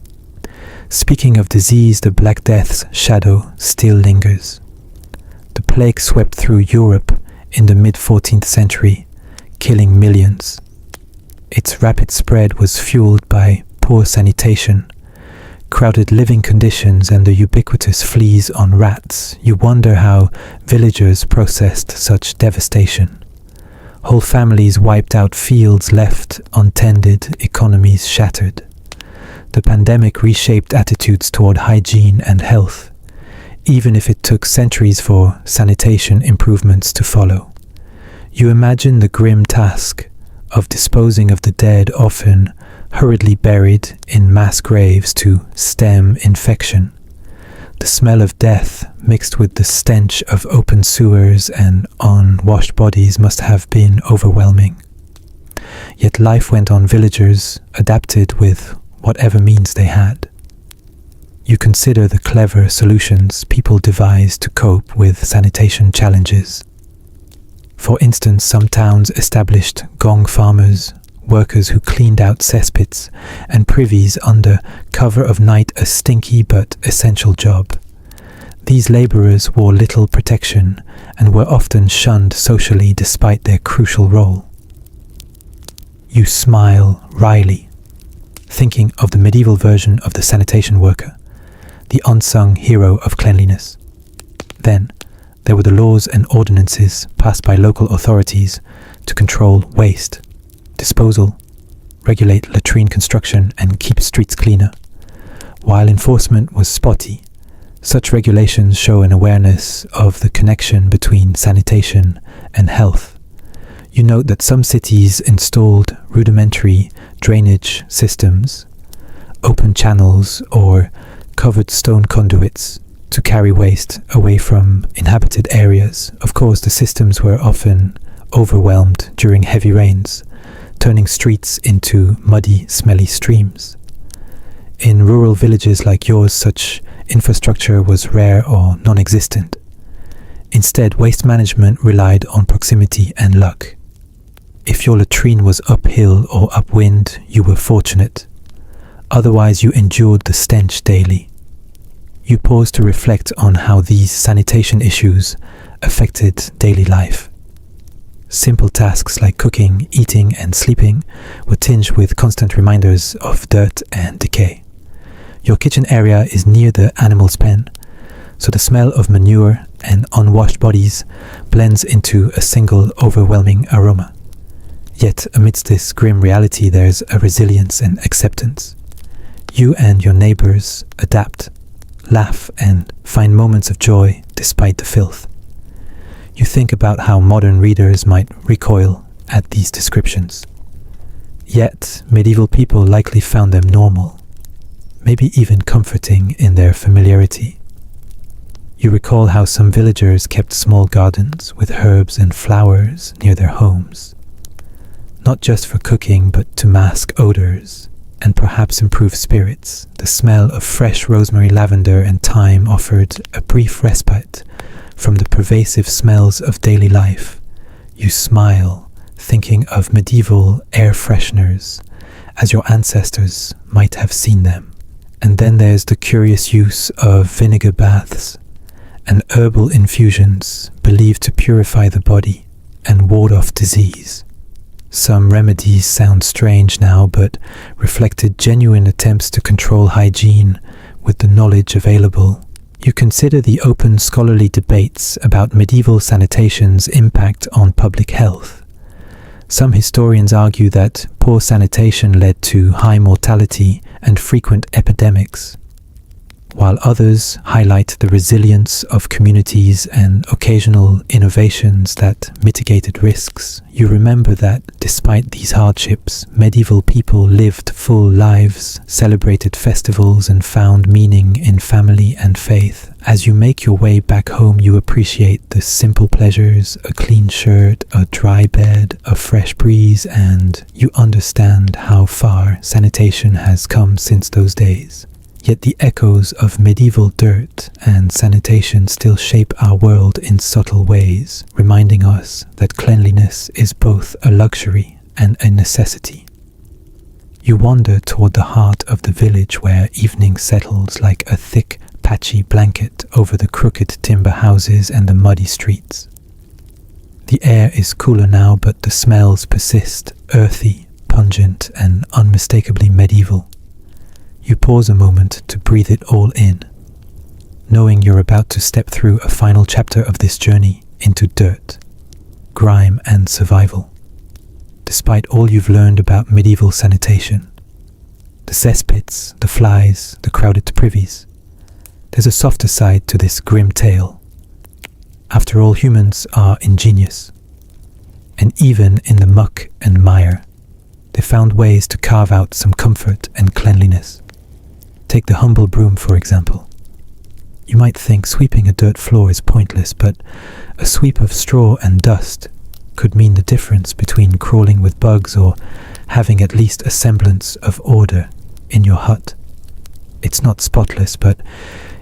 Speaking of disease, the Black Death's shadow still lingers. The plague swept through Europe in the mid-14th century, killing millions. Its rapid spread was fueled by poor sanitation, crowded living conditions, and the ubiquitous fleas on rats. You wonder how villagers processed such devastation. Whole families wiped out, fields left untended, economies shattered. The pandemic reshaped attitudes toward hygiene and health, even if it took centuries for sanitation improvements to follow. You imagine the grim task of disposing of the dead, often hurriedly buried in mass graves to stem infection. The smell of death mixed with the stench of open sewers and unwashed bodies must have been overwhelming. Yet life went on. Villagers adapted with whatever means they had. You consider the clever solutions people devised to cope with sanitation challenges. For instance, some towns established gong farmers, workers who cleaned out cesspits and privies under cover of night, a stinky but essential job. These labourers wore little protection and were often shunned socially despite their crucial role. You smile wryly, thinking of the medieval version of the sanitation worker, the unsung hero of cleanliness. Then, there were the laws and ordinances passed by local authorities to control waste, disposal, regulate latrine construction, and keep streets cleaner. While enforcement was spotty, such regulations show an awareness of the connection between sanitation and health. You note that some cities installed rudimentary drainage systems, open channels, or covered stone conduits to carry waste away from inhabited areas. Of course, the systems were often overwhelmed during heavy rains, turning streets into muddy, smelly streams. In rural villages like yours, such infrastructure was rare or non-existent. Instead, waste management relied on proximity and luck. If your latrine was uphill or upwind, you were fortunate. Otherwise, you endured the stench daily. You pause to reflect on how these sanitation issues affected daily life. Simple tasks like cooking, eating, and sleeping were tinged with constant reminders of dirt and decay. Your kitchen area is near the animal's pen, so the smell of manure and unwashed bodies blends into a single overwhelming aroma. Yet, amidst this grim reality, there's a resilience and acceptance. You and your neighbors adapt, laugh, and find moments of joy despite the filth. You think about how modern readers might recoil at these descriptions. Yet, medieval people likely found them normal, maybe even comforting in their familiarity. You recall how some villagers kept small gardens with herbs and flowers near their homes, not just for cooking but to mask odors and perhaps improve spirits. The smell of fresh rosemary, lavender, and thyme offered a brief respite from the pervasive smells of daily life. You smile, thinking of medieval air fresheners as your ancestors might have seen them. And then there's the curious use of vinegar baths and herbal infusions believed to purify the body and ward off disease. Some remedies sound strange now, but reflected genuine attempts to control hygiene with the knowledge available. You consider the open scholarly debates about medieval sanitation's impact on public health. Some historians argue that poor sanitation led to high mortality and frequent epidemics, while others highlight the resilience of communities and occasional innovations that mitigated risks. You remember that despite these hardships, medieval people lived full lives, celebrated festivals, and found meaning in family and faith. As you make your way back home, you appreciate the simple pleasures: a clean shirt, a dry bed, a fresh breeze, and you understand how far sanitation has come since those days. Yet the echoes of medieval dirt and sanitation still shape our world in subtle ways, reminding us that cleanliness is both a luxury and a necessity. You wander toward the heart of the village, where evening settles like a thick, patchy blanket over the crooked timber houses and the muddy streets. The air is cooler now, but the smells persist, earthy, pungent, and unmistakably medieval. You pause a moment to breathe it all in, knowing you're about to step through a final chapter of this journey into dirt, grime, and survival. Despite all you've learned about medieval sanitation, the cesspits, the flies, the crowded privies, there's a softer side to this grim tale. After all, humans are ingenious, and even in the muck and mire, they found ways to carve out some comfort and cleanliness. Take the humble broom, for example. You might think sweeping a dirt floor is pointless, but a sweep of straw and dust could mean the difference between crawling with bugs or having at least a semblance of order in your hut. It's not spotless, but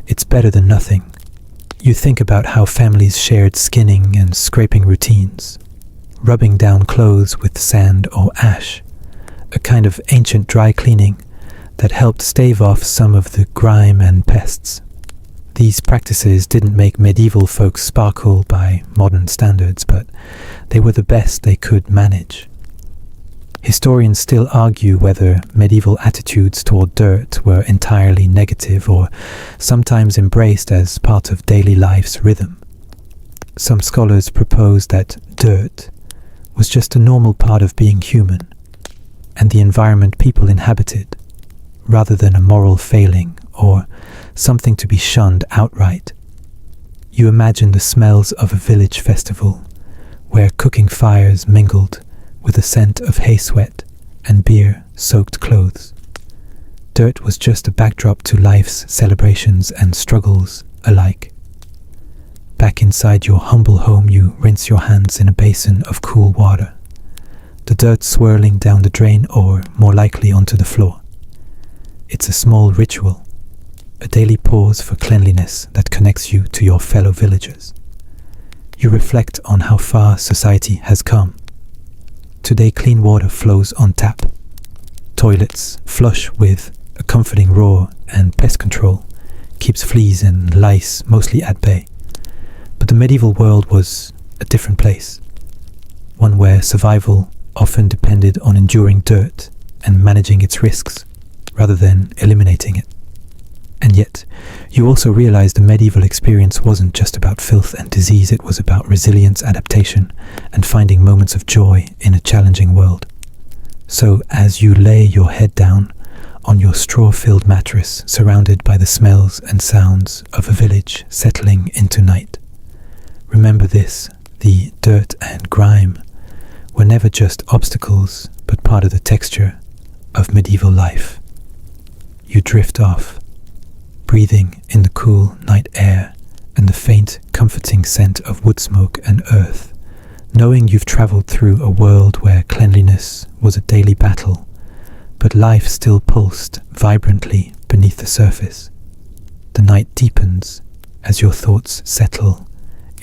it's better than nothing. You think about how families shared skinning and scraping routines, rubbing down clothes with sand or ash, a kind of ancient dry cleaning that helped stave off some of the grime and pests. These practices didn't make medieval folks sparkle by modern standards, but they were the best they could manage. Historians still argue whether medieval attitudes toward dirt were entirely negative or sometimes embraced as part of daily life's rhythm. Some scholars propose that dirt was just a normal part of being human and the environment people inhabited, rather than a moral failing or something to be shunned outright. You imagine the smells of a village festival, where cooking fires mingled with the scent of hay sweat and beer-soaked clothes. Dirt was just a backdrop to life's celebrations and struggles alike. Back inside your humble home, you rinse your hands in a basin of cool water, the dirt swirling down the drain or more likely onto the floor. It's a small ritual, a daily pause for cleanliness that connects you to your fellow villagers. You reflect on how far society has come. Today, clean water flows on tap. Toilets flush with a comforting roar, and pest control keeps fleas and lice mostly at bay. But the medieval world was a different place, one where survival often depended on enduring dirt and managing its risks, rather than eliminating it. And yet, you also realize the medieval experience wasn't just about filth and disease, it was about resilience, adaptation, and finding moments of joy in a challenging world. So, as you lay your head down on your straw-filled mattress, surrounded by the smells and sounds of a village settling into night. Remember this: the dirt and grime were never just obstacles, but part of the texture of medieval life. You drift off, breathing in the cool night air and the faint, comforting scent of wood smoke and earth, knowing you've traveled through a world where cleanliness was a daily battle, but life still pulsed vibrantly beneath the surface. The night deepens as your thoughts settle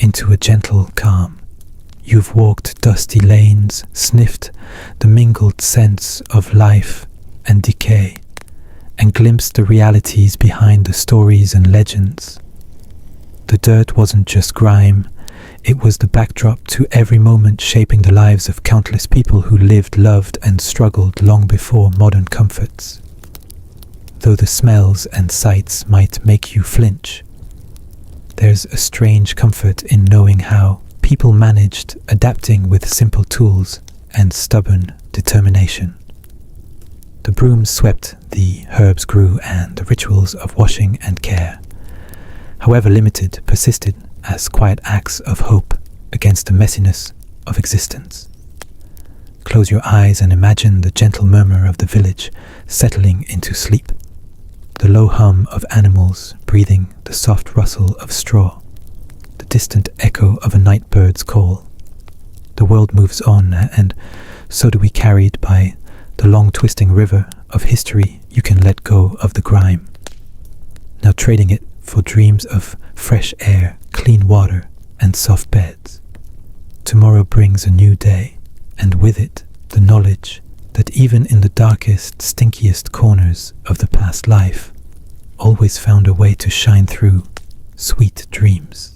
into a gentle calm. You've walked dusty lanes, sniffed the mingled scents of life and decay, and glimpsed the realities behind the stories and legends. The dirt wasn't just grime, it was the backdrop to every moment shaping the lives of countless people who lived, loved, and struggled long before modern comforts. Though the smells and sights might make you flinch, there's a strange comfort in knowing how people managed, adapting with simple tools and stubborn determination. The brooms swept, the herbs grew, and the rituals of washing and care, however limited, persisted as quiet acts of hope against the messiness of existence. Close your eyes and imagine the gentle murmur of the village settling into sleep, the low hum of animals breathing, the soft rustle of straw, the distant echo of a night bird's call. The world moves on, and so do we, carried by the long twisting river of history. You can let go of the grime, now trading it for dreams of fresh air, clean water, and soft beds. Tomorrow brings a new day, and with it the knowledge that even in the darkest, stinkiest corners of the past life, always found a way to shine through sweet dreams.